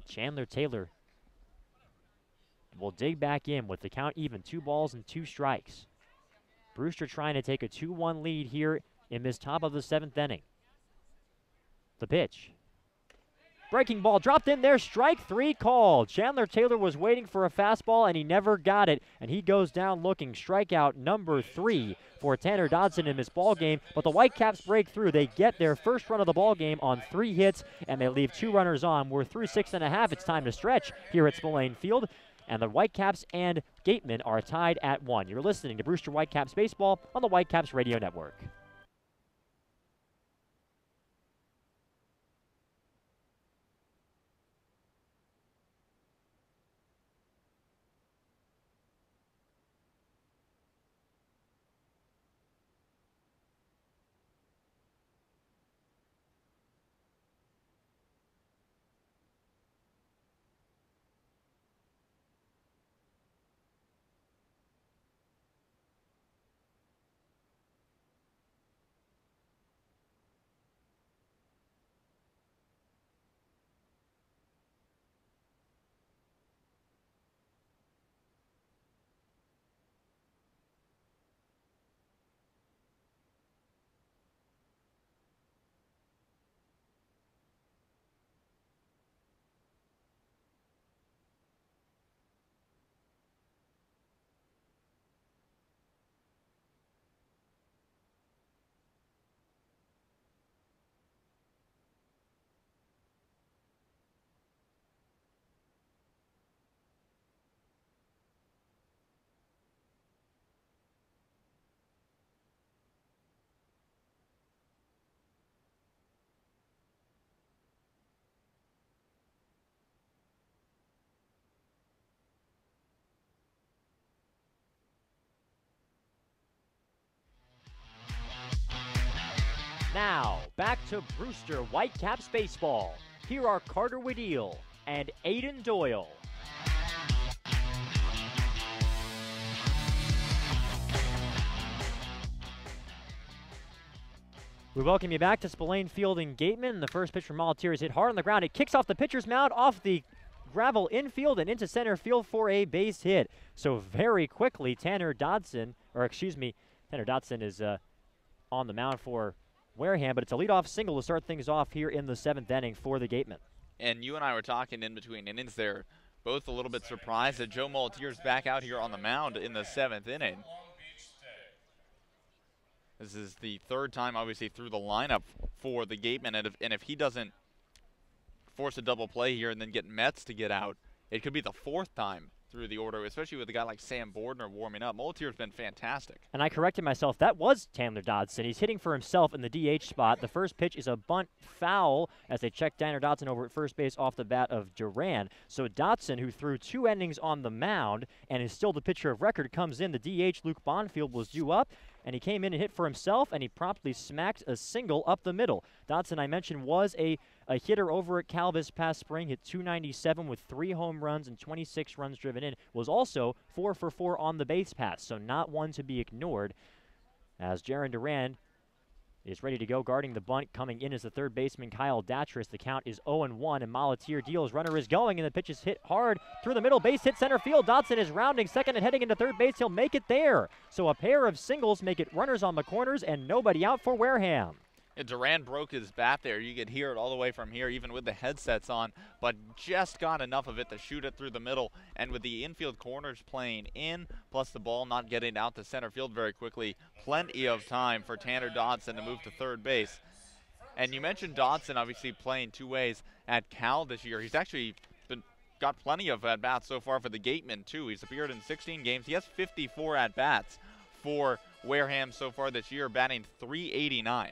Chandler Taylor will dig back in with the count even, 2 balls and 2 strikes. Brewster trying to take a 2-1 lead here in this top of the 7th inning. The pitch. Breaking ball dropped in there, strike 3 called. Chandler Taylor was waiting for a fastball and he never got it, and he goes down looking. Strikeout number 3 for Tanner Dodson in this ball game, but the Whitecaps break through. They get their first run of the ball game on 3 hits, and they leave 2 runners on. We're through 6.5. It's time to stretch here at Spillane Field, and the Whitecaps and Gatemen are tied at 1. You're listening to Brewster Whitecaps Baseball on the Whitecaps Radio Network. Now, back to Brewster Whitecaps Baseball. Here are Carter Wedeel and Aiden Doyle. We welcome you back to Spillane Field in Gatemen. The first pitch from Molatier is hit hard on the ground. It kicks off the pitcher's mound, off the gravel infield and into center field for a base hit. So very quickly, Tanner Dodson is on the mound for Wareham, but it's a leadoff single to start things off here in the 7th inning for the Gatemen. And you and I were talking in between innings there, both a little bit surprised that Joe Moletier's back out here on the mound in the 7th inning. This is the 3rd time, obviously, through the lineup for the Gatemen, and if he doesn't force a double play here and then get Metz to get out, it could be the 4th time through the order, especially with a guy like Sam Bordner warming up. Moletier's been fantastic. And I corrected myself. That was Tanner Dodson. He's hitting for himself in the DH spot. The first pitch is a bunt foul as they check Tanner Dodson over at first base off the bat of Duran. So Dodson, who threw 2 innings on the mound and is still the pitcher of record, comes in. The DH, Luke Bonfield, was due up, and he came in and hit for himself, and he promptly smacked a single up the middle. Dodson, I mentioned, was a hitter over at Cal this past spring, hit .297 with 3 home runs and 26 runs driven in, was also 4 for 4 on the base paths, so not one to be ignored. As Jaron Duran is ready to go, guarding the bunt, coming in as the third baseman Kyle Datris. The count is 0-1, and Molatier deals. Runner is going, and the pitch is hit hard through the middle. Base hit center field. Dodson is rounding second and heading into third base. He'll make it there. So a pair of singles make it runners on the corners and nobody out for Wareham. And Duran broke his bat there. You could hear it all the way from here, even with the headsets on, but just got enough of it to shoot it through the middle. And with the infield corners playing in, plus the ball not getting out to center field very quickly, plenty of time for Tanner Dodson to move to third base. And you mentioned Dodson obviously playing 2 ways at Cal this year. He's actually got plenty of at-bats so far for the Gatemen, too. He's appeared in 16 games. He has 54 at-bats for Wareham so far this year, batting .389.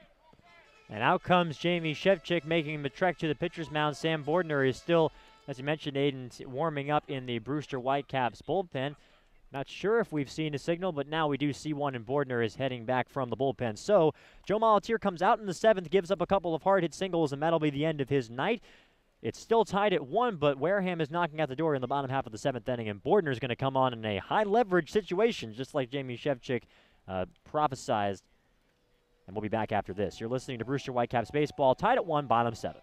And out comes Jamie Shevchik making the trek to the pitcher's mound. Sam Bordner is still, as you mentioned, Aiden, warming up in the Brewster Whitecaps bullpen. Not sure if we've seen a signal, but now we do see one, and Bordner is heading back from the bullpen. So Joe Molatier comes out in the 7th, gives up a couple of hard-hit singles, and that'll be the end of his night. It's still tied at 1, but Wareham is knocking at the door in the bottom half of the 7th inning, and Bordner is going to come on in a high-leverage situation, just like Jamie Shevchik prophesized. And we'll be back after this. You're listening to Brewster Whitecaps Baseball, tied at 1, bottom 7.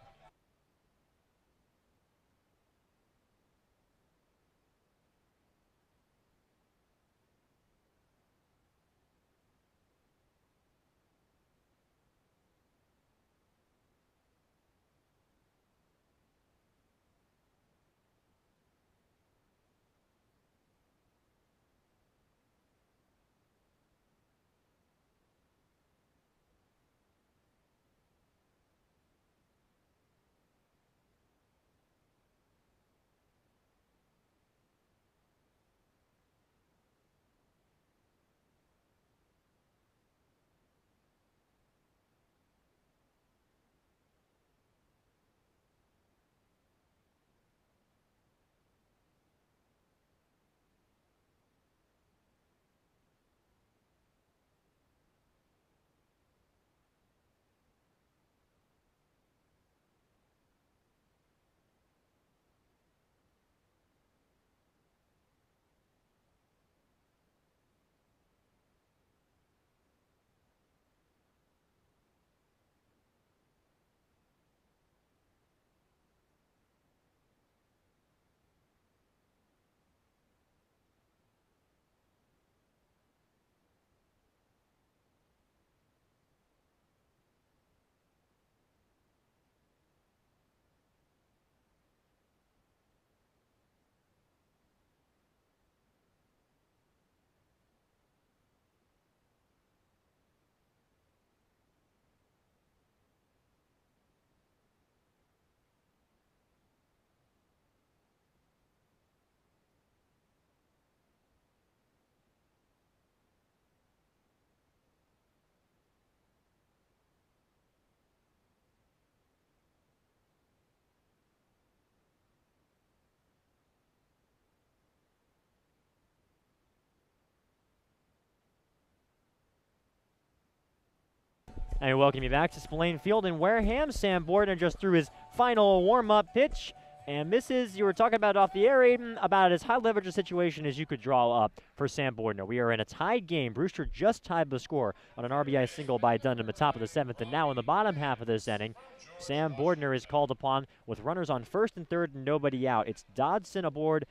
And we welcome you back to Spillane Field in Wareham. Sam Bordner just threw his final warm-up pitch and misses. You were talking about off the air, Aiden, about as high leverage a situation as you could draw up for Sam Bordner. We are in a tied game. Brewster just tied the score on an RBI single by Dunn in the top of the 7th. And now in the bottom half of this inning, Sam Bordner is called upon with runners on first and third and nobody out. It's Dodson aboard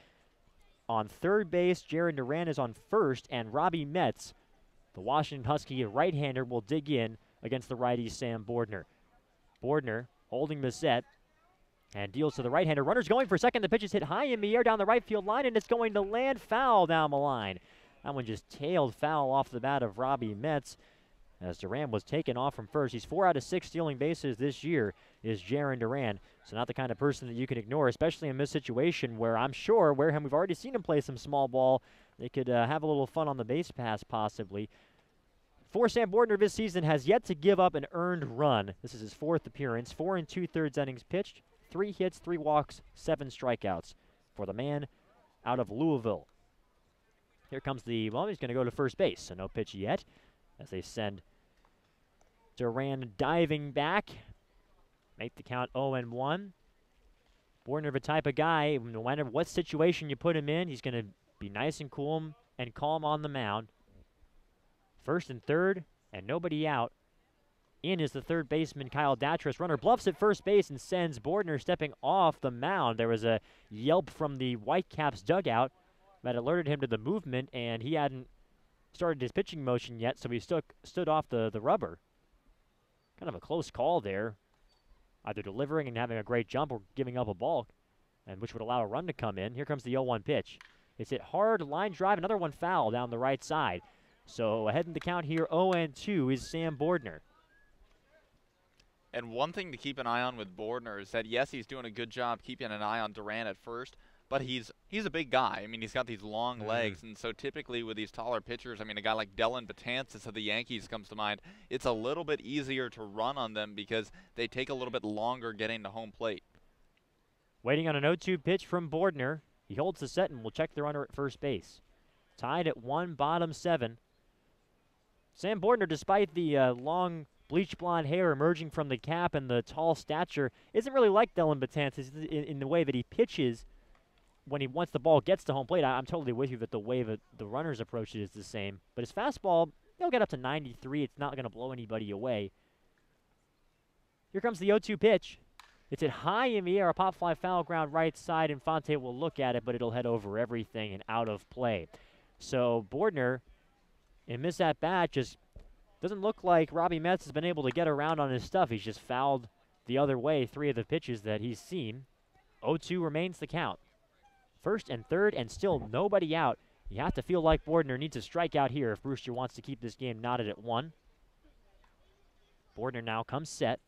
on third base. Jaron Duran is on first, and Robbie Metz, the Washington Husky right-hander, will dig in against the righty Sam Bordner. Bordner holding the set and deals to the right-hander. Runner's going for second. The pitch is hit high in the air down the right field line, and it's going to land foul down the line. That one just tailed foul off the bat of Robbie Metz as Duran was taken off from first. He's 4 out of 6 stealing bases this year is Jaron Duran. So not the kind of person that you can ignore, especially in this situation where I'm sure Wareham, we've already seen him play some small ball. They could have a little fun on the base pass possibly. For Sam Bordner this season has yet to give up an earned run. This is his 4th appearance. 4 2/3 innings pitched, 3 hits, 3 walks, 7 strikeouts for the man out of Louisville. Here comes the, well, he's going to go to first base, so no pitch yet as they send Duran diving back. Make the count 0-1. Bordner, the type of guy, no matter what situation you put him in, he's going to be nice and cool and calm on the mound. First and third, and nobody out. In is the third baseman, Kyle Datras. Runner bluffs at first base and sends Bordner stepping off the mound. There was a yelp from the Whitecaps dugout that alerted him to the movement, and he hadn't started his pitching motion yet, so he stood off the rubber. Kind of a close call there, either delivering and having a great jump or giving up a ball, and which would allow a run to come in. Here comes the 0-1 pitch. It's hit hard, line drive, another one foul down the right side. So ahead in the count here, 0-2 is Sam Bordner. And one thing to keep an eye on with Bordner is that, yes, he's doing a good job keeping an eye on Duran at first, but he's a big guy. I mean, he's got these long legs, and so typically with these taller pitchers, I mean, a guy like Dellin Betances of the Yankees comes to mind, it's a little bit easier to run on them because they take a little bit longer getting to home plate. Waiting on an 0-2 pitch from Bordner. He holds the set and will check the runner at first base. Tied at 1, bottom 7. Sam Bordner, despite the long bleach blonde hair emerging from the cap and the tall stature, isn't really like Dellin Betances in the way that he pitches when once the ball gets to home plate. I'm totally with you that the way that the runners approach it is the same. But his fastball, he'll get up to 93. It's not going to blow anybody away. Here comes the 0-2 pitch. It's hit high in the air, a pop fly foul ground right side. Infante will look at it, but it'll head over everything and out of play. So Bordner, in this at bat, just doesn't look like Robbie Metz has been able to get around on his stuff. He's just fouled the other way 3 of the pitches that he's seen. 0-2 remains the count. First and third, and still nobody out. You have to feel like Bordner needs to strike out here if Brewster wants to keep this game knotted at 1. Bordner now comes set.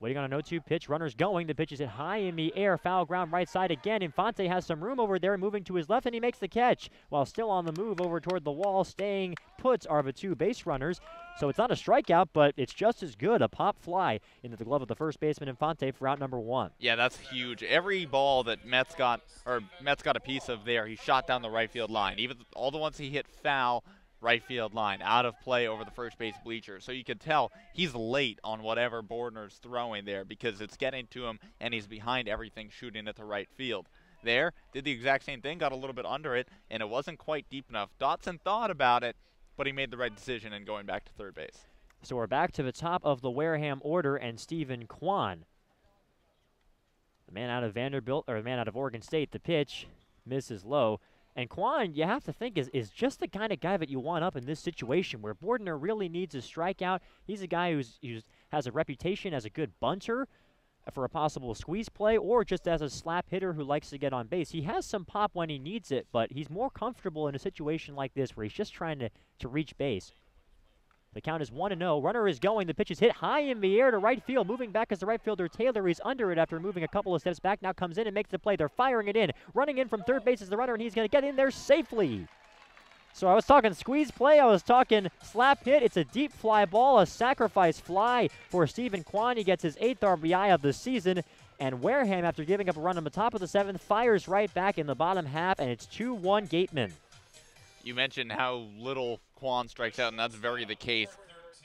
Waiting on an 0-2 pitch. Runner's going. The pitch is hit high in the air. Foul ground right side again. Infante has some room over there, moving to his left, and he makes the catch. While still on the move over toward the wall, staying puts are the 2 base runners. So it's not a strikeout, but it's just as good. A pop fly into the glove of the first baseman, Infante, for out number 1. Yeah, that's huge. Every ball that Metz got a piece of there, he shot down the right field line. Even all the ones he hit foul, right field line, out of play over the first base bleacher. So you can tell he's late on whatever Bordner's throwing there because it's getting to him and he's behind everything shooting at the right field. There, did the exact same thing, got a little bit under it, and it wasn't quite deep enough. Dotson thought about it, but he made the right decision in going back to third base. So we're back to the top of the Wareham order, and Stephen Kwan, the man out of Vanderbilt, or the man out of Oregon State, the pitch misses low. And Kwan, you have to think, is just the kind of guy that you want up in this situation where Bordner really needs a strikeout. He's a guy who has a reputation as a good bunter for a possible squeeze play or just as a slap hitter who likes to get on base. He has some pop when he needs it, but he's more comfortable in a situation like this where he's just trying to reach base. The count is 1-0. Runner is going. The pitch is hit high in the air to right field. Moving back as the right fielder Taylor. He's under it after moving a couple of steps back. Now comes in and makes the play. They're firing it in. Running in from third base is the runner, and he's going to get in there safely. So I was talking squeeze play. I was talking slap hit. It's a deep fly ball, a sacrifice fly for Stephen Kwan. He gets his 8th RBI of the season. And Wareham, after giving up a run on the top of the 7th, fires right back in the bottom half, and it's 2-1 Gatemen. You mentioned how little Kwan strikes out, and that's very the case.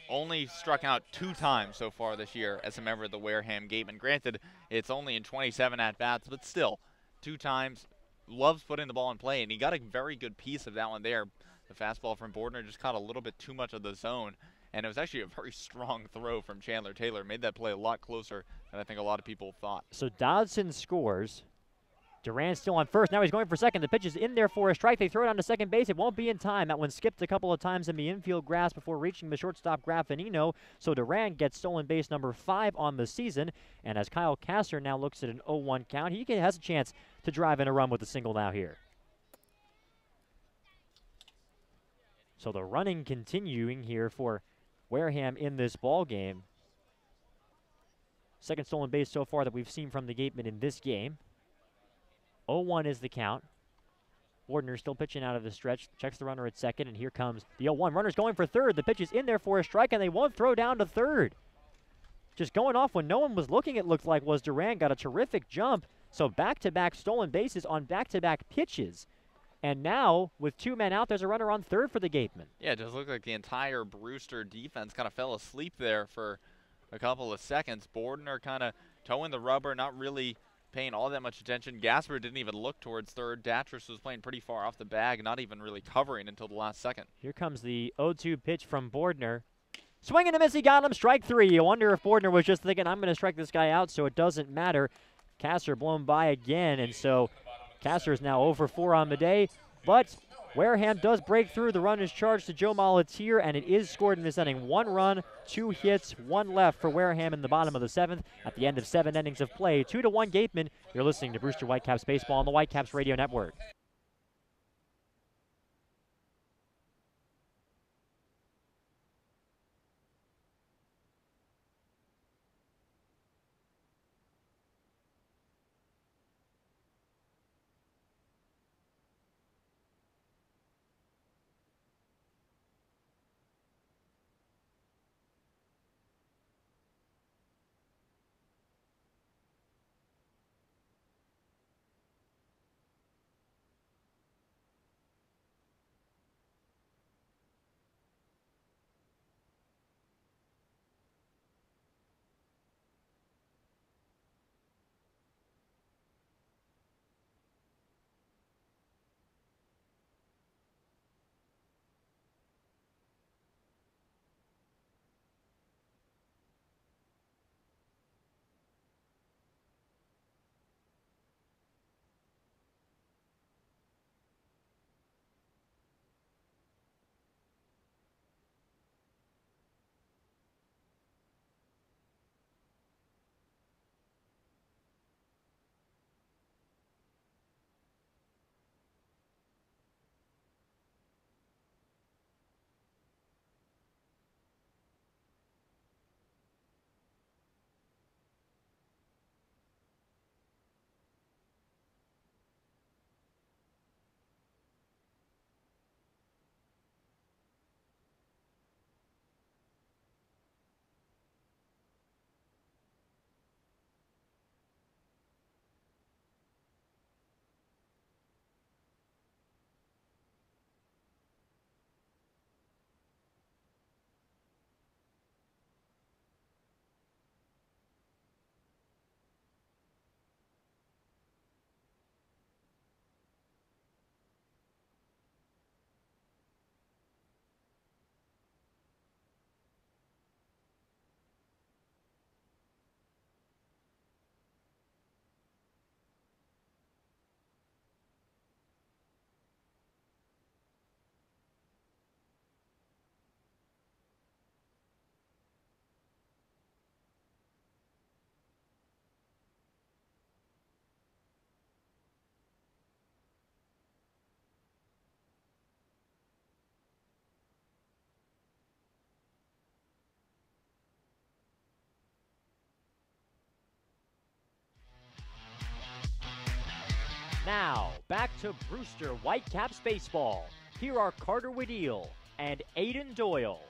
only struck out 2 times so far this year as a member of the Wareham Gatemen. Granted, it's only in 27 at-bats, but still, 2 times. Loves putting the ball in play, and he got a very good piece of that one there. The fastball from Bordner just caught a little bit too much of the zone, and it was actually a very strong throw from Chandler Taylor. Made that play a lot closer than I think a lot of people thought. So Dodson scores. Duran still on first. Now he's going for second. The pitch is in there for a strike. They throw it on to second base. It won't be in time. That one skipped a couple of times in the infield grass before reaching the shortstop Graffinino. So Duran gets stolen base number 5 on the season. And as Kyle Kasser now looks at an 0-1 count, he has a chance to drive in a run with a single now here. So the running continuing here for Wareham in this ball game. Second stolen base so far that we've seen from the Gatemen in this game. 0-1 is the count. Bordner still pitching out of the stretch. Checks the runner at second, and here comes the 0-1. Runner's going for third. The pitch is in there for a strike, and they won't throw down to third. Just going off when no one was looking, it looked like, was Duran. Got a terrific jump. So back-to-back stolen bases on back-to-back pitches. And now, with 2 men out, there's a runner on third for the Gatemen. Yeah, it just looked like the entire Brewster defense kind of fell asleep there for a couple of seconds. Bordner kind of towing the rubber, not really paying all that much attention. Gasper didn't even look towards third. Datris was playing pretty far off the bag, not even really covering until the last second. Here comes the 0-2 pitch from Bordner. Swing and a miss, he got him, strike 3. You wonder if Bordner was just thinking, I'm going to strike this guy out so it doesn't matter. Kasser blown by again, and so Kasser is now 0-for-4 on the day, but Wareham does break through. The run is charged to Joe Molitier, and it is scored in this inning. 1 run, 2 hits, 1 left for Wareham in the bottom of the 7th. At the end of 7 innings of play, 2-1 Gatemen. You're listening to Brewster Whitecaps Baseball on the Whitecaps Radio Network. Now, back to Brewster Whitecaps Baseball. Here are Carter Wedeel and Aiden Doyle.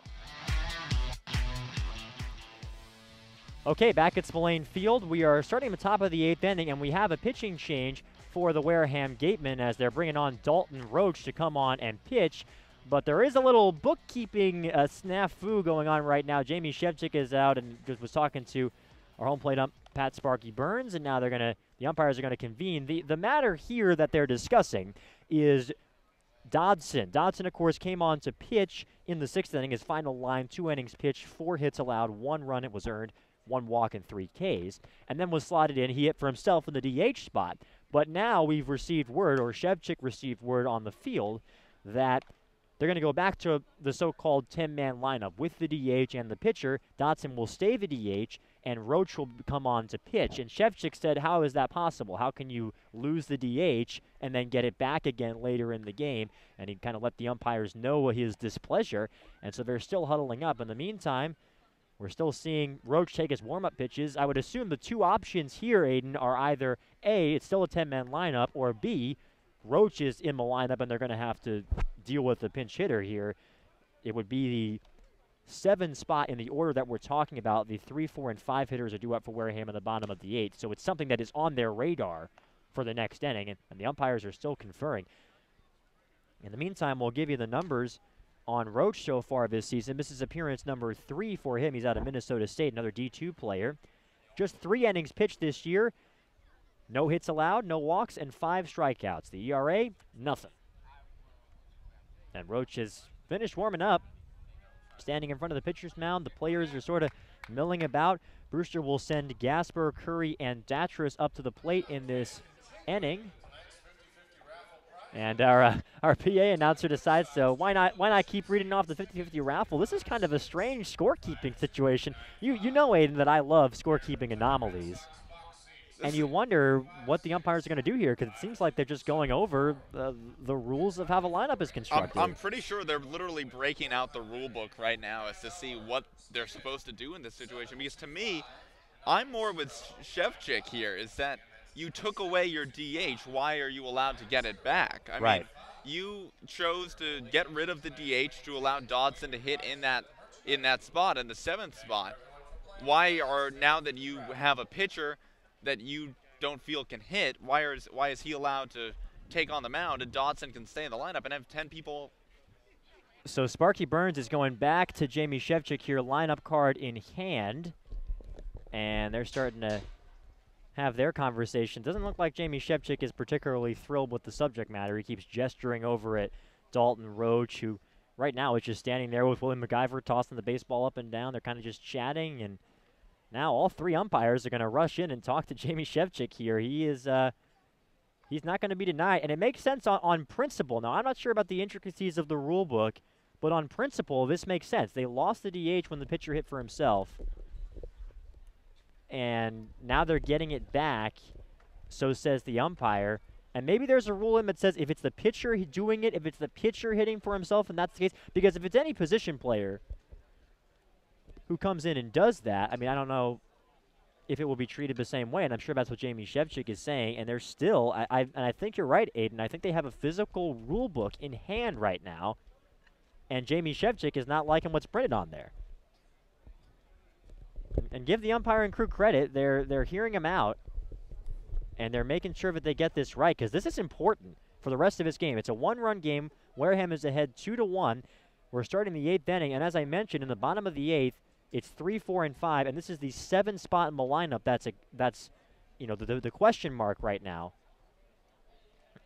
Okay, back at Spillane Field. We are starting the top of the 8th inning, and we have a pitching change for the Wareham Gatemen as they're bringing on Dalton Roach to come on and pitch. But there is a little bookkeeping snafu going on right now. Jamie Shevchik is out and just was talking to our home plate ump, Pat Sparky Burns, and now the umpires are going to convene. The matter here that they're discussing is Dodson. Dodson, of course, came on to pitch in the 6th inning. His final line, 2 innings pitched, 4 hits allowed, 1 run it was earned, 1 walk and 3 Ks, and then was slotted in. He hit for himself in the DH spot. But now we've received word, or Shevchik received word on the field, that they're going to go back to the so-called 10-man lineup with the DH and the pitcher. Dodson will stay the DH, and Roach will come on to pitch. And Shevchik said, how is that possible? How can you lose the DH and then get it back again later in the game? And he kind of let the umpires know his displeasure, and so they're still huddling up. In the meantime, we're still seeing Roach take his warm-up pitches. I would assume the 2 options here, Aiden, are either A, it's still a 10-man lineup, or B, Roach is in the lineup and they're going to have to deal with the pinch hitter here. It would be the 7 spot in the order that we're talking about. The 3, 4, and 5 hitters are due up for Wareham in the bottom of the 8th. So it's something that is on their radar for the next inning, and the umpires are still conferring. In the meantime, we'll give you the numbers on Roach so far this season. This is appearance number 3 for him. He's out of Minnesota State, another D2 player. Just 3 innings pitched this year. No hits allowed, no walks, and 5 strikeouts. The ERA, nothing. And Roach has finished warming up, standing in front of the pitcher's mound. The players are sort of milling about. Brewster will send Gasper, Curry, and Datras up to the plate in this inning. And our PA announcer decides, so why not keep reading off the 50-50 raffle? This is kind of a strange scorekeeping situation. You know, Aiden, that I love scorekeeping anomalies. And you wonder what the umpires are going to do here, because it seems like they're just going over the rules of how the lineup is constructed. I'm pretty sure they're literally breaking out the rule book right now as to see what they're supposed to do in this situation. Because to me, I'm more with Shevchik here, is that you took away your DH. Why are you allowed to get it back? I mean, you chose to get rid of the DH to allow Dodson to hit in that spot, in the 7th spot. Why are, now that you have a pitcher that you don't feel can hit, why is he allowed to take on the mound and Dodson can stay in the lineup and have 10 people? So Sparky Burns is going back to Jamie Shevchik here, lineup card in hand, and they're starting to have their conversation. Doesn't look like Jamie Shevchik is particularly thrilled with the subject matter. He keeps gesturing over at Dalton Roach, who right now is just standing there with William MacGyver tossing the baseball up and down. They're kind of just chatting, and now all 3 umpires are going to rush in and talk to Jamie Shevchik here. He is he's not going to be denied, and it makes sense on principle. Now, I'm not sure about the intricacies of the rule book, but on principle, this makes sense. They lost the DH when the pitcher hit for himself, and now they're getting it back, so says the umpire. And maybe there's a rule in that says if it's the pitcher doing it, if it's the pitcher hitting for himself, and that's the case, because if it's any position player who comes in and does that, I mean, I don't know if it will be treated the same way, and I'm sure that's what Jamie Shevchik is saying, and they're still, and I think you're right, Aiden, I think they have a physical rule book in hand right now, and Jamie Shevchik is not liking what's printed on there. And give the umpire and crew credit, they're hearing him out, and they're making sure that they get this right, because this is important for the rest of this game. It's a 1-run game. Wareham is ahead 2-1. We're starting the 8th inning, and as I mentioned, in the bottom of the 8th, it's 3, 4, and 5, and this is the 7th spot in the lineup. That's you know, the question mark right now.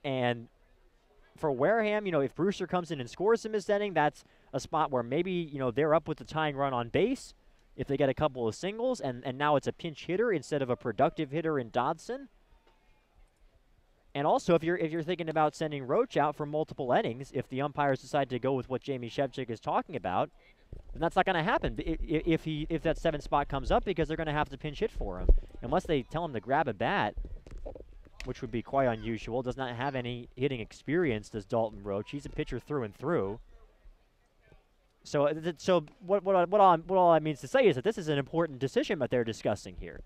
And for Wareham, you know, if Brewster comes in and scores in this inning, that's a spot where maybe, you know, they're up with the tying run on base if they get a couple of singles, and now it's a pinch hitter instead of a productive hitter in Dodson. And also, if you're thinking about sending Roach out for multiple innings, if the umpires decide to go with what Jamie Shevchik is talking about, then that's not going to happen if that 7th spot comes up, because they're going to have to pinch hit for him. Unless they tell him to grab a bat, which would be quite unusual. Does not have any hitting experience, does Dalton Roach. He's a pitcher through and through. So what all that means to say is that this is an important decision that they're discussing here.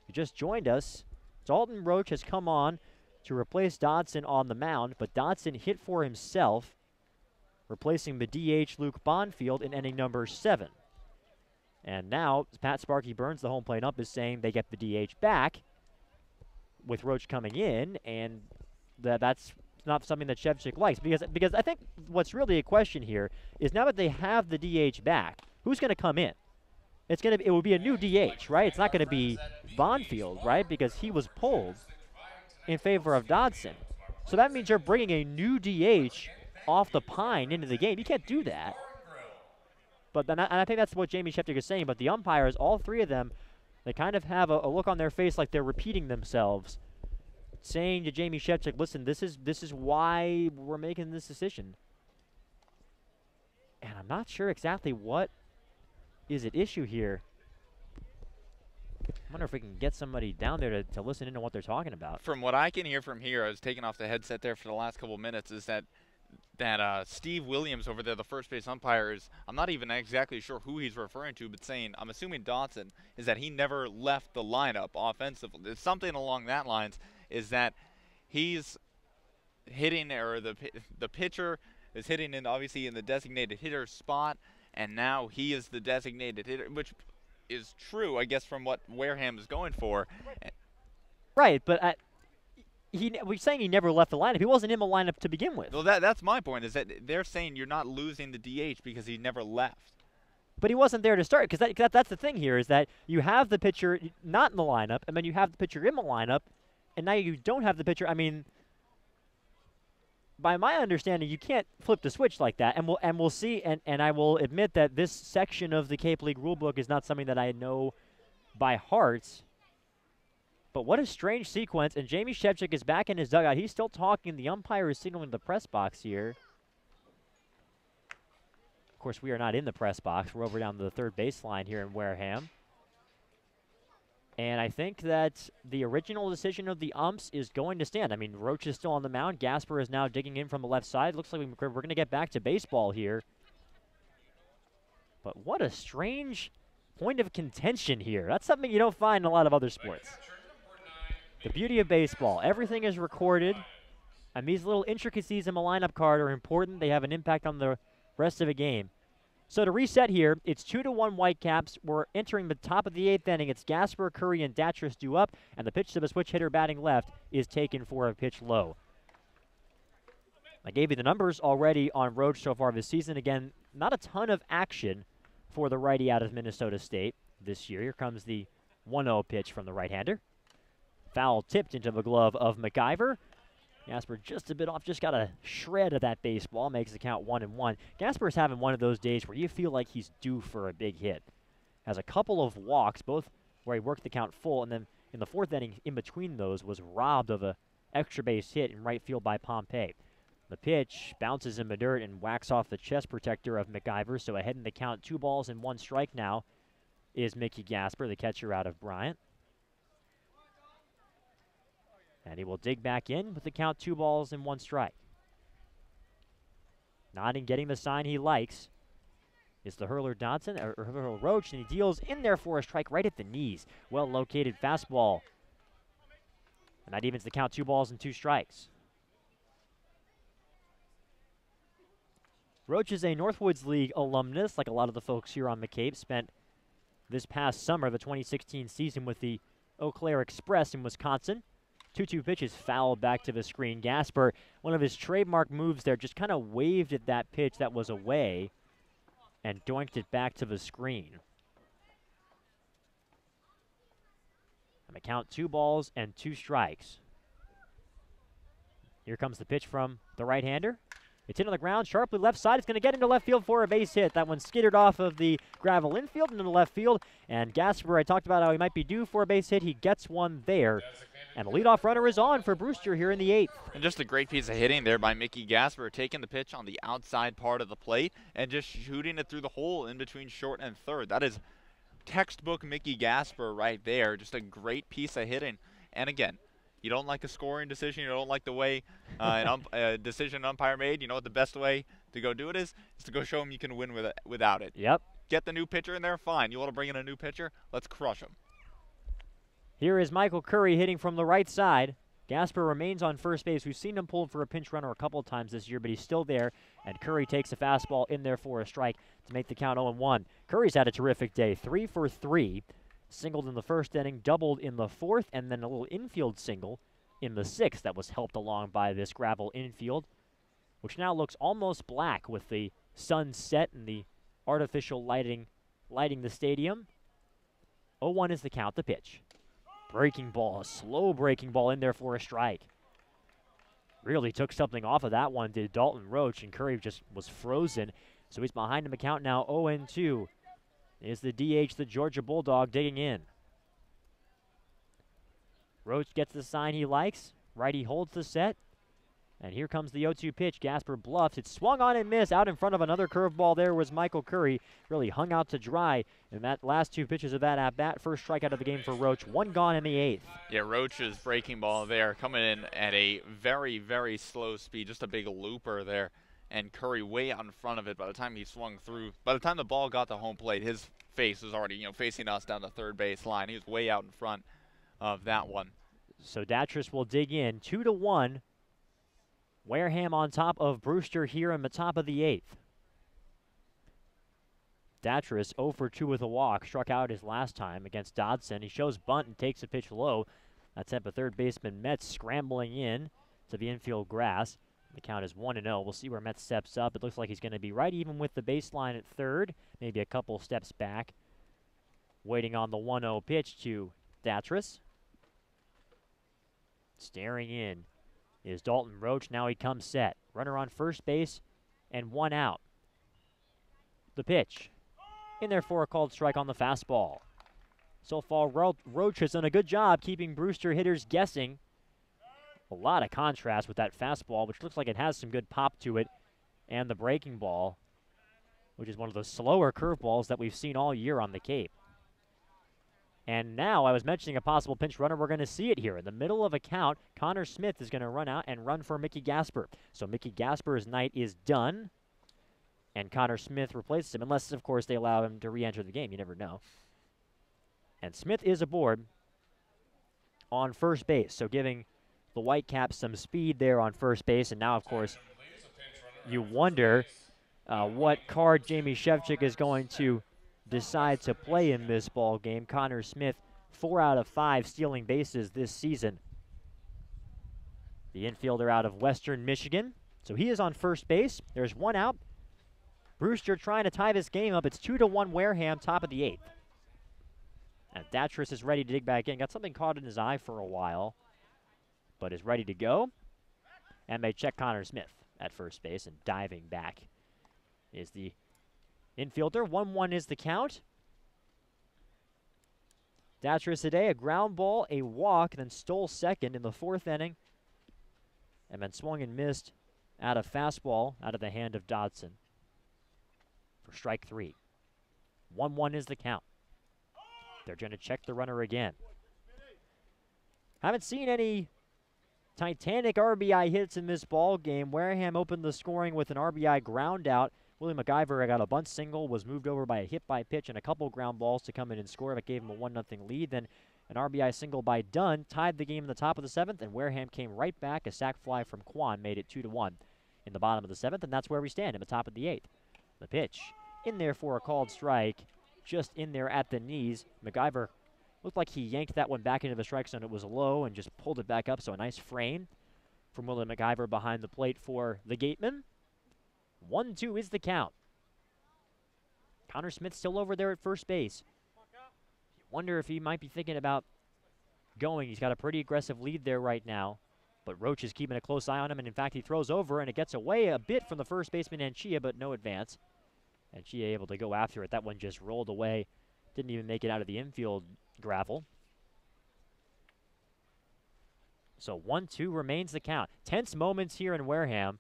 You just joined us. Dalton Roach has come on to replace Dodson on the mound, but Dodson hit for himself, replacing the DH Luke Bonfield in inning number 7. And now Pat Sparky Burns, the home plate ump, is saying they get the DH back with Roach coming in, and that's not something that Shevchik likes. Because I think what's really a question here is now that they have the DH back, who's going to come in? It will be a new DH, right? It's not going to be Bonfield, right? Because he was pulled in favor of Dodson. So that means you're bringing a new DH off the pine into the game. You can't do that. But then I think that's what Jamie Shepard is saying. But the umpires, all three of them, they kind of have a look on their face like they're repeating themselves, saying to Jamie Shepard, listen, this is why we're making this decision. And I'm not sure exactly what is at issue here. I wonder if we can get somebody down there to listen into what they're talking about. From what I can hear from here, I was taking off the headset there for the last couple of minutes, is that Steve Williams over there, the first base umpire, is, I'm not even exactly sure who he's referring to, but saying, I'm assuming Dodson, is that he never left the lineup offensively. It's something along that lines, is that he's hitting, or the pitcher is hitting in, obviously, in the designated hitter spot, and now he is the designated hitter, which is true, I guess, from what Wareham is going for. Right, but we're saying he never left the lineup. He wasn't in the lineup to begin with. Well, that's my point, is that they're saying you're not losing the DH because he never left. But he wasn't there to start, because that's the thing here, is that you have the pitcher not in the lineup, and then you have the pitcher in the lineup, and now you don't have the pitcher. I mean, by my understanding, you can't flip the switch like that, and we'll see. And I will admit that this section of the Cape League rulebook is not something that I know by heart. But what a strange sequence! And Jamie Shevchik is back in his dugout. He's still talking. The umpire is signaling the press box here. Of course, we are not in the press box. We're over down the third baseline here in Wareham. And I think that the original decision of the umps is going to stand. I mean, Roach is still on the mound. Gasper is now digging in from the left side. Looks like we're going to get back to baseball here. But what a strange point of contention here. That's something you don't find in a lot of other sports. The beauty of baseball. Everything is recorded. And these little intricacies in the lineup card are important. They have an impact on the rest of the game. So to reset here, it's 2-1 Whitecaps. We're entering the top of the 8th inning. It's Gasper, Curry, and Datras due up, and the pitch to the switch hitter batting left is taken for a pitch low. I gave you the numbers already on Roach so far this season. Again, not a ton of action for the righty out of Minnesota State this year. Here comes the 1-0 pitch from the right-hander. Foul tipped into the glove of McIver. Gasper just a bit off, just got a shred of that baseball, makes the count 1-1. Gasper's having one of those days where you feel like he's due for a big hit. Has a couple of walks, both where he worked the count full, and then in the 4th inning, in between those, was robbed of a extra base hit in right field by Pompey. The pitch bounces in the dirt and whacks off the chest protector of McIver, so ahead in the count, 2 balls and 1 strike now is Mickey Gasper, the catcher out of Bryant. And he will dig back in with the count 2 balls and 1 strike. Nodding, getting the sign he likes is the hurler Dodson, or hurler Roach, and he deals in there for a strike right at the knees. Well-located fastball. And that evens the count 2 balls and 2 strikes. Roach is a Northwoods League alumnus, like a lot of the folks here on the Cape. Spent this past summer, the 2016 season, with the Eau Claire Express in Wisconsin. 2-2 pitches fouled back to the screen. Gasper, one of his trademark moves there, just kind of waved at that pitch that was away and doinked it back to the screen. And the count 2 balls and 2 strikes. Here comes the pitch from the right-hander. It's in on the ground, sharply left side. It's going to get into left field for a base hit. That one skittered off of the gravel infield into the left field. And Gasper, I talked about how he might be due for a base hit. He gets one there. And the leadoff runner is on for Brewster here in the 8th. And just a great piece of hitting there by Mickey Gasper, taking the pitch on the outside part of the plate and just shooting it through the hole in between short and third. That is textbook Mickey Gasper right there. Just a great piece of hitting. And again, you don't like a scoring decision, you don't like the way a decision umpire made, you know what the best way to go do it is to go show him you can win without it. Yep. Get the new pitcher in there, fine. You want to bring in a new pitcher? Let's crush him. Here is Michael Curry hitting from the right side. Gasper remains on first base. We've seen him pulled for a pinch runner a couple of times this year, but he's still there. And Curry takes a fastball in there for a strike to make the count 0-1. Curry's had a terrific day, 3 for 3. Singled in the first inning, doubled in the 4th, and then a little infield single in the 6th that was helped along by this gravel infield, which now looks almost black with the sun set and the artificial lighting the stadium. 0-1 is the count, the pitch. Breaking ball, a slow breaking ball in there for a strike. Really took something off of that one, did Dalton Roach, and Curry just was frozen. So he's behind him a count now, 0-2. Is the DH, the Georgia Bulldog, digging in. Roach gets the sign he likes. Righty holds the set. And here comes the 0-2 pitch. Gasper bluffs. It's swung on and missed. Out in front of another curveball there was Michael Curry. Really hung out to dry in that last 2 pitches of that at-bat. First strikeout of the game for Roach. 1 gone in the 8th. Yeah, Roach's breaking ball there coming in at a very, very slow speed. Just a big looper there. And Curry way out in front of it by the time he swung through. By the time the ball got to home plate, his face was already, facing us down the third base line. He was way out in front of that one. So Datris will dig in. 2-1. Wareham on top of Brewster here in the top of the 8th. Datris 0 for 2 with a walk. Struck out his last time against Dodson. He shows bunt and takes a pitch low. That's at the third baseman Metz scrambling in to the infield grass. The count is 1-0. We'll see where Metz steps up. It looks like he's going to be right even with the baseline at third. Maybe a couple steps back. Waiting on the 1-0 pitch to Datris. Staring in is Dalton Roach. Now he comes set. Runner on first base and 1 out. The pitch. In there for a called strike on the fastball. So far, Roach has done a good job keeping Brewster hitters guessing. A lot of contrast with that fastball, which looks like it has some good pop to it, and the breaking ball, which is one of the slower curveballs that we've seen all year on the Cape. And now, I was mentioning a possible pinch runner. We're going to see it here. In the middle of a count, Connor Smith is going to run out and run for Mickey Gasper. So Mickey Gasper's night is done, and Connor Smith replaces him, unless, of course, they allow him to re-enter the game. You never know. And Smith is aboard on first base, so giving the Whitecaps some speed there on first base. And now, of course, you wonder what card Jamie Shevchik is going to decide to play in this ball game. Connor Smith, 4 out of 5 stealing bases this season. The infielder out of Western Michigan. So he is on first base. There's 1 out. Brewster trying to tie this game up. It's 2-1 Wareham, top of the 8th. And Datris is ready to dig back in. Got something caught in his eye for a while, but is ready to go. And they check Connor Smith at first base, and diving back is the infielder. 1-1 is the count. Datris today, a ground ball, a walk, then stole second in the 4th inning, and then swung and missed out of fastball out of the hand of Dodson for strike 3. 1-1 is the count. They're going to check the runner again. Haven't seen any Titanic RBI hits in this ball game. Wareham opened the scoring with an RBI ground out. Willie McIver got a bunt single, was moved over by a hit by pitch and a couple ground balls to come in and score. That gave him a 1-0 lead. Then an RBI single by Dunn tied the game in the top of the 7th, and Wareham came right back. A sac fly from Kwan made it 2-1 in the bottom of the 7th, and that's where we stand in the top of the 8th. The pitch in there for a called strike, just in there at the knees. McIver looked like he yanked that one back into the strike zone. It was low and just pulled it back up, so a nice frame from Willie McIver behind the plate for the Gatemen. 1-2 is the count. Connor Smith still over there at first base. You wonder if he might be thinking about going. He's got a pretty aggressive lead there right now, but Roach is keeping a close eye on him, and in fact he throws over, and it gets away a bit from the first baseman Anchia, but no advance. Anchia able to go after it. That one just rolled away. Didn't even make it out of the infield gravel. So 1-2 remains the count. Tense moments here in Wareham.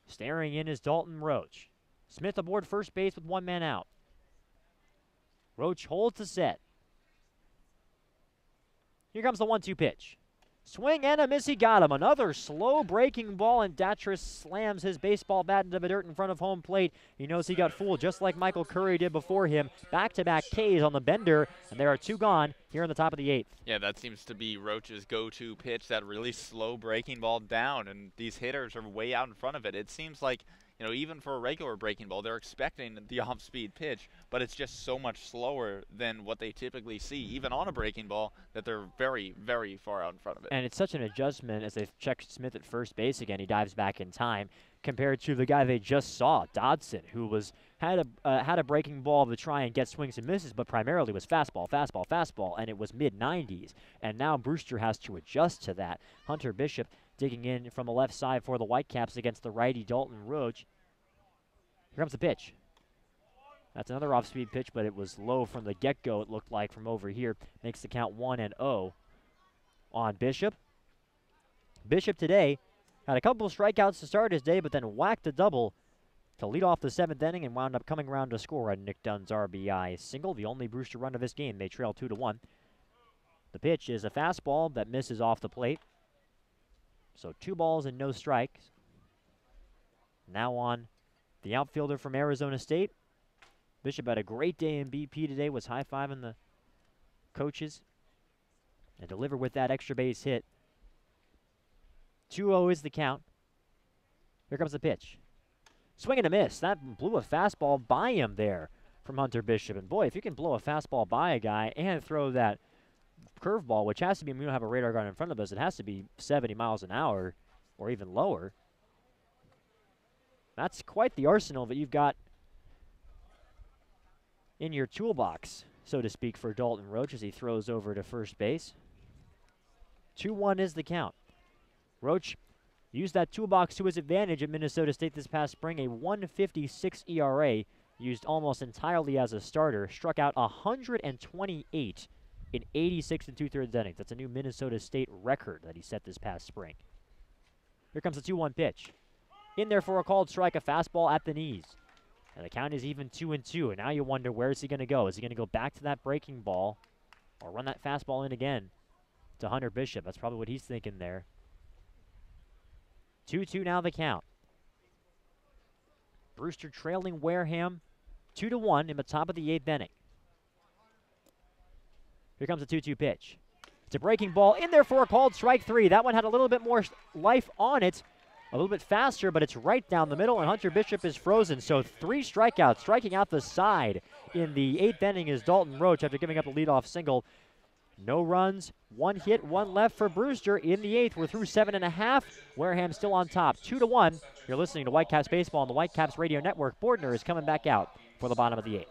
Staring in is Dalton Roach. Smith aboard first base with 1 man out. Roach holds the set. Here comes the 1-2 pitch. Swing and a miss, he got him. Another slow breaking ball, and Datris slams his baseball bat into the dirt in front of home plate. He knows he got fooled, just like Michael Curry did before him. Back-to-back Ks on the bender, and there are 2 gone here in the top of the 8th. Yeah, that seems to be Roach's go-to pitch, that really slow breaking ball down, and these hitters are way out in front of it. It seems like you know, even for a regular breaking ball, they're expecting the off-speed pitch, but it's just so much slower than what they typically see, even on a breaking ball, that they're very, very far out in front of it. And it's such an adjustment as they check Smith at first base again. He dives back in time compared to the guy they just saw, Dodson, who had a breaking ball to try and get swings and misses, but primarily was fastball, fastball, fastball, and it was mid-90s. And now Brewster has to adjust to that. Hunter Bishop digging in from the left side for the Whitecaps against the righty Dalton Roach. Here comes the pitch. That's another off-speed pitch, but it was low from the get-go, it looked like, from over here. Makes the count 1-0 on Bishop. Bishop today had a couple of strikeouts to start his day, but then whacked a double to lead off the 7th inning and wound up coming around to score on Nick Dunn's RBI single, the only Brewster run of this game. They trail 2-1. The pitch is a fastball that misses off the plate. So 2 balls and no strikes. Now on the outfielder from Arizona State. Bishop had a great day in BP today, was high-fiving the coaches and delivered with that extra base hit. 2-0 is the count. Here comes the pitch. Swing and a miss. That blew a fastball by him there from Hunter Bishop. And boy, if you can blow a fastball by a guy and throw that curveball, which has to be, we don't have a radar gun in front of us, it has to be 70 miles an hour or even lower. That's quite the arsenal that you've got in your toolbox, so to speak, for Dalton Roach as he throws over to first base. 2-1 is the count. Roach used that toolbox to his advantage at Minnesota State this past spring, a 1.56 ERA, used almost entirely as a starter, struck out 128 in 86 2/3 innings. That's a new Minnesota State record that he set this past spring. Here comes the 2-1 pitch. In there for a called strike, a fastball at the knees. And the count is even 2-2, and now you wonder, where is he going to go? Is he going to go back to that breaking ball or run that fastball in again to Hunter Bishop? That's probably what he's thinking there. 2-2 now the count. Brewster trailing Wareham 2-1 in the top of the 8th inning. Here comes the 2-2 pitch. It's a breaking ball in there for a called strike 3. That one had a little bit more life on it, a little bit faster, but it's right down the middle, and Hunter Bishop is frozen. So 3 strikeouts, striking out the side in the 8th inning is Dalton Roach after giving up a leadoff single. No runs, 1 hit, 1 left for Brewster in the 8th. We're through 7.5. Wareham still on top, 2-1. You're listening to Whitecaps Baseball on the Whitecaps Radio Network. Bordner is coming back out for the bottom of the 8th.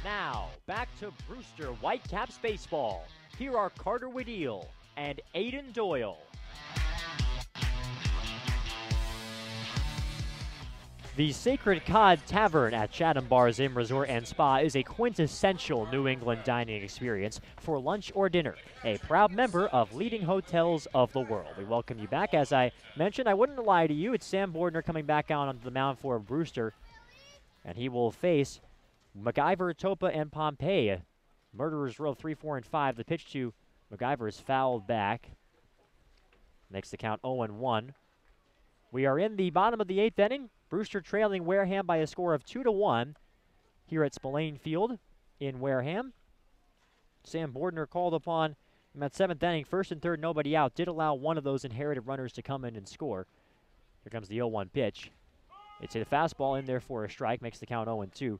Now, back to Brewster Whitecaps Baseball. Here are Carter Wedeel and Aiden Doyle. The Sacred Cod Tavern at Chatham Bars Inn Resort and Spa is a quintessential New England dining experience for lunch or dinner, a proud member of leading hotels of the world. We welcome you back. As I mentioned, I wouldn't lie to you, it's Sam Bordner coming back out onto the mound for Brewster, and he will face MacIver, Topa, and Pompey. Murderers Row 3, 4, and 5. The pitch to MacIver is fouled back. Makes the count 0-1. We are in the bottom of the 8th inning. Brewster trailing Wareham by a score of 2-1 here at Spillane Field in Wareham. Sam Bordner called upon in that 7th inning. First and third, nobody out. Did allow one of those inherited runners to come in and score. Here comes the 0-1 pitch. It's a fastball in there for a strike, makes the count 0-2.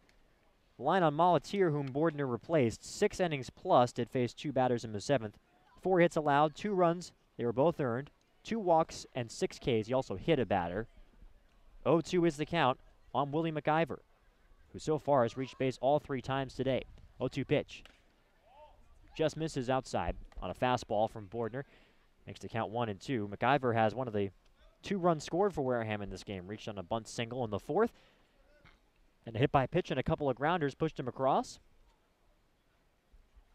The line on Molatier, whom Bordner replaced, 6 innings plus, did face 2 batters in the 7th. 4 hits allowed, 2 runs, they were both earned, 2 walks and 6 Ks. He also hit a batter. 0-2 is the count on Willie McIver, who so far has reached base all 3 times today. 0-2 pitch. Just misses outside on a fastball from Bordner. Makes the count 1-2. McIver has one of the 2 runs scored for Wareham in this game. Reached on a bunt single in the 4th. And a hit by pitch and a couple of grounders pushed him across.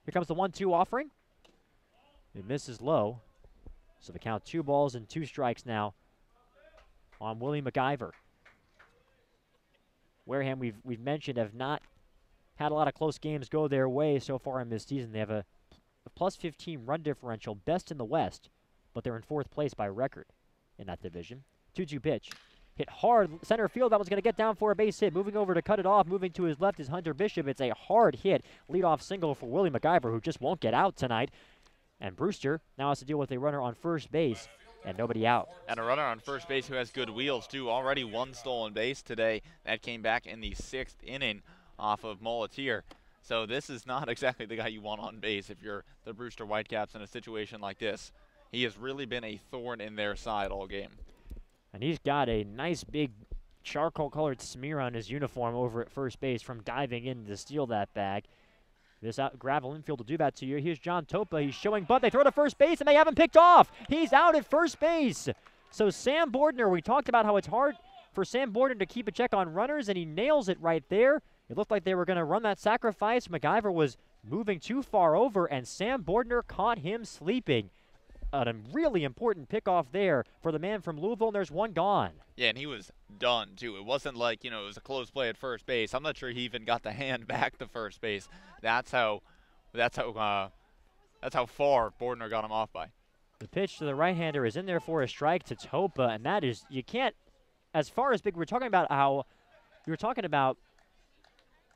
Here comes the 1-2 offering. It misses low. So the count 2 balls and 2 strikes now on Willie McIver. Wareham, we've mentioned, have not had a lot of close games go their way so far in this season. They have a plus 15 run differential, best in the West, but they're in 4th place by record in that division. 2-2 pitch. Hit hard center field. That was going to get down for a base hit. Moving over to cut it off. Moving to his left is Hunter Bishop. It's a hard hit. Leadoff single for Willie McIver, who just won't get out tonight. And Brewster now has to deal with a runner on first base and nobody out. And a runner on first base who has good wheels, too. Already 1 stolen base today. That came back in the 6th inning off of Molatier. So this is not exactly the guy you want on base if you're the Brewster Whitecaps in a situation like this. He has really been a thorn in their side all game. And he's got a nice big charcoal-colored smear on his uniform over at first base from diving in to steal that bag. This gravel infield will do that to you. Here's John Topa. He's showing bunt. They throw to first base, and they have him picked off. He's out at first base. So Sam Bordner, we talked about how it's hard for Sam Bordner to keep a check on runners, and he nails it right there. It looked like they were going to run that sacrifice. McIver was moving too far over, and Sam Bordner caught him sleeping. A really important pickoff there for the man from Louisville, and there's one gone. Yeah, and he was done, too. It wasn't like, it was a close play at first base. I'm not sure he even got the hand back to first base. That's how far Bordner got him off by. The pitch to the right-hander is in there for a strike to Topa, and that is, you can't, as far as big, we're talking about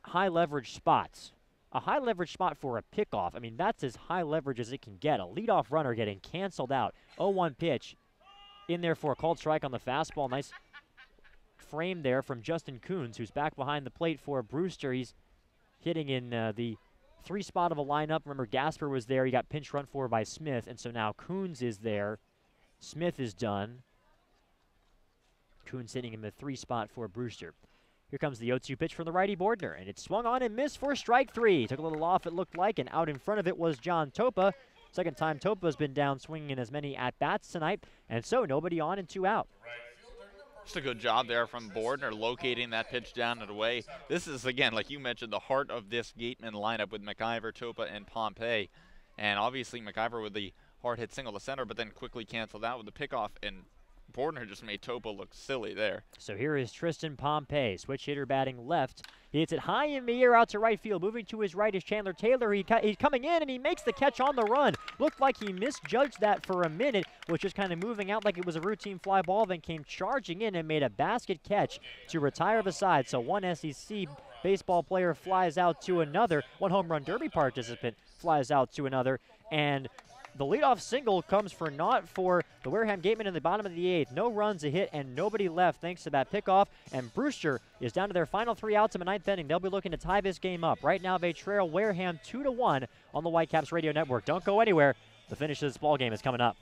high leverage spots. A high leverage spot for a pickoff. I mean, that's as high leverage as it can get. A leadoff runner getting canceled out. 0-1 pitch in there for a called strike on the fastball. Nice frame there from Justin Coons, who's back behind the plate for Brewster. He's hitting in the 3 spot of a lineup. Remember, Gasper was there. He got pinch run for by Smith, and so now Coons is there. Smith is done. Coons hitting in the 3 spot for Brewster. Here comes the 0-2 pitch from the righty Bordner, and it swung on and missed for strike 3. Took a little off, it looked like, and out in front of it was John Topa. Second time Topa's been down swinging in as many at-bats tonight, and so nobody on and 2 out. Just a good job there from Bordner locating that pitch down and away. This is, again, like you mentioned, the heart of this Gatemen lineup with McIver, Topa, and Pompey. And obviously McIver with the hard hit single to center, but then quickly canceled out with the pickoff, and Bordner just made Topa look silly there. So here is Tristan Pompey, switch hitter batting left. He hits it high in the air out to right field. Moving to his right is Chandler Taylor. He's coming in, and he makes the catch on the run. Looked like he misjudged that for a minute, was just kind of moving out like it was a routine fly ball, then came charging in and made a basket catch to retire the side. So one SEC baseball player flies out to another. One home run derby participant flies out to another. And the leadoff single comes for naught for the Wareham Gatemen in the bottom of the 8th. No runs, a hit, and nobody left thanks to that pickoff. And Brewster is down to their final 3 outs in the 9th inning. They'll be looking to tie this game up. Right now, they trail Wareham 2-1 on the Whitecaps Radio Network. Don't go anywhere. The finish of this ball game is coming up.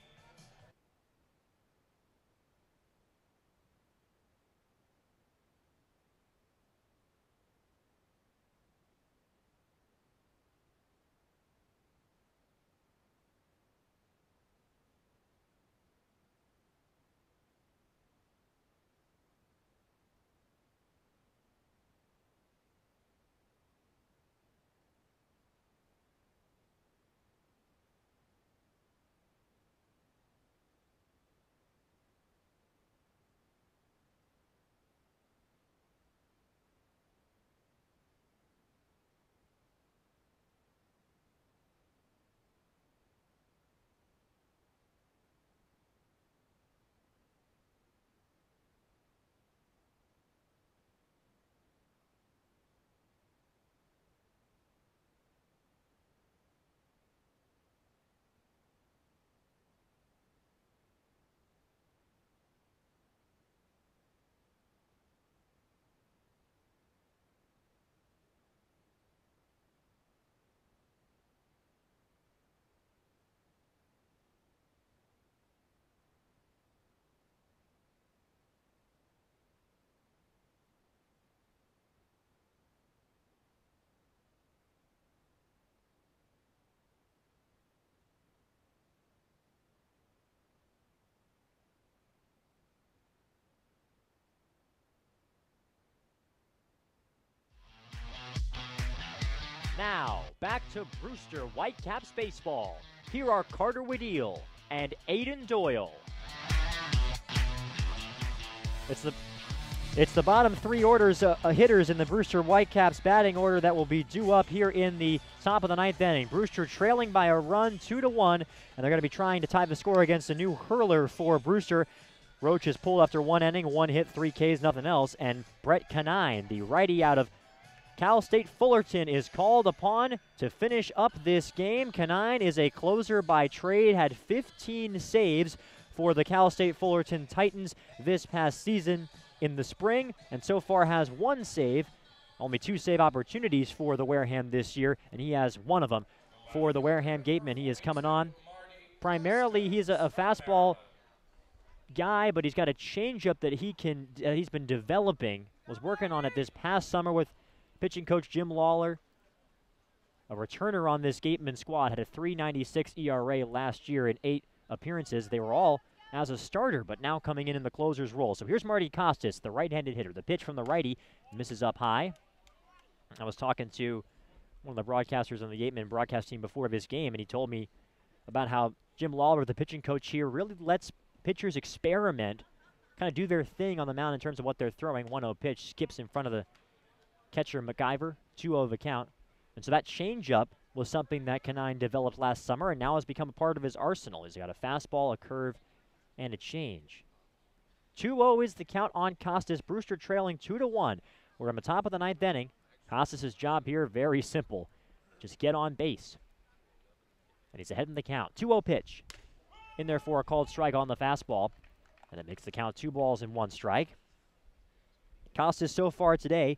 Now, back to Brewster Whitecaps baseball. Here are Carter Wedeel and Aiden Doyle. It's the bottom three orders hitters in the Brewster Whitecaps batting order that will be due up here in the top of the ninth inning. Brewster trailing by a run, 2-1, and they're going to be trying to tie the score against a new hurler for Brewster. Roach is pulled after one inning, 1 hit, 3 Ks, nothing else, and Brett Canine, the righty out of Cal State Fullerton, is called upon to finish up this game. Canine is a closer by trade, had 15 saves for the Cal State Fullerton Titans this past season in the spring, and so far has 1 save. Only 2 save opportunities for the Wareham this year, and he has 1 of them for the Wareham Gatemen. He is coming on. Primarily, he's a fastball guy, but he's got a changeup that he's been developing. Was working on it this past summer with pitching coach Jim Lawler. A returner on this Gateman squad, had a 3.96 ERA last year in 8 appearances. They were all as a starter, but now coming in the closer's role. So here's Marty Costas, the right-handed hitter. The pitch from the righty misses up high. I was talking to one of the broadcasters on the Gateman broadcast team before this game, and he told me about how Jim Lawler, the pitching coach here, really lets pitchers experiment, kind of do their thing on the mound in terms of what they're throwing. 1-0 pitch, skips in front of the catcher McIver, 2-0 the count. And so that changeup was something that Canine developed last summer and now has become a part of his arsenal. He's got a fastball, a curve, and a change. 2-0 is the count on Costas. Brewster trailing 2-1. We're on the top of the ninth inning. Costas' job here, very simple. Just get on base. And he's ahead in the count. 2-0 pitch. In there for a called strike on the fastball. And it makes the count 2 balls and 1 strike. Costas so far today,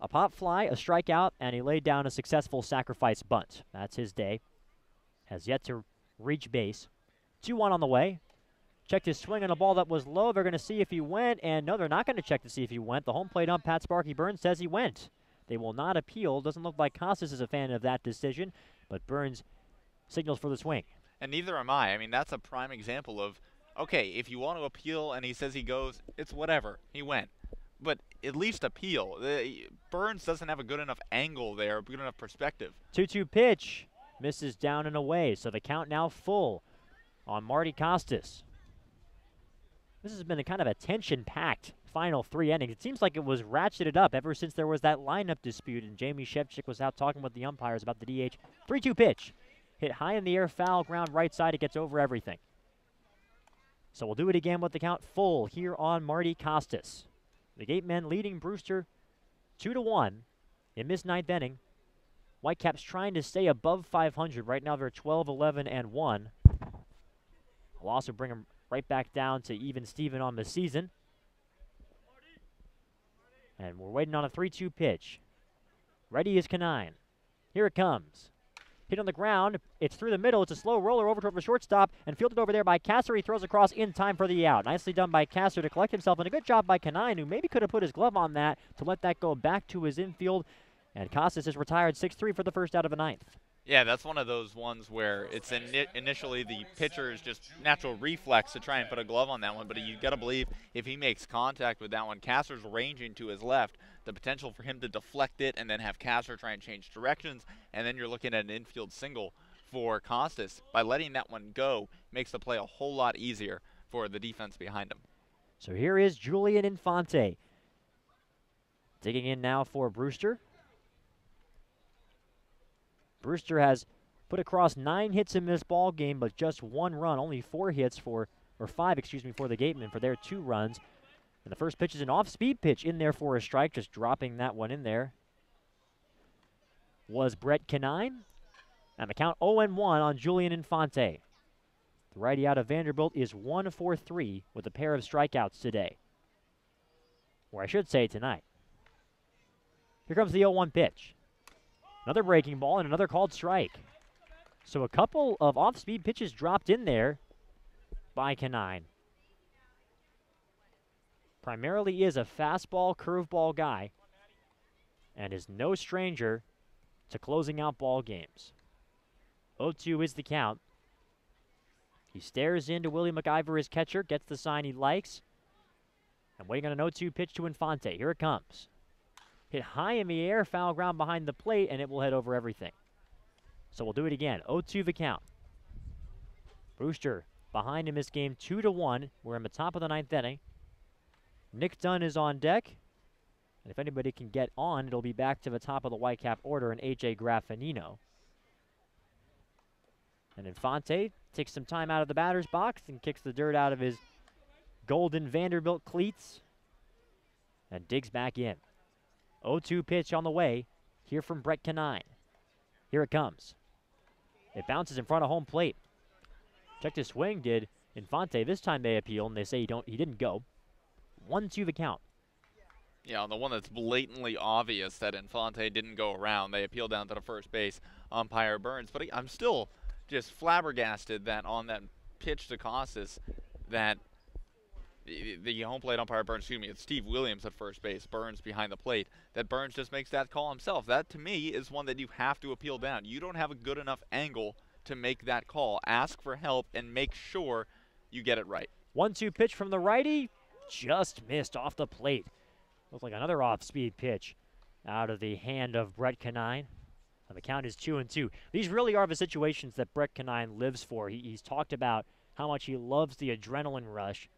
a pop fly, a strikeout, and he laid down a successful sacrifice bunt. That's his day. Has yet to reach base. 2-1 on the way. Checked his swing on a ball that was low. They're going to see if he went, and no, they're not going to check to see if he went. The home plate ump, Pat Sparky Burns, says he went. They will not appeal. Doesn't look like Costas is a fan of that decision, but Burns signals for the swing. And neither am I. I mean, that's a prime example of, okay, if you want to appeal and he says he goes, it's whatever. He went. But at least appeal. Burns doesn't have a good enough angle there, good enough perspective. 2-2 pitch. Misses down and away, so the count now full on Marty Costas. This has been a kind of a tension-packed final 3 innings. It seems like it was ratcheted up ever since there was that lineup dispute, and Jamie Shevchik was out talking with the umpires about the DH. 3-2 pitch. Hit high in the air, foul, ground right side. It gets over everything. So we'll do it again with the count full here on Marty Costas. The Gatemen leading Brewster 2-1 in this ninth inning. Whitecaps trying to stay above 500. Right now they're 12-11-1. Will also bring them right back down to even Steven on the season. And we're waiting on a 3-2 pitch. Ready is Canine. Here it comes. Hit on the ground. It's through the middle. It's a slow roller over toward the shortstop and fielded over there by Kasser. He throws across in time for the out. Nicely done by Kasser to collect himself, and a good job by Canine, who maybe could have put his glove on that to let that go back to his infield. And Costas is retired 6-3 for the first out of the ninth. Yeah, that's one of those ones where it's initially the pitcher's just natural reflex to try and put a glove on that one, but you've got to believe if he makes contact with that one, Kasser's ranging to his left, the potential for him to deflect it and then have Kasser try and change directions, and then you're looking at an infield single for Costas. By letting that one go, makes the play a whole lot easier for the defense behind him. So here is Julian Infante. Digging in now for Brewster. Brewster has put across 9 hits in this ball game, but just 1 run. Only 4 hits for, or 5, excuse me, for the Gatemen for their 2 runs. And the first pitch is an off-speed pitch in there for a strike, just dropping that one in there. Was Brett Canine. And the count 0-1 on Julian Infante. The righty out of Vanderbilt is 1-for-3 with a pair of strikeouts today. Or I should say tonight. Here comes the 0-1 pitch. Another breaking ball and another called strike. So a couple of off-speed pitches dropped in there by Canine. Primarily is a fastball, curveball guy and is no stranger to closing out ball games. 0-2 is the count. He stares into Willie McIver, his catcher, gets the sign he likes. And waiting on an 0-2 pitch to Infante. Here it comes. hit high in the air, foul ground behind the plate, and it will head over everything. So we'll do it again. 0-2 the count. Brewster behind in this game 2-1. We're in the top of the 9th inning. Nick Dunn is on deck. And if anybody can get on, it'll be back to the top of the Whitecap order and A.J. Graffinino. And Infante takes some time out of the batter's box and kicks the dirt out of his golden Vanderbilt cleats and digs back in. 0-2 pitch on the way here from Brett Canine. Here it comes. It bounces in front of home plate. Checked his swing, did Infante. This time they appeal, and they say he didn't go. 1-2 the count. Yeah, on the one that's blatantly obvious that Infante didn't go around, they appeal down to the first base umpire Burns. But I'm still just flabbergasted that on that pitch to Costas, that the home plate umpire Burns, excuse me, it's Steve Williams at first base, Burns behind the plate, that Burns just makes that call himself. That, to me, is one that you have to appeal down. You don't have a good enough angle to make that call. Ask for help and make sure you get it right. 1-2 pitch from the righty, just missed off the plate. Looks like another off-speed pitch out of the hand of Brett Canine. And the count is 2-2. These really are the situations that Brett Canine lives for. He's talked about how much he loves the adrenaline rush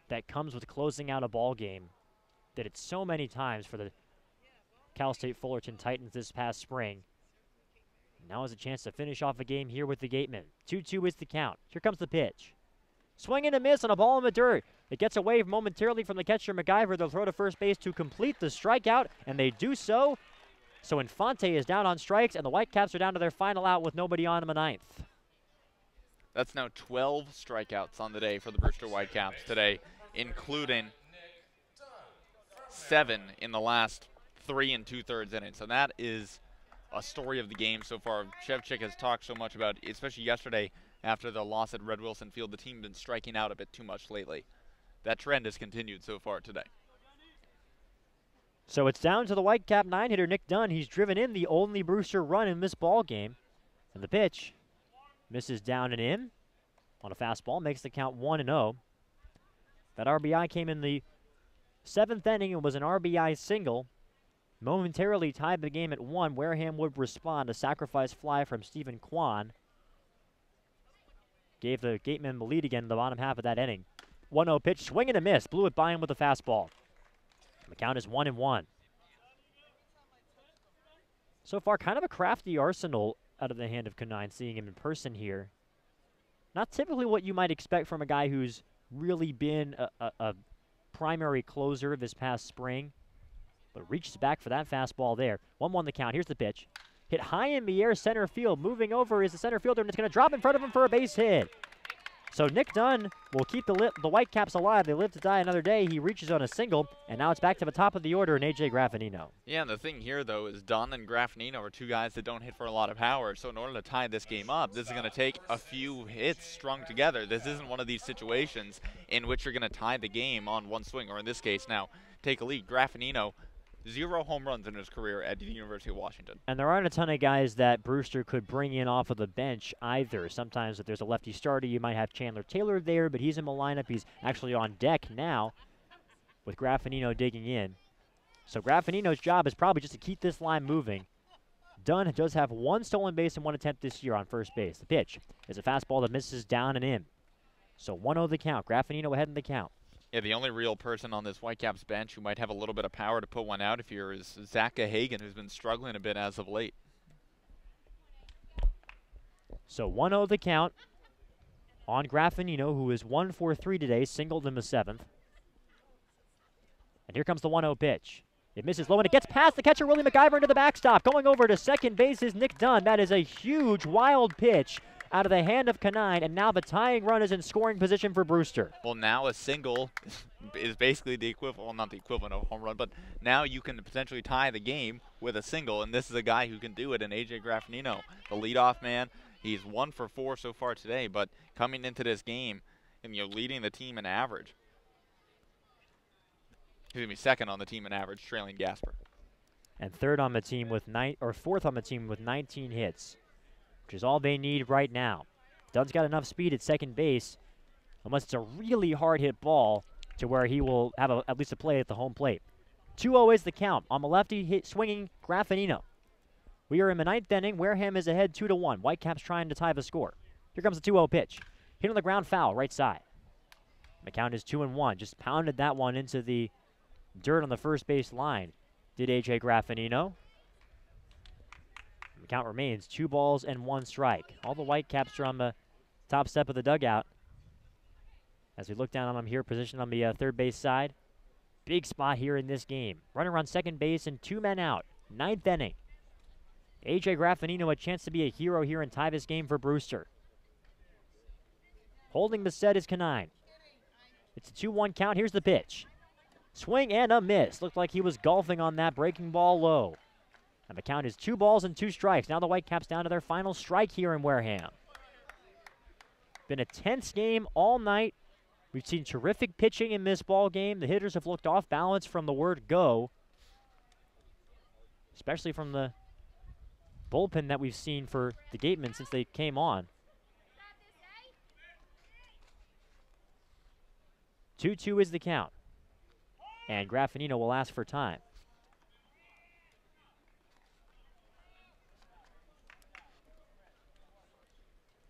that comes with closing out a ball game. Did it so many times for the Cal State Fullerton Titans this past spring. Now is a chance to finish off a game here with the Gatemen. 2-2 is the count. Here comes the pitch. Swing and a miss on a ball in the dirt. It gets away momentarily from the catcher MacGyver. They'll throw to first base to complete the strikeout, and they do so. So Infante is down on strikes, and the Whitecaps are down to their final out with nobody on in the 9th. That's now 12 strikeouts on the day for the Brewster Whitecaps today, including 7 in the last 3 2/3 innings. And that is a story of the game so far. Shevchik has talked so much about, especially yesterday after the loss at Red Wilson Field, the team been striking out a bit too much lately. That trend has continued so far today. So it's down to the Whitecap 9-hitter Nick Dunn. He's driven in the only Brewster run in this ball game. And the pitch misses down and in on a fastball, makes the count 1-0. That RBI came in the 7th inning and was an RBI single. Momentarily tied the game at 1. Wareham would respond. A sacrifice fly from Stephen Kwan gave the Gatemen the lead again in the bottom half of that inning. 1-0 pitch, swing and a miss. Blew it by him with a fastball. The count is 1-1. So far, kind of a crafty arsenal out of the hand of Canine, seeing him in person here. Not typically what you might expect from a guy who's really been a primary closer this past spring, but reaches back for that fastball there. 1-1 the count. Here's the pitch. Hit high in the air, center field. Moving over is the center fielder, and it's going to drop in front of him for a base hit. So Nick Dunn will keep the Whitecaps alive. They live to die another day. He reaches on a single, and now it's back to the top of the order in A.J. Graffinino. Yeah, and the thing here, though, is Dunn and Graffinino are two guys that don't hit for a lot of power. So in order to tie this game up, this is going to take a few hits strung together. This isn't one of these situations in which you're going to tie the game on one swing, or in this case now, take a lead. Graffinino, 0 home runs in his career at the University of Washington. And there aren't a ton of guys that Brewster could bring in off of the bench either. Sometimes if there's a lefty starter, you might have Chandler Taylor there, but he's in the lineup. He's actually on deck now with Graffinino digging in. So Graffinino's job is probably just to keep this line moving. Dunn does have 1 stolen base and 1 attempt this year on first base. The pitch is a fastball that misses down and in. So 1-0 the count. Graffinino ahead in the count. Yeah, the only real person on this Whitecaps bench who might have a little bit of power to put one out if you're is Zach Gahagan, who's been struggling a bit as of late. So 1-0 the count on Graffinino, who is 1 for 3 today, singled in the 7th. And here comes the 1-0 pitch. It misses low, and it gets past the catcher, Willie MacGyver, into the backstop. Going over to second base is Nick Dunn. That is a huge, wild pitch out of the hand of Canine, and now the tying run is in scoring position for Brewster. Well, now a single is basically the equivalent, well, not the equivalent of a home run, but now you can potentially tie the game with a single, and this is a guy who can do it in A.J. Graffinino, the leadoff man. He's 1 for 4 so far today, but coming into this game, and leading the team in average. Excuse me, 2nd on the team in average, trailing Gasper. And 3rd on the team with 4th on the team with 19 hits, which is all they need right now. Dunn's got enough speed at second base, unless it's a really hard hit ball, to where he will have at least a play at the home plate. 2-0 is the count on the lefty hit swinging Graffinino. We are in the 9th inning. Wareham is ahead 2-1. Whitecaps trying to tie the score. Here comes the 2-0 pitch. Hit on the ground, foul, right side. The count is 2-1. Just pounded that one into the dirt on the first base line. Did A.J. Graffinino. The count remains 2 balls and 1 strike. All the Whitecaps are on the top step of the dugout. As we look down on them here, positioned on the third base side. Big spot here in this game. Runner on second base and 2 men out. 9th inning. A.J. Graffinino a chance to be a hero here and tie this game for Brewster. Holding the set is Canine. It's a 2-1 count. Here's the pitch. Swing and a miss. Looked like he was golfing on that breaking ball low. And the count is 2 balls and 2 strikes. Now the Whitecaps down to their final strike here in Wareham. Been a tense game all night. We've seen terrific pitching in this ball game. The hitters have looked off balance from the word go, especially from the bullpen that we've seen for the Gatemen since they came on. 2-2 is the count. And Graffinino will ask for time.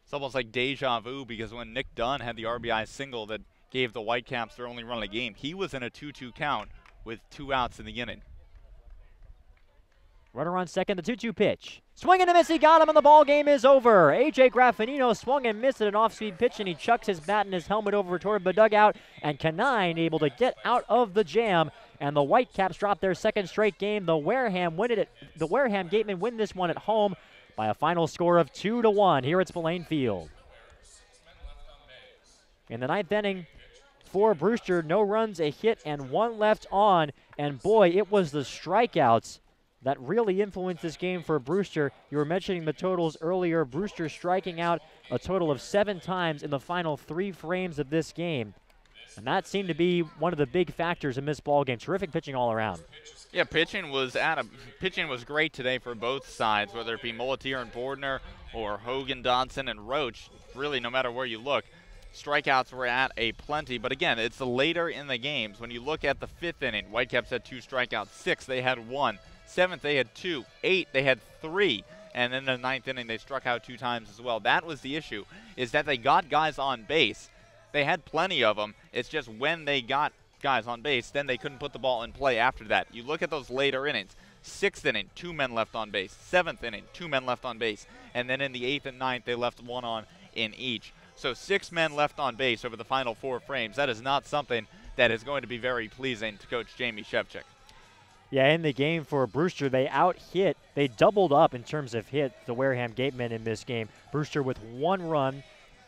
It's almost like deja vu, because when Nick Dunn had the RBI single that gave the Whitecaps their only run of the game, he was in a 2-2 count with 2 outs in the inning. Runner on second, the 2-2 pitch. Swing and a miss, he got him, and the ball game is over. A.J. Graffinino swung and missed at an off-speed pitch, and he chucks his bat and his helmet over toward the dugout, and Canine able to get out of the jam, and the Whitecaps drop their 2nd straight game. The Wareham Gatemen win this one at home by a final score of 2-1 here at Spillane Field. In the 9th inning, for Brewster, no runs, a hit, and 1 left on, and boy, it was the strikeouts that really influenced this game for Brewster. You were mentioning the totals earlier. Brewster striking out a total of 7 times in the final 3 frames of this game. And that seemed to be one of the big factors in this ball game. Terrific pitching all around. Yeah, pitching was great today for both sides, whether it be Molitier and Bordner or Hogan, Dodson, and Roach. Really, no matter where you look, strikeouts were at a plenty. But again, it's later in the games. When you look at the 5th inning, Whitecaps had 2 strikeouts. 6th, they had 1. 7th, they had 2. 8th, they had 3. And then in the 9th inning, they struck out 2 times as well. That was the issue, is that they got guys on base. They had plenty of them. It's just when they got guys on base, then they couldn't put the ball in play after that. You look at those later innings. 6th inning, 2 men left on base. 7th inning, 2 men left on base. And then in the 8th and 9th, they left 1 on in each. So 6 men left on base over the final 4 frames. That is not something that is going to be very pleasing to Coach Jamie Shevchik. Yeah, in the game for Brewster, they out-hit. They doubled up in terms of hit the Wareham Gatemen in this game. Brewster with 1 run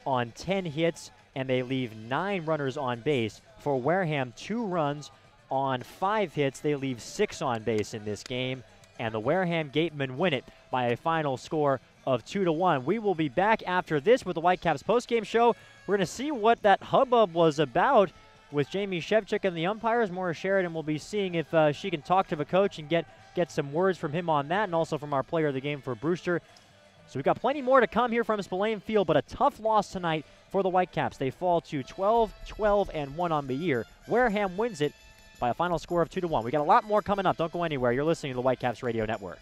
on 10 hits, and they leave 9 runners on base. For Wareham, 2 runs on 5 hits. They leave 6 on base in this game, and the Wareham Gatemen win it by a final score of 2-1. We will be back after this with the Whitecaps postgame show. We're going to see what that hubbub was about with Jamie Shevchik and the umpires. Maura Sheridan will be seeing if she can talk to the coach and get some words from him on that, and also from our player of the game for Brewster. So we've got plenty more to come here from Spillane Field, but a tough loss tonight for the Whitecaps. They fall to 12-12-1 on the year. Wareham wins it by a final score of 2-1. We got a lot more coming up. Don't go anywhere. You're listening to the Whitecaps Radio Network.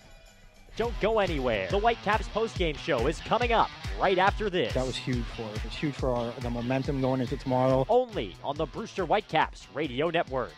Don't go anywhere. The Whitecaps postgame show is coming up right after this. That was huge for us. It's huge for the momentum going into tomorrow. Only on the Brewster Whitecaps Radio Network.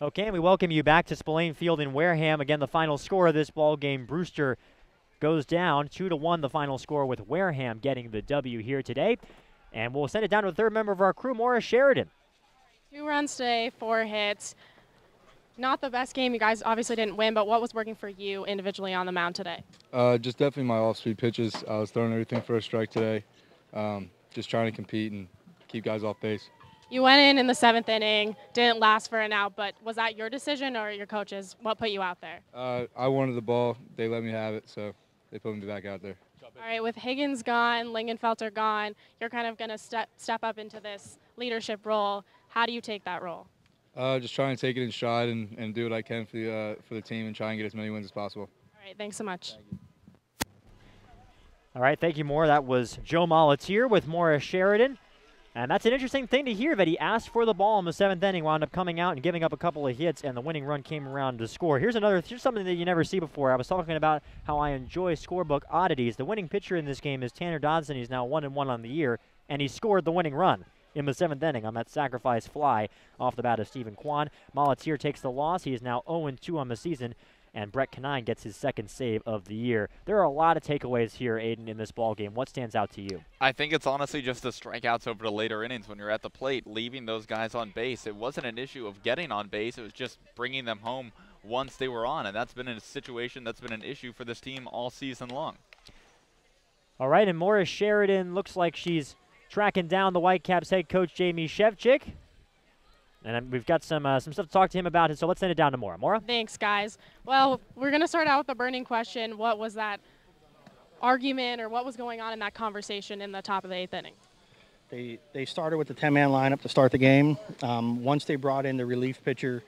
Okay, and we welcome you back to Spillane Field in Wareham. Again, the final score of this ball game, Brewster goes down 2-1, the final score, with Wareham getting the W here today. And we'll send it down to the third member of our crew, Morris Sheridan. 2 runs today, 4 hits. Not the best game. You guys obviously didn't win, but what was working for you individually on the mound today? Just definitely my off-speed pitches. I was throwing everything for a strike today. Just trying to compete and keep guys off base. You went in the 7th inning, didn't last for an out, but was that your decision or your coach's? What put you out there? I wanted the ball. They let me have it, so they put me back out there. All right, with Higgins gone, Lingenfelter gone, you're kind of going to step up into this leadership role. How do you take that role? Just trying to take it in stride and do what I can for the team and try and get as many wins as possible. All right, thanks so much. All right, thank you, Moore. That was Joe Molatier with Morris Sheridan. And that's an interesting thing to hear, that he asked for the ball in the 7th inning, wound up coming out and giving up a couple of hits, and the winning run came around to score. Here's something that you never see before. I was talking about how I enjoy scorebook oddities. The winning pitcher in this game is Tanner Dodson. He's now 1-1 on the year, and he scored the winning run in the 7th inning on that sacrifice fly off the bat of Stephen Kwan. Molatier takes the loss. He is now 0-2 on the season, and Brett Canine gets his 2nd save of the year. There are a lot of takeaways here, Aiden, in this ball game. What stands out to you? I think it's honestly just the strikeouts over the later innings when you're at the plate, leaving those guys on base. It wasn't an issue of getting on base. It was just bringing them home once they were on, and that's been a situation that's been an issue for this team all season long. All right, and Morris Sheridan looks like she's tracking down the Whitecaps head coach, Jamie Shevchik. And we've got some stuff to talk to him about, so let's send it down to Maura. Maura? Thanks, guys. Well, we're going to start out with the burning question. What was that argument, or what was going on in that conversation in the top of the 8th inning? They started with the 10-man lineup to start the game. Once they brought in the relief pitcher,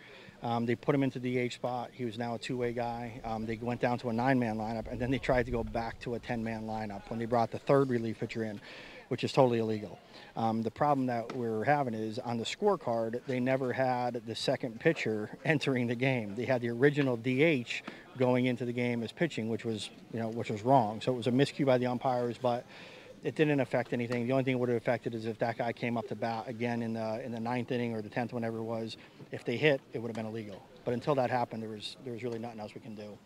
they put him into the DH spot. He was now a two-way guy. They went down to a 9-man lineup, and then they tried to go back to a 10-man lineup when they brought the third relief pitcher in, which is totally illegal. The problem that we're having is on the scorecard, they never had the second pitcher entering the game. They had the original DH going into the game as pitching, which was wrong. So it was a miscue by the umpires, but it didn't affect anything. The only thing it would have affected is if that guy came up to bat again in the 9th inning or the 10th, whenever it was. If they hit, it would have been illegal. But until that happened, there was really nothing else we can do.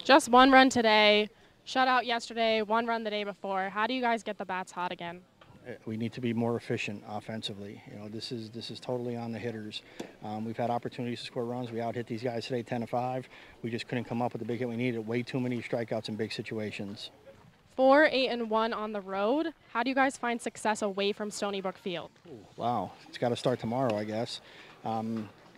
Just 1 run today, shutout yesterday, 1 run the day before. How do you guys get the bats hot again? We need to be more efficient offensively. This is totally on the hitters. We've had opportunities to score runs. We out-hit these guys today 10-5. We just couldn't come up with the big hit we needed. Way too many strikeouts in big situations. 4-8-1 on the road. How do you guys find success away from Stony Brook Field? Wow, it's got to start tomorrow, I guess.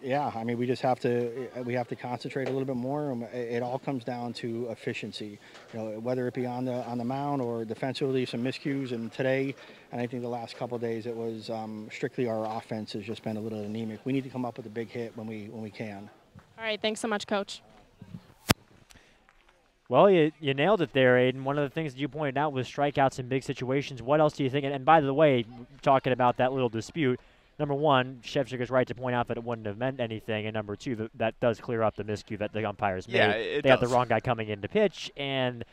Yeah, I mean, we just have to concentrate a little bit more. It all comes down to efficiency, whether it be on the mound or defensively, some miscues. And today, and I think the last couple of days, it was strictly our offense has just been a little anemic. We need to come up with a big hit when we can. All right, thanks so much, Coach. Well, you nailed it there, Aiden. One of the things that you pointed out was strikeouts in big situations. What else do you think? And by the way, talking about that little dispute, number one, Shevchik is right to point out that it wouldn't have meant anything, and number two, that does clear up the miscue that the umpires made. They had the wrong guy coming in to pitch, and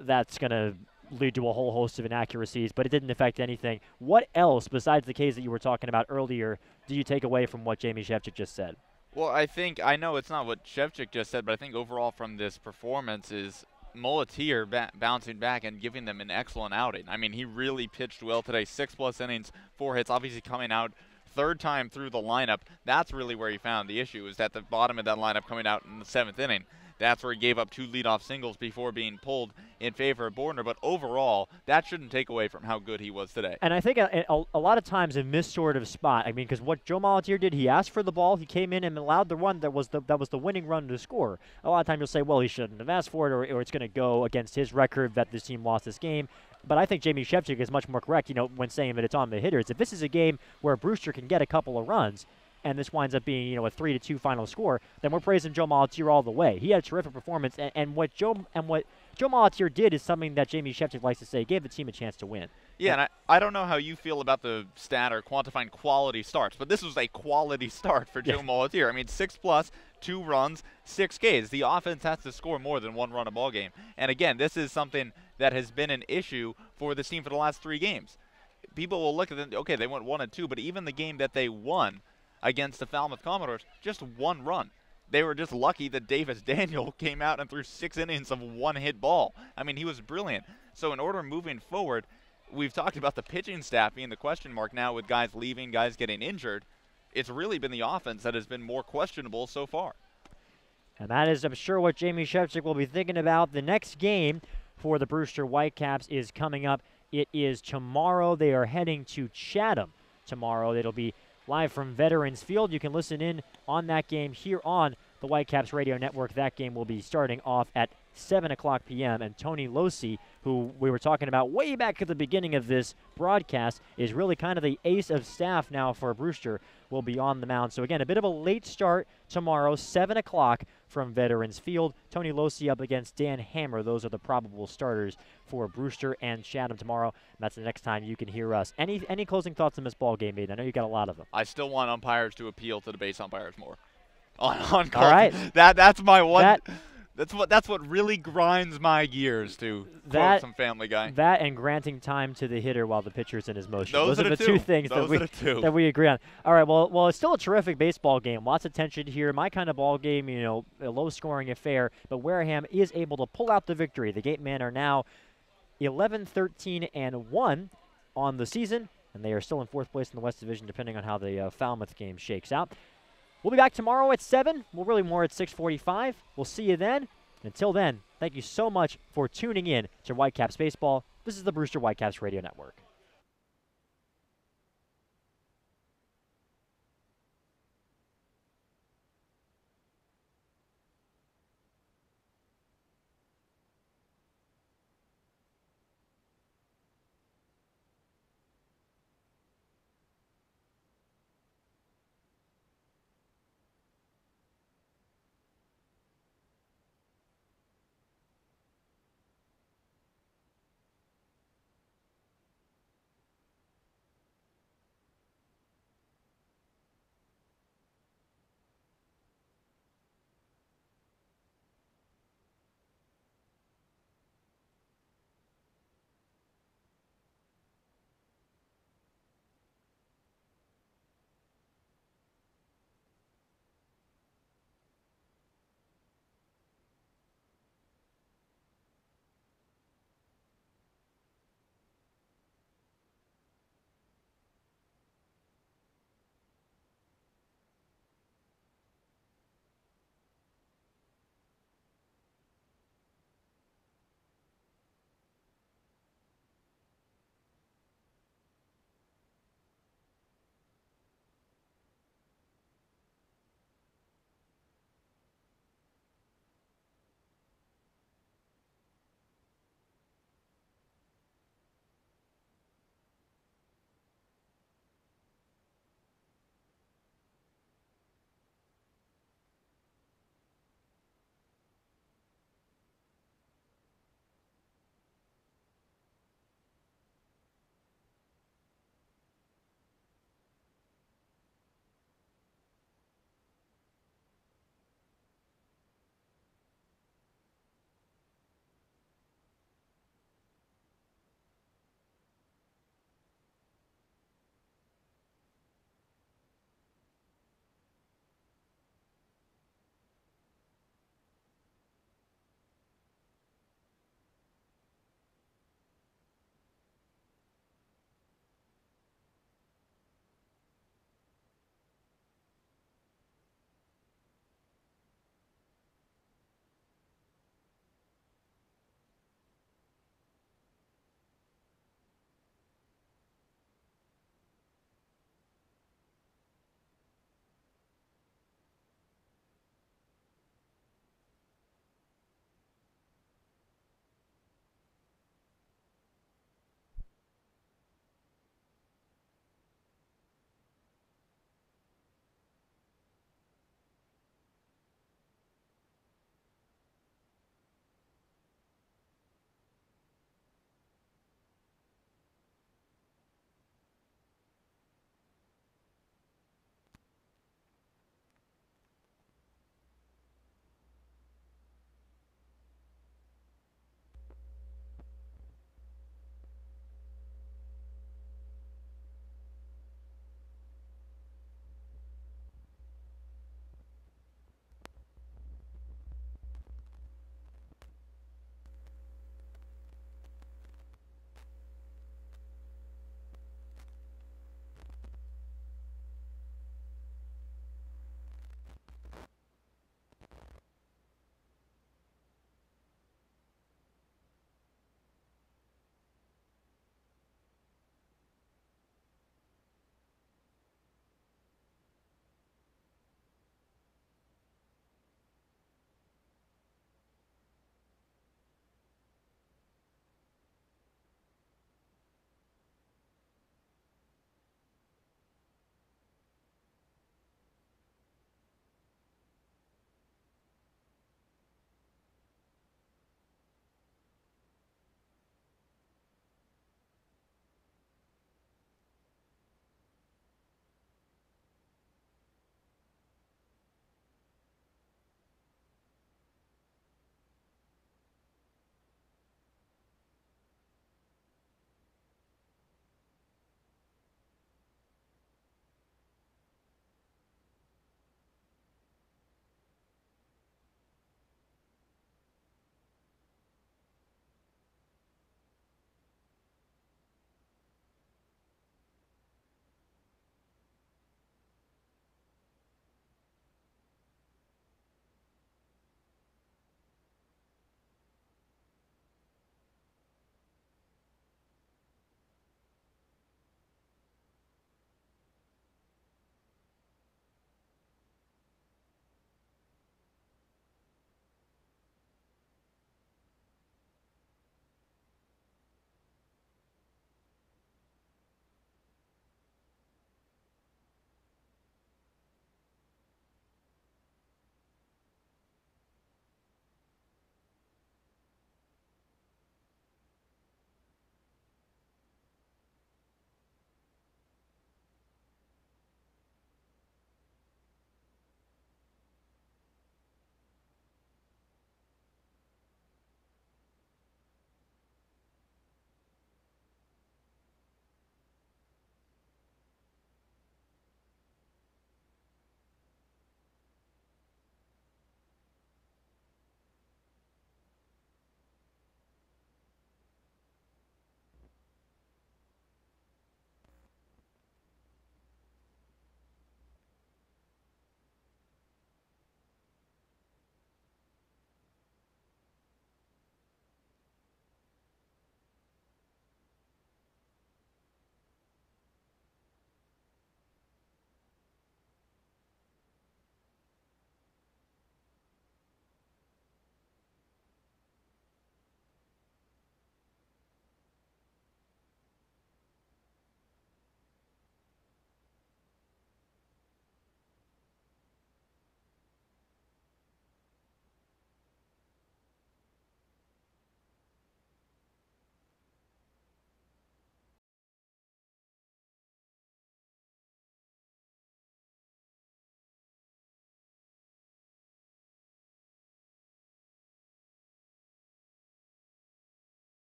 that's going to lead to a whole host of inaccuracies, but it didn't affect anything. What else, besides the case that you were talking about earlier, do you take away from what Jamie Shevchik just said? Well, I know it's not what Shevchik just said, but I think overall from this performance is Molatier bouncing back and giving them an excellent outing. I mean, he really pitched well today, 6+ innings, 4 hits, obviously coming out third time through the lineup. That's really where he found the issue, is at the bottom of that lineup coming out in the 7th inning. That's where he gave up 2 leadoff singles before being pulled in favor of Bordner. But overall, that shouldn't take away from how good he was today. And I think a lot of times in this sort of spot, I mean, because what Joe Molatier did, he asked for the ball, he came in and allowed the run that was the winning run to score. A lot of times you'll say, well, he shouldn't have asked for it, or it's going to go against his record that this team lost this game. But I think Jamie Shevchik is much more correct, when saying that it's on the hitters. If this is a game where Brewster can get a couple of runs, and this winds up being, a 3-2 final score, then we're praising Joe Molatier all the way. He had a terrific performance, and what Joe Molatier did is something that Jamie Shevchik likes to say, gave the team a chance to win. Yeah, and I don't know how you feel about the stat or quantifying quality starts, but this was a quality start for Joe Molatier. I mean, 6+, 2 runs, 6 Ks. The offense has to score more than 1 run a ball game. And again, this is something that has been an issue for this team for the last 3 games. People will look at them, okay, they went 1-2, but even the game that they won, against the Falmouth Commodores, just 1 run. They were just lucky that Davis Daniel came out and threw 6 innings of 1-hit ball. I mean, he was brilliant. So in order moving forward, we've talked about the pitching staff being the question mark now with guys leaving, guys getting injured. It's really been the offense that has been more questionable so far. And that is, I'm sure, what Jamie Shevchik will be thinking about. The next game for the Brewster Whitecaps is coming up. It is tomorrow. They are heading to Chatham tomorrow. It'll be live from Veterans Field. You can listen in on that game here on the Whitecaps Radio Network. That game will be starting off at 7 o'clock p.m. And Tony Losi, who we were talking about way back at the beginning of this broadcast, is really kind of the ace of staff now for Brewster, will be on the mound. So again, a bit of a late start tomorrow, 7 o'clock from Veterans Field. Tony Losi up against Dan Hammer. Those are the probable starters for Brewster and Chatham tomorrow. And that's the next time you can hear us. Any closing thoughts on this ball game, Aiden? I know you got a lot of them. I still want umpires to appeal to the base umpires more. On call. All right. That's my one. That's what really grinds my gears, to quote some Family Guy. That and granting time to the hitter while the pitcher's in his motion. Those are the two things that we agree on. All right, well, it's still a terrific baseball game. Lots of tension here. My kind of ball game, a low-scoring affair. But Wareham is able to pull out the victory. The Gatemen are now 11-13-1 on the season, and they are still in 4th place in the West Division, depending on how the Falmouth game shakes out. We'll be back tomorrow at 7. We'll really more at 6:45. We'll see you then. Until then, thank you so much for tuning in to Whitecaps Baseball. This is the Brewster Whitecaps Radio Network.